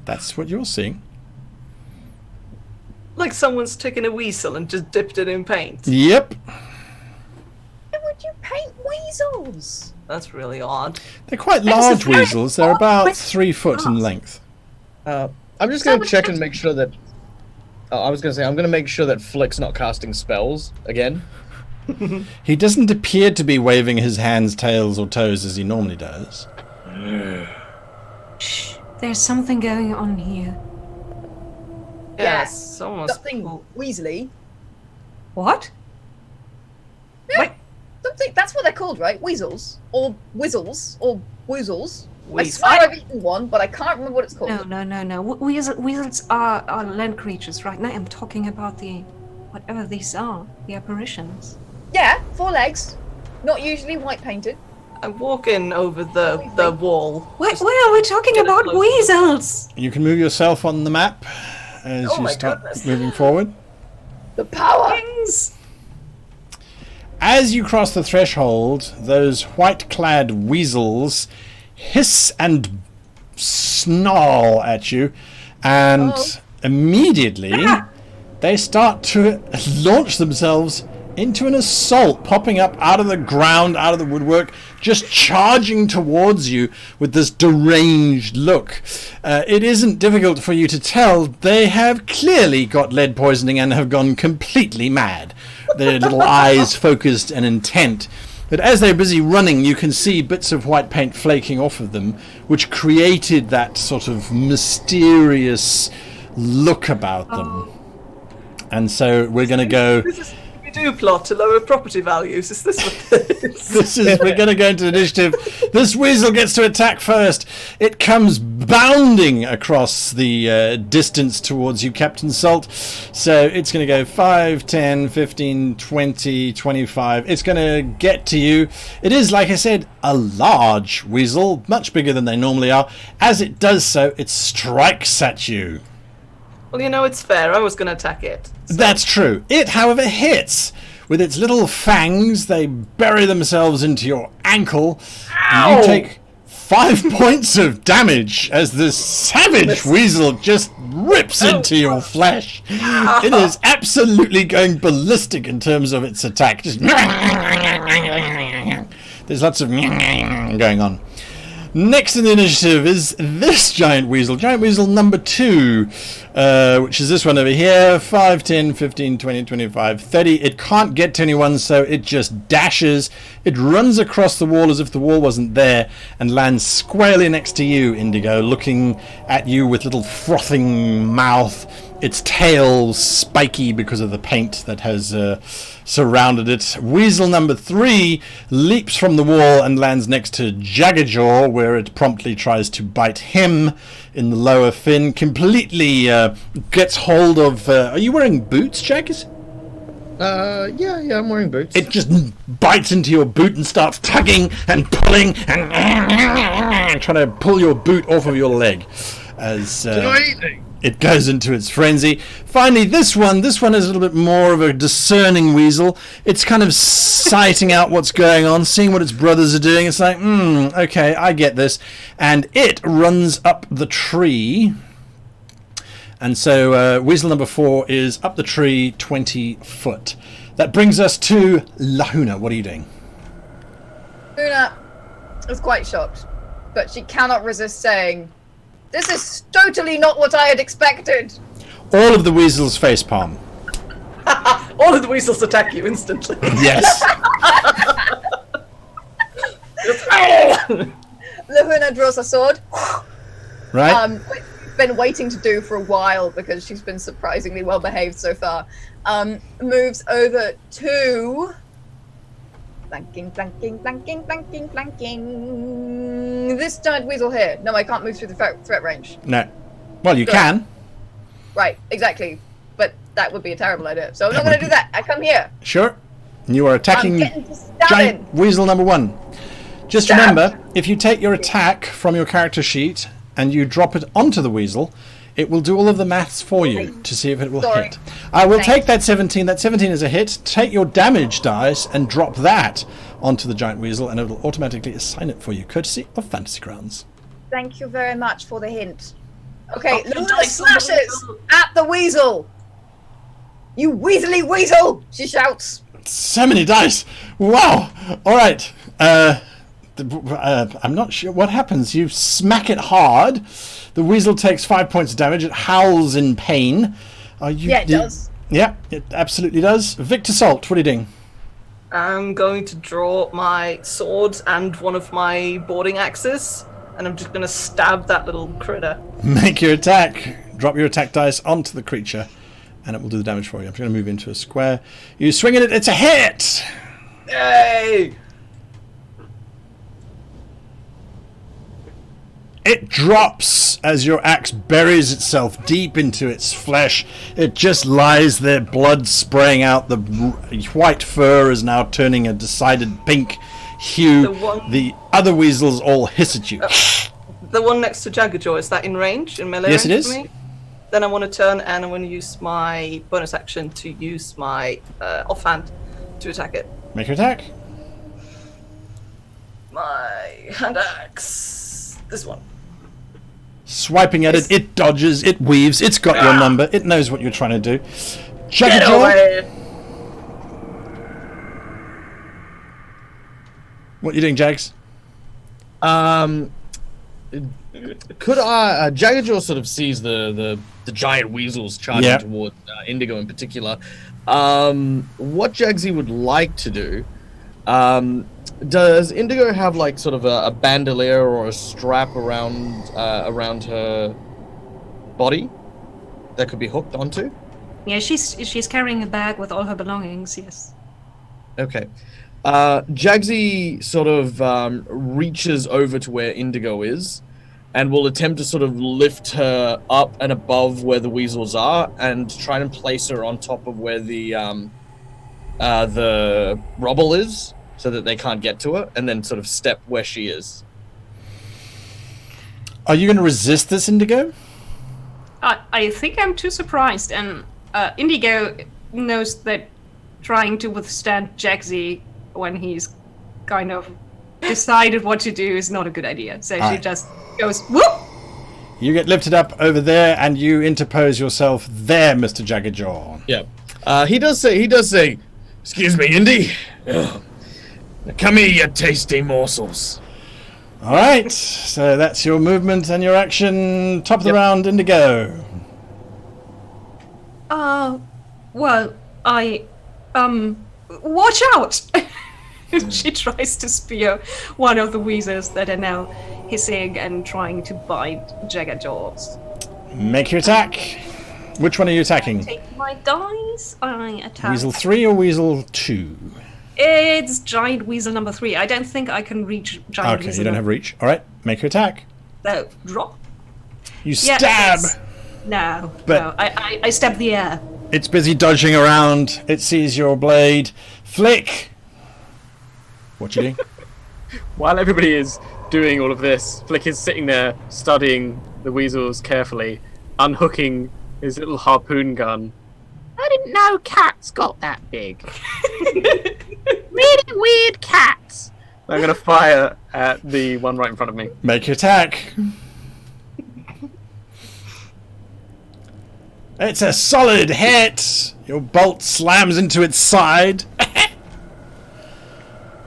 That's what you're seeing. Like someone's taken a weasel and just dipped it in paint. Yep. Why would you paint weasels? That's really odd. They're quite That is a large very weasels. They're odd about question 3 foot in to ask. length. I'm just going to check and make sure that... I was going to say, I'm going to make sure that Flick's not casting spells again. He doesn't appear to be waving his hands, tails, or toes as he normally does. Shh. There's something going on here. Yeah, Yes. someone's Something cool. weaselly. What? Yeah. Something, that's what they're called, right? Weasels. Or whizzles. Or woozles. I Weasel. swear I've eaten one, but I can't remember what it's called. No. Weasels are land creatures, right? Now I'm talking about the... whatever these are. The apparitions. Yeah, 4 legs. Not usually white painted. I'm walking over the wall. Why are we talking Get about closer. weasels? You can move yourself on the map as Oh you my start goodness. moving forward. The power! Things. As you cross the threshold, those white-clad weasels hiss and snarl at you, and immediately they start to launch themselves into an assault, popping up out of the ground, out of the woodwork, just charging towards you with this deranged look. It isn't difficult for you to tell they have clearly got lead poisoning and have gone completely mad. Their little eyes focused and intent. But as they're busy running, you can see bits of white paint flaking off of them, which created that sort of mysterious look about them. And so we're going to go... This is We do plot to lower property values. Is this what this is? We're going to go into initiative. This weasel gets to attack first. It comes bounding across the distance towards you, Captain Salt. So it's going to go 5, 10, 15, 20, 25. It's going to get to you. It is, like I said, a large weasel, much bigger than they normally are. As it does so, it strikes at you. Well, you know, it's fair. I was going to attack it. So. That's true. It, however, hits. With its little fangs, they bury themselves into your ankle. And you take 5 points of damage as this savage weasel just rips into your flesh. It is absolutely going ballistic in terms of its attack. Just there's lots of going on. Next in the initiative is this giant weasel number 2, which is this one over here. 5, 10, 15, 20, 25, 30. It can't get to anyone, so it just dashes. It runs across the wall as if the wall wasn't there and lands squarely next to you, Indigo, looking at you with little frothing mouth. Its tail spiky because of the paint that has surrounded it. Weasel number 3 leaps from the wall and lands next to Jaggerjaw, where it promptly tries to bite him in the lower fin. Completely gets hold of... are you wearing boots, Jaggers? Yeah, I'm wearing boots. It just bites into your boot and starts tugging and pulling and trying to pull your boot off of your leg. As... it goes into its frenzy. Finally, this one is a little bit more of a discerning weasel. It's kind of sighting out what's going on, seeing what its brothers are doing. It's like, okay, I get this. And it runs up the tree. And so weasel number 4 is up the tree 20 foot. That brings us to Lahuna. What are you doing? Luna is quite shocked, but she cannot resist saying, "This is totally not what I had expected." All of the weasels facepalm. All of the weasels attack you instantly. Yes. Lahuna draws a sword. Right? Which she's been waiting to do for a while because she's been surprisingly well behaved so far. Moves over to... Flanking. This giant weasel here. No, I can't move through the threat range. No. Well, you Good. can. Right, exactly. But that would be a terrible idea. So I'm not going to do that. I come here. Sure. And you are attacking I'm getting to stabbing. giant weasel number 1. Just remember, if you take your attack from your character sheet and you drop it onto the weasel, it will do all of the maths for you to see if it will hit. I will take that 17. That 17 is a hit. Take your damage dice and drop that onto the giant weasel, and it will automatically assign it for you, courtesy of Fantasy Grounds. Thank you very much for the hint. Okay, Oh, Luna dice on the slashes weasel. at the weasel. "You weaselly weasel!" she shouts. So many dice. Wow. All right. I'm not sure what happens. You smack it hard. The weasel takes 5 points of damage. It howls in pain. Yeah, it does. Yeah, it absolutely does. Victor Salt, what are you doing? I'm going to draw my sword and one of my boarding axes, and I'm just going to stab that little critter. Make your attack. Drop your attack dice onto the creature, and it will do the damage for you. I'm just going to move into a square. You swing at it. It's a hit. Yay! It drops as your axe buries itself deep into its flesh. It just lies there, blood spraying out. The white fur is now turning a decided pink hue. The other weasels all hiss at you. The one next to Jaggerjaw, is that in range, in melee Yes, it range is. for me? Then I want to turn and I want to use my bonus action to use my offhand to attack it. Make your attack. My hand axe. This one. Swiping at it, it dodges, it weaves, it's got your number, it knows what you're trying to do. Get Jaggerjaw, away! what are you doing, Jags? Could I... Jaggerjaw sort of sees the giant weasels charging towards Indigo in particular. What Jagsy would like to do... does Indigo have like sort of a bandolier or a strap around her body that could be hooked onto? Yeah, she's carrying a bag with all her belongings. Yes. Okay. Jagsy sort of reaches over to where Indigo is and will attempt to sort of lift her up and above where the weasels are and try and place her on top of where the rubble is so that they can't get to her, and then sort of step where she is. Are you going to resist this, Indigo? I think I'm too surprised, and Indigo knows that trying to withstand Jagsy when he's kind of decided what to do is not a good idea. So she just goes, whoop! You get lifted up over there, and you interpose yourself there, Mr. Jaggerjaw. Yeah. He does say, excuse me, Indy. Come here, you tasty morsels. All right, so that's your movement and your action. Top of the round, Indigo. Well, watch out! She tries to spear one of the weasels that are now hissing and trying to bite Jaggerjaws. Make your attack. Which one are you attacking? Take my dice. I attack. Weasel 3 or Weasel 2? It's giant weasel number 3. I don't think I can reach giant weasel. Okay, you don't have reach. All right, make your attack. No, drop. You stab. No, But- no. I stab the air. It's busy dodging around. It sees your blade. Flick. What you doing? While everybody is doing all of this, Flick is sitting there studying the weasels carefully, unhooking his little harpoon gun. I didn't know cats got that big. Really weird cats. I'm going to fire at the one right in front of me. Make your attack. It's a solid hit. Your bolt slams into its side.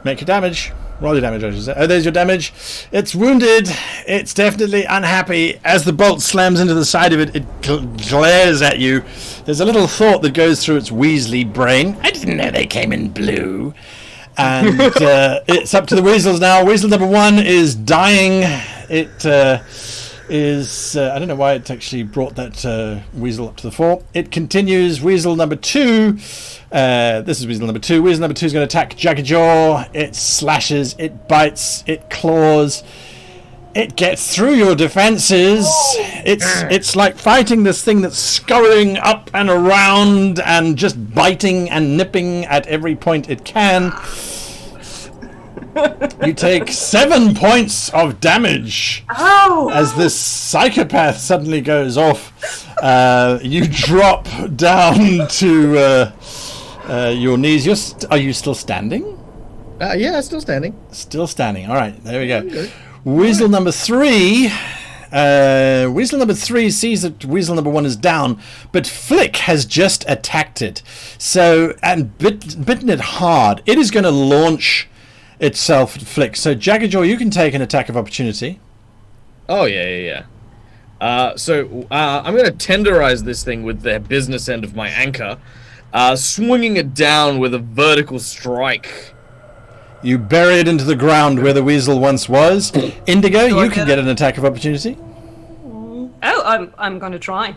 Make your damage. Roll your damage, I should say. Oh, there's your damage. It's wounded. It's definitely unhappy. As the bolt slams into the side of it, it glares at you. There's a little thought that goes through its Weasley brain. I didn't know they came in blue. And it's up to the weasels now. Weasel number 1 is dying. It is... I don't know why it actually brought that weasel up to the fore. It continues. Weasel number 2... this is weasel number 2. Weasel number 2 is going to attack Jaggerjaw. It slashes, it bites, it claws. It gets through your defenses. It's like fighting this thing that's scurrying up and around and just biting and nipping at every point it can. You take 7 points of damage as this psychopath suddenly goes off. You drop down to your knees. Are you still standing? Yeah, still standing. Still standing. All right, there we go. Weasel number 3. Weasel number 3 sees that Weasel number 1 is down, but Flick has just attacked it. So, and bitten it hard. It is going to launch itself at Flick. So, Jaggerjaw, you can take an attack of opportunity. Oh, yeah. So I'm going to tenderize this thing with the business end of my anchor, swinging it down with a vertical strike. You bury it into the ground where the weasel once was. Indigo, you can get an attack of opportunity. Oh, I'm going to try.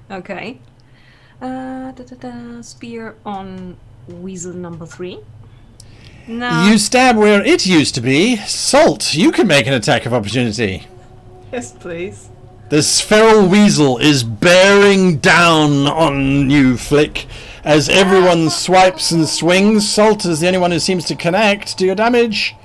Okay. Spear on weasel number 3. No. You stab where it used to be. Salt, you can make an attack of opportunity. Yes, please. This feral weasel is bearing down on you, Flick. As everyone swipes and swings, Salt is the only one who seems to connect. Do your damage.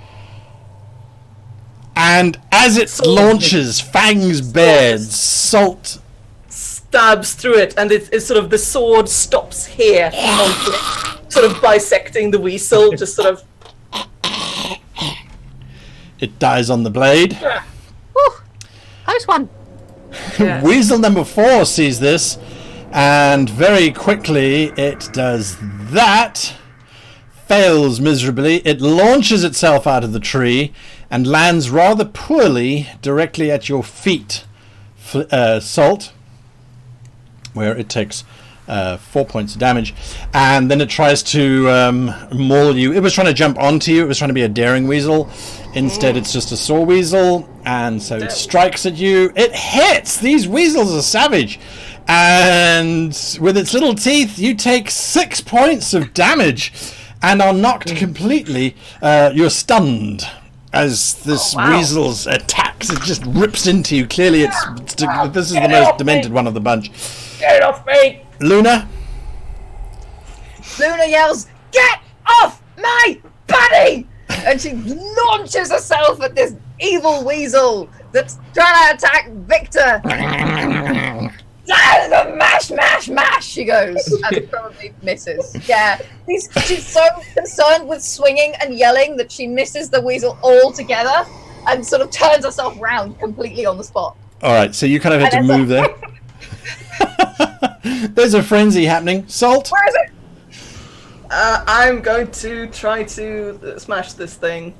And as it launches, fangs bared, Salt Stabs through it, and it's sort of the sword stops here on Flick, sort of bisecting the weasel, just sort of. it dies on the blade. Woo, close one. Yes. Weasel number 4 sees this, and very quickly it does that. Fails miserably. It launches itself out of the tree and lands rather poorly directly at your feet, Salt, where it takes 4 points of damage. And then it tries to maul you. It was trying to jump onto you. It was trying to be a daring weasel. Instead, it's just a saw weasel. And so it strikes at you. It hits! These weasels are savage. And with its little teeth, you take 6 points of damage and are knocked completely. You're stunned as this weasel's attacks. It just rips into you. Clearly, this is the most demented one of the bunch. Get off me! Luna? Luna yells, "Get off my body!" And she launches herself at this evil weasel that's trying to attack Victor. Mash, mash, mash, she goes, and probably misses. Yeah, she's so concerned with swinging and yelling that she misses the weasel altogether and sort of turns herself round completely on the spot. All right, so you kind of had to move there. There's a frenzy happening. Salt? Where is it? I'm going to try to smash this thing.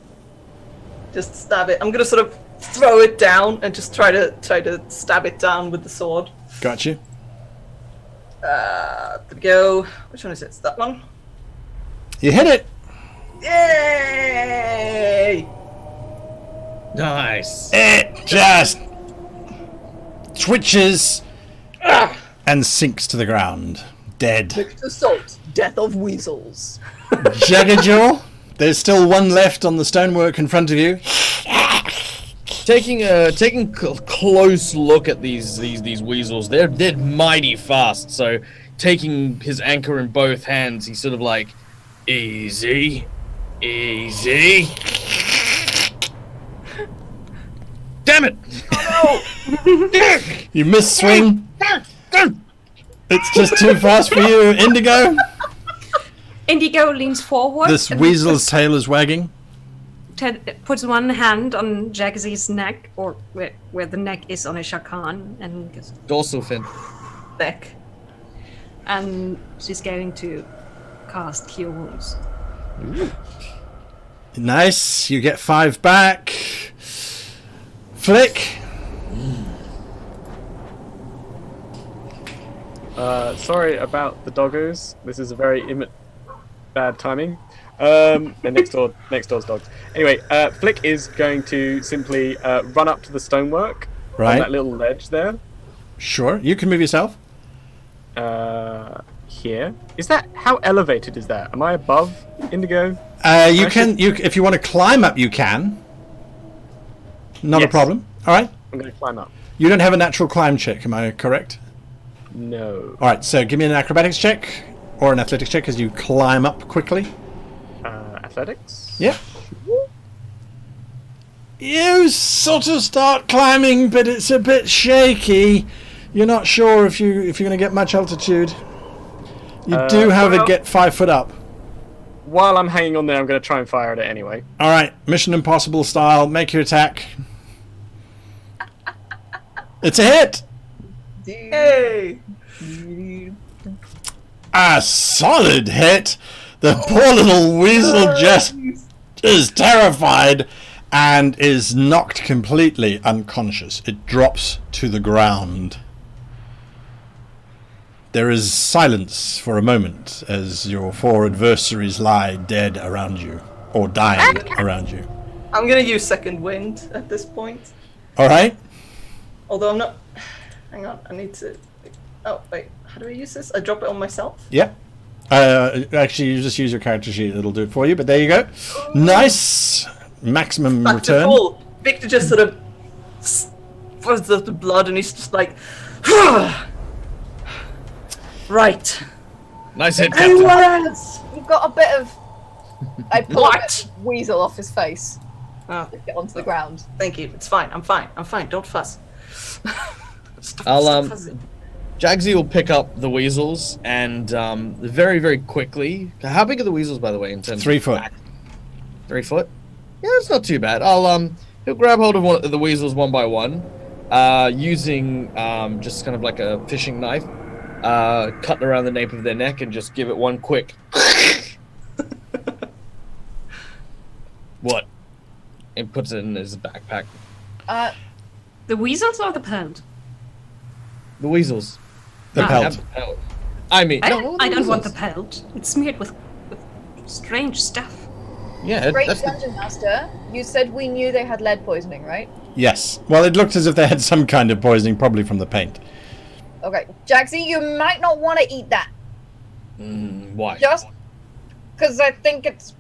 Just stab it. I'm going to sort of throw it down and just try to stab it down with the sword. Got you. There we go. Which one is it? It's that one. You hit it. Yay! Nice. It just twitches and sinks to the ground, dead. Victor Salt, death of weasels. Jaggerjaw, there's still one left on the stonework in front of you. Taking a close look at these weasels, they're mighty fast. So, taking his anchor in both hands, he's sort of like, easy. Damn it! Oh no! You missed swing. It's just too fast for you, Indigo. Indigo leans forward. This weasel's tail is wagging. Puts one hand on Jagsy's neck, or where the neck is on a shakan, and goes, Dorsal fin. neck. and she's going to cast Cure Wounds. Nice. You get 5 back. Flick. Sorry about the doggos. This is a very bad timing. And next door's dogs. Anyway, Flick is going to simply run up to the stonework Right. on that little ledge there. Sure. You can move yourself. Here. Is that, how elevated is that? Am I above Indigo? You can. If you want to climb up, you can. Not a Yes. problem. All right. I'm going to climb up. You don't have a natural climb check, am I correct? No. All right. So give me an acrobatics check or an athletics check as you climb up quickly. Athletics? Yep. You sort of start climbing, but it's a bit shaky. You're not sure if you're going to get much altitude. You do, however, get 5 foot up. While I'm hanging on there, I'm going to try and fire at it anyway. All right, Mission Impossible style. Make your attack. It's a hit. Hey! A solid hit. The poor little weasel just is terrified and is knocked completely unconscious. It drops to the ground. There is silence for a moment as your 4 adversaries lie dead around you, or dying around you. I'm gonna use second wind at this point. All right. Although I'm not. Hang on, I need to. Oh wait, how do I use this? I drop it on myself. Yep. Actually, you just use your character sheet. It'll do it for you. But there you go. Nice. Maximum Back to return. full. Victor just sort of throws the blood, and he's just like, right. Nice hit, Captain. Anyone else? You've got a bit of. I pull a What? bit of weasel off his face. Oh, Get onto the ground. thank you. It's fine. I'm fine. Don't fuss. I'll, Stop fussing. Jagsy will pick up the weasels and very, very quickly. How big are the weasels, by the way, in terms 3 of foot. fat? 3 foot? Yeah, it's not too bad. He'll grab hold of one of the weasels one by one, using just kind of like a fishing knife, cut around the nape of their neck and just give it one quick. What? And puts it in his backpack. The weasels or the pelt? The weasels. The No. pelt. Have the pelt. I mean, I no, don't want the weasels. pelt. It's smeared with strange stuff. Yeah, Great that's the Dungeon Master, you said we knew they had lead poisoning, right? Yes. Well, it looked as if they had some kind of poisoning, probably from the paint. Okay, Jaxie, you might not want to eat that. Why? Just because I think it's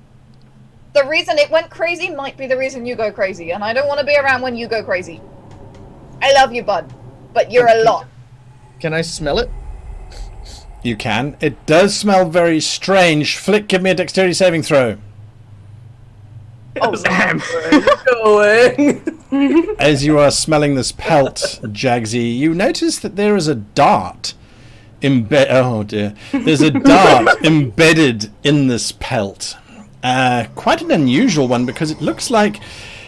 the reason it went crazy might be the reason you go crazy, and I don't want to be around when you go crazy. I love you, bud, but you're a lot. Can I smell it? You can. It does smell very strange. Flick, give me a dexterity saving throw. Oh, damn. Going. As you are smelling this pelt, Jagsy, you notice that there is a dart oh dear. There's a dart embedded in this pelt. Quite an unusual one because it looks like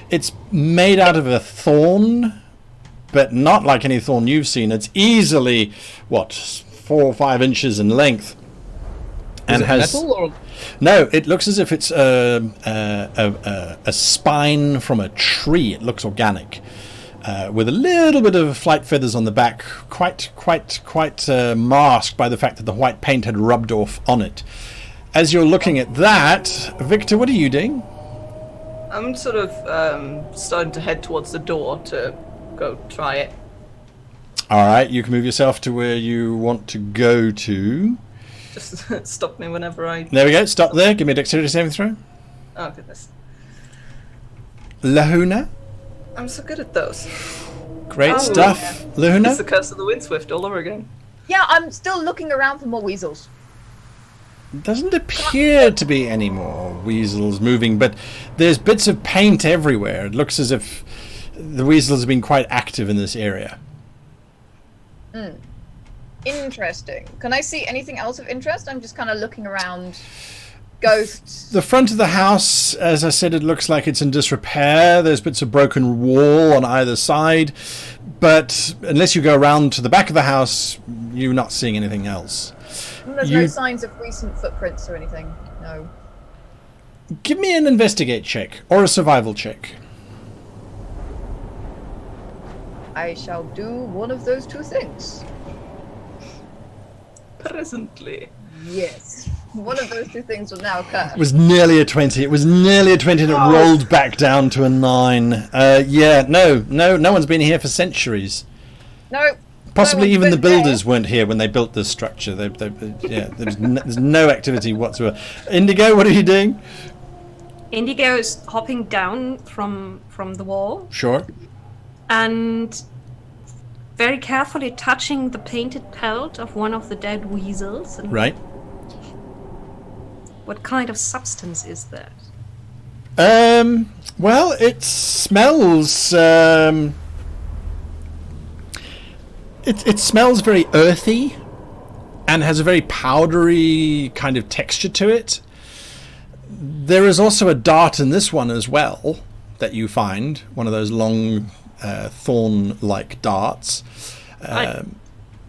it's made out of a thorn, but not like any thorn you've seen. It's easily, 4 or 5 inches in length. And has metal or? No, it looks as if it's a spine from a tree. It looks organic, with a little bit of flight feathers on the back, quite masked by the fact that the white paint had rubbed off on it. As you're looking at that, Victor, what are you doing? I'm sort of starting to head towards the door to go try it. All right, you can move yourself to where you want to go to. Just stop me whenever I... There we go. Stop there. Give me a dexterity saving throw. Oh, goodness. Lahuna. I'm so good at those. Great stuff. Yeah. Lahuna. It's the curse of the Windswift all over again. Yeah, I'm still looking around for more weasels. Doesn't appear to be any more weasels moving, but there's bits of paint everywhere. It looks as if the weasels have been quite active in this area. Interesting. Can I see anything else of interest? I'm just kind of looking around. Ghosts. The front of the house, as I said, it looks like it's in disrepair. There's bits of broken wall on either side, but unless you go around to the back of the house, you're not seeing anything else. There's no signs of recent footprints or anything. No. Give me an investigate check or a survival check. I shall do one of those two things. Presently. Yes. One of those two things will now occur. It was nearly a 20. It was nearly a 20 and it rolled back down to a 9. No one's been here for centuries. No. Possibly no even the been builders weren't here when they built this structure. There's no activity whatsoever. Indigo, what are you doing? Indigo is hopping down from the wall Sure. and very carefully touching the painted pelt of one of the dead weasels. And Right. what kind of substance is that? Well, it smells. It smells very earthy, and has a very powdery kind of texture to it. There is also a dart in this one as well that you find, one of those long thorn-like darts. I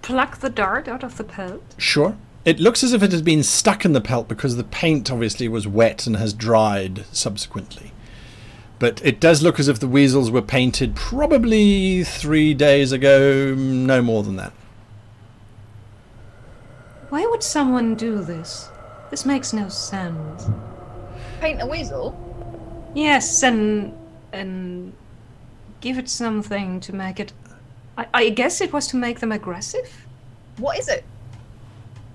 pluck the dart out of the pelt. Sure. It looks as if it has been stuck in the pelt because the paint obviously was wet and has dried subsequently. But it does look as if the weasels were painted probably 3 days ago, no more than that. Why would someone do this? This makes no sense. Paint a weasel? Yes, and give it something to make it... I guess it was to make them aggressive? What is it?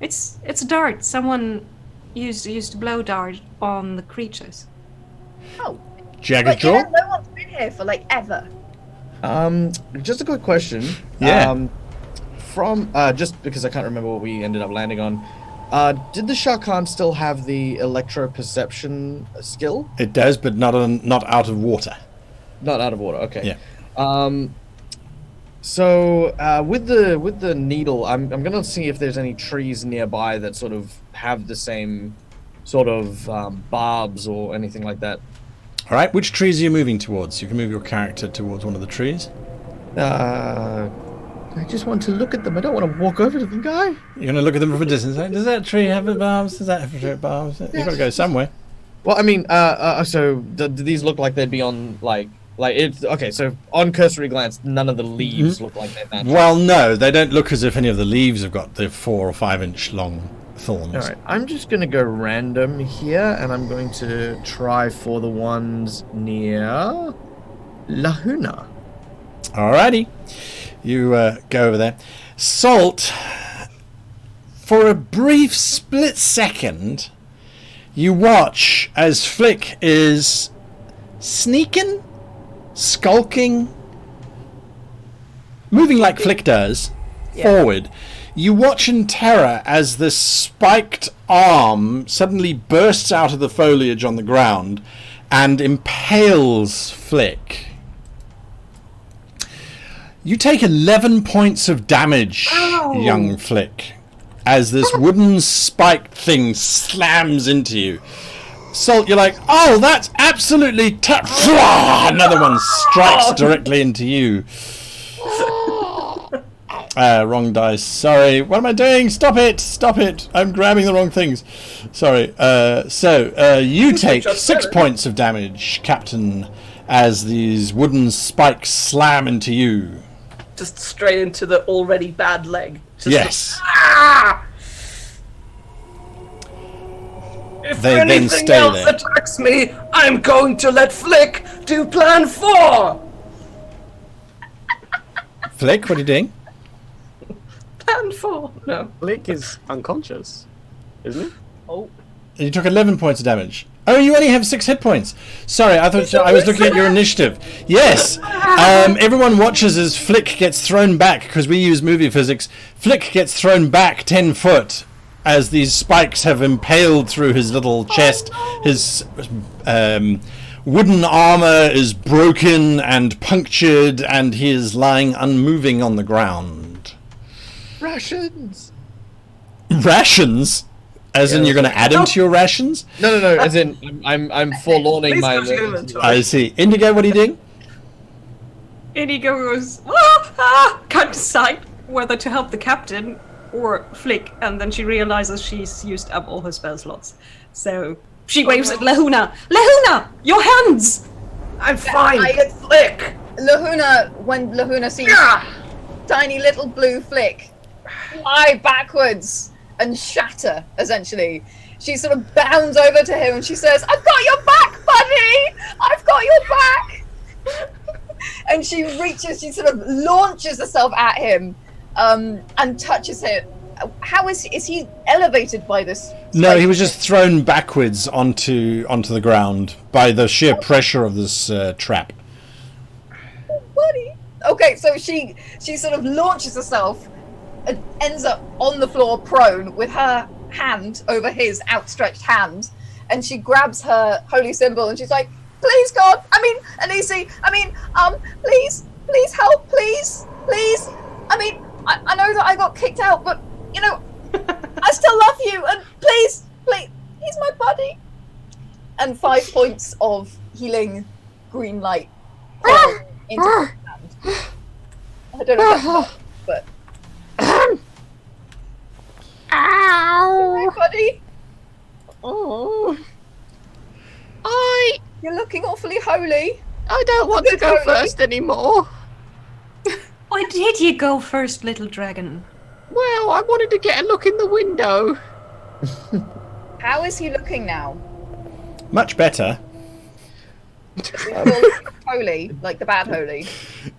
It's a dart. Someone used to blow dart on the creatures. Oh. Jagged But jaw? no one's been here for like ever. Just a quick question. Yeah. From just because I can't remember what we ended up landing on. Did the Sharkan still have the electro-perception skill? It does, but not out of water. Not out of water. Okay. Yeah. So with the needle, I'm gonna see if there's any trees nearby that sort of have the same sort of barbs or anything like that. All right, which trees are you moving towards? You can move your character towards one of the trees. I just want to look at them. I don't want to walk over to them, guy. You're going to look at them from a distance. Like, does that tree have barbs? Does that have barbs? You've got to go somewhere. Well, I mean, so do these look like they'd be on like it's okay? So on cursory glance, none of the leaves look like they're that. Well, no, they don't look as if any of the leaves have got the 4 or 5 inch long thorns. All right, I'm just gonna go random here, and I'm going to try for the ones near Lahuna. Alrighty, you go over there. Salt, for a brief split second, you watch as Flick is sneaking, skulking, moving like Flick does, forward. You watch in terror as this spiked arm suddenly bursts out of the foliage on the ground and impales Flick. You take 11 points of damage, young Flick, as this wooden spiked thing slams into you. Salt, you're like, oh, that's absolutely another one strikes directly into you. Wrong dice. Sorry. What am I doing? Stop it. Stop it. I'm grabbing the wrong things. Sorry. So you take 6 points of damage, Captain, as these wooden spikes slam into you. Just straight into the already bad leg. Just Yes. If They then anything stay else there. attacks me, I'm going to let Flick do plan 4! Flick, what are you doing? Plan 4? No. Flick is unconscious, isn't he? Oh. You took 11 points of damage. Oh, you only have 6 hit points. Sorry, I thought I was looking at your initiative. Yes. Everyone watches as Flick gets thrown back, because we use movie physics. Flick gets thrown back 10 foot as these spikes have impaled through his little chest. His wooden armor is broken and punctured, and he is lying unmoving on the ground. Rations. Rations? As in, you're going to add them to your rations? No. As in, I'm forlorning Please my. go to your inventory. I see. Indigo, what are you doing? Indigo goes, can't decide whether to help the captain or Flick, and then she realizes she's used up all her spell slots. So she waves at Lahuna. Lahuna, your hands! I'm fine. Get Flick. Lahuna, when Lahuna sees tiny little blue Flick fly backwards and shatter, essentially, she sort of bounds over to him and she says, I've got your back, buddy! I've got your back! And she reaches, she sort of launches herself at him and touches him. How is he elevated by this? No, he was just thrown backwards onto the ground by the sheer pressure of this trap. Buddy. Okay, so she sort of launches herself and ends up on the floor prone with her hand over his outstretched hand, and she grabs her holy symbol and she's like, please God, Anisi, please help, please. I know that I got kicked out, but I still love you, and please, he's my buddy. And 5 points of healing green light pour into her hand. I don't know if that's but Ow! hi, buddy. Oh. You're looking awfully holy. I don't want to go first anymore. Why did you go first, little dragon? Well, I wanted to get a look in the window. How is he looking now? Much better. Is he still holy, like the bad holy?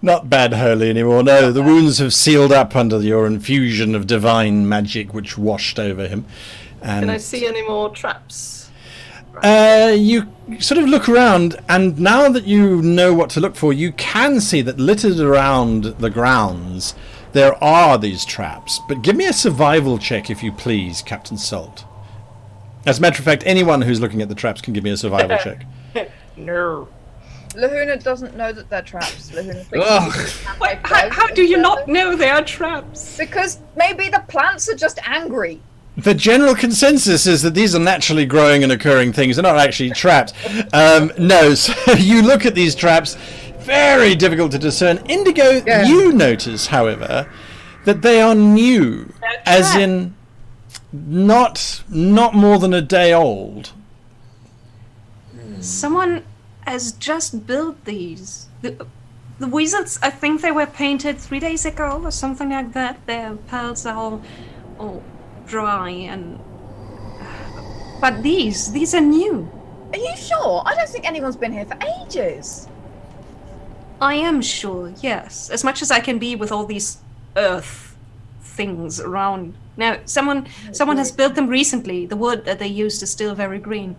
Not bad holy anymore, no. The wounds have sealed up under your infusion of divine magic which washed over him. Can I see any more traps? You sort of look around, and now that you know what to look for, you can see that littered around the grounds there are these traps. But give me a survival check, if you please, Captain Salt. As a matter of fact, anyone who's looking at the traps can give me a survival check. No. Lahuna doesn't know that they're traps. Lahuna Ugh. thinks Wait, how do you not know they are traps? Because maybe the plants are just angry. The general consensus is that these are naturally growing and occurring things. They're not actually traps. No, so you look at these traps, very difficult to discern. Indigo, you notice, however, that they are new, as in not more than a day old. Someone has just built these. The wizards, I think they were painted 3 days ago or something like that. Their pearls are all dry and... But these are new. Are you sure? I don't think anyone's been here for ages. I am sure, yes. As much as I can be with all these earth things around. Now, someone has built them recently. The wood that they used is still very green.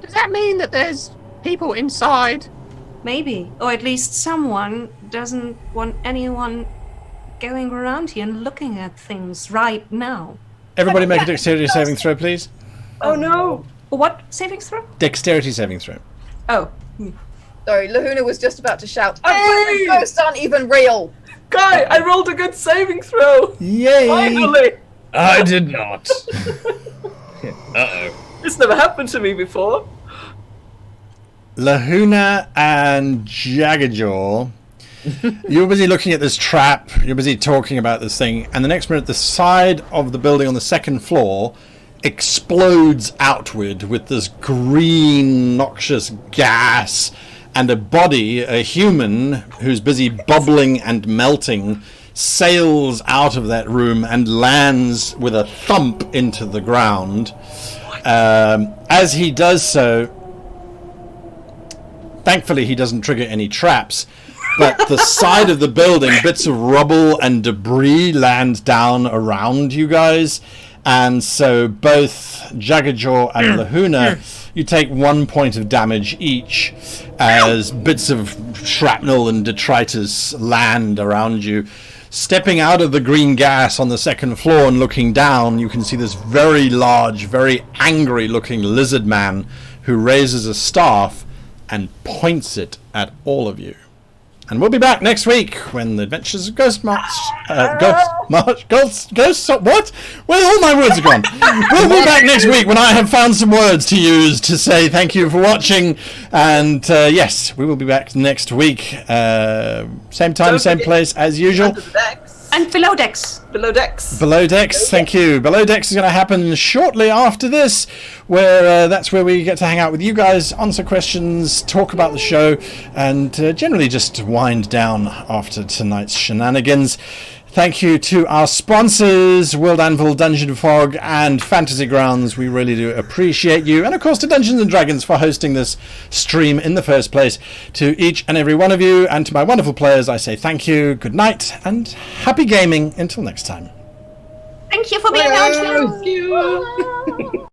Does that mean that there's people inside? Maybe. Or at least someone doesn't want anyone going around here and looking at things right now. Everybody make a dexterity saving throw, please. Oh no! What saving throw? Dexterity saving throw. Oh. Sorry, Lahuna was just about to shout, oh, but the ghosts aren't even real! Guy, I rolled a good saving throw! Yay! Finally! I did not. Uh-oh. It's never happened to me before. Lahuna and Jaggerjaw, you're busy looking at this trap, you're busy talking about this thing, and the next minute the side of the building on the second floor explodes outward with this green noxious gas, and a body, a human who's busy bubbling and melting, sails out of that room and lands with a thump into the ground. As he does so, thankfully he doesn't trigger any traps, but the side of the building, bits of rubble and debris land down around you guys, and so both Jaggerjaw and Lahuna, you take 1 point of damage each as bits of shrapnel and detritus land around you. Stepping out of the green gas on the second floor and looking down, you can see this very large, very angry looking lizard man who raises a staff and points it at all of you. And we'll be back next week when the adventures of Ghost March... what? Well, all my words are gone. We'll be back next week when I have found some words to use to say thank you for watching. And yes, we will be back next week. Same time, same place as usual. And below decks. Below decks. Below decks, thank you. Below decks is going to happen shortly after this, where that's where we get to hang out with you guys, answer questions, talk about the show, and generally just wind down after tonight's shenanigans. Thank you to our sponsors, World Anvil, Dungeon Fog, and Fantasy Grounds. We really do appreciate you. And of course to Dungeons & Dragons for hosting this stream in the first place. To each and every one of you, and to my wonderful players, I say thank you, good night, and happy gaming until next time. Thank you for being out. Thank you.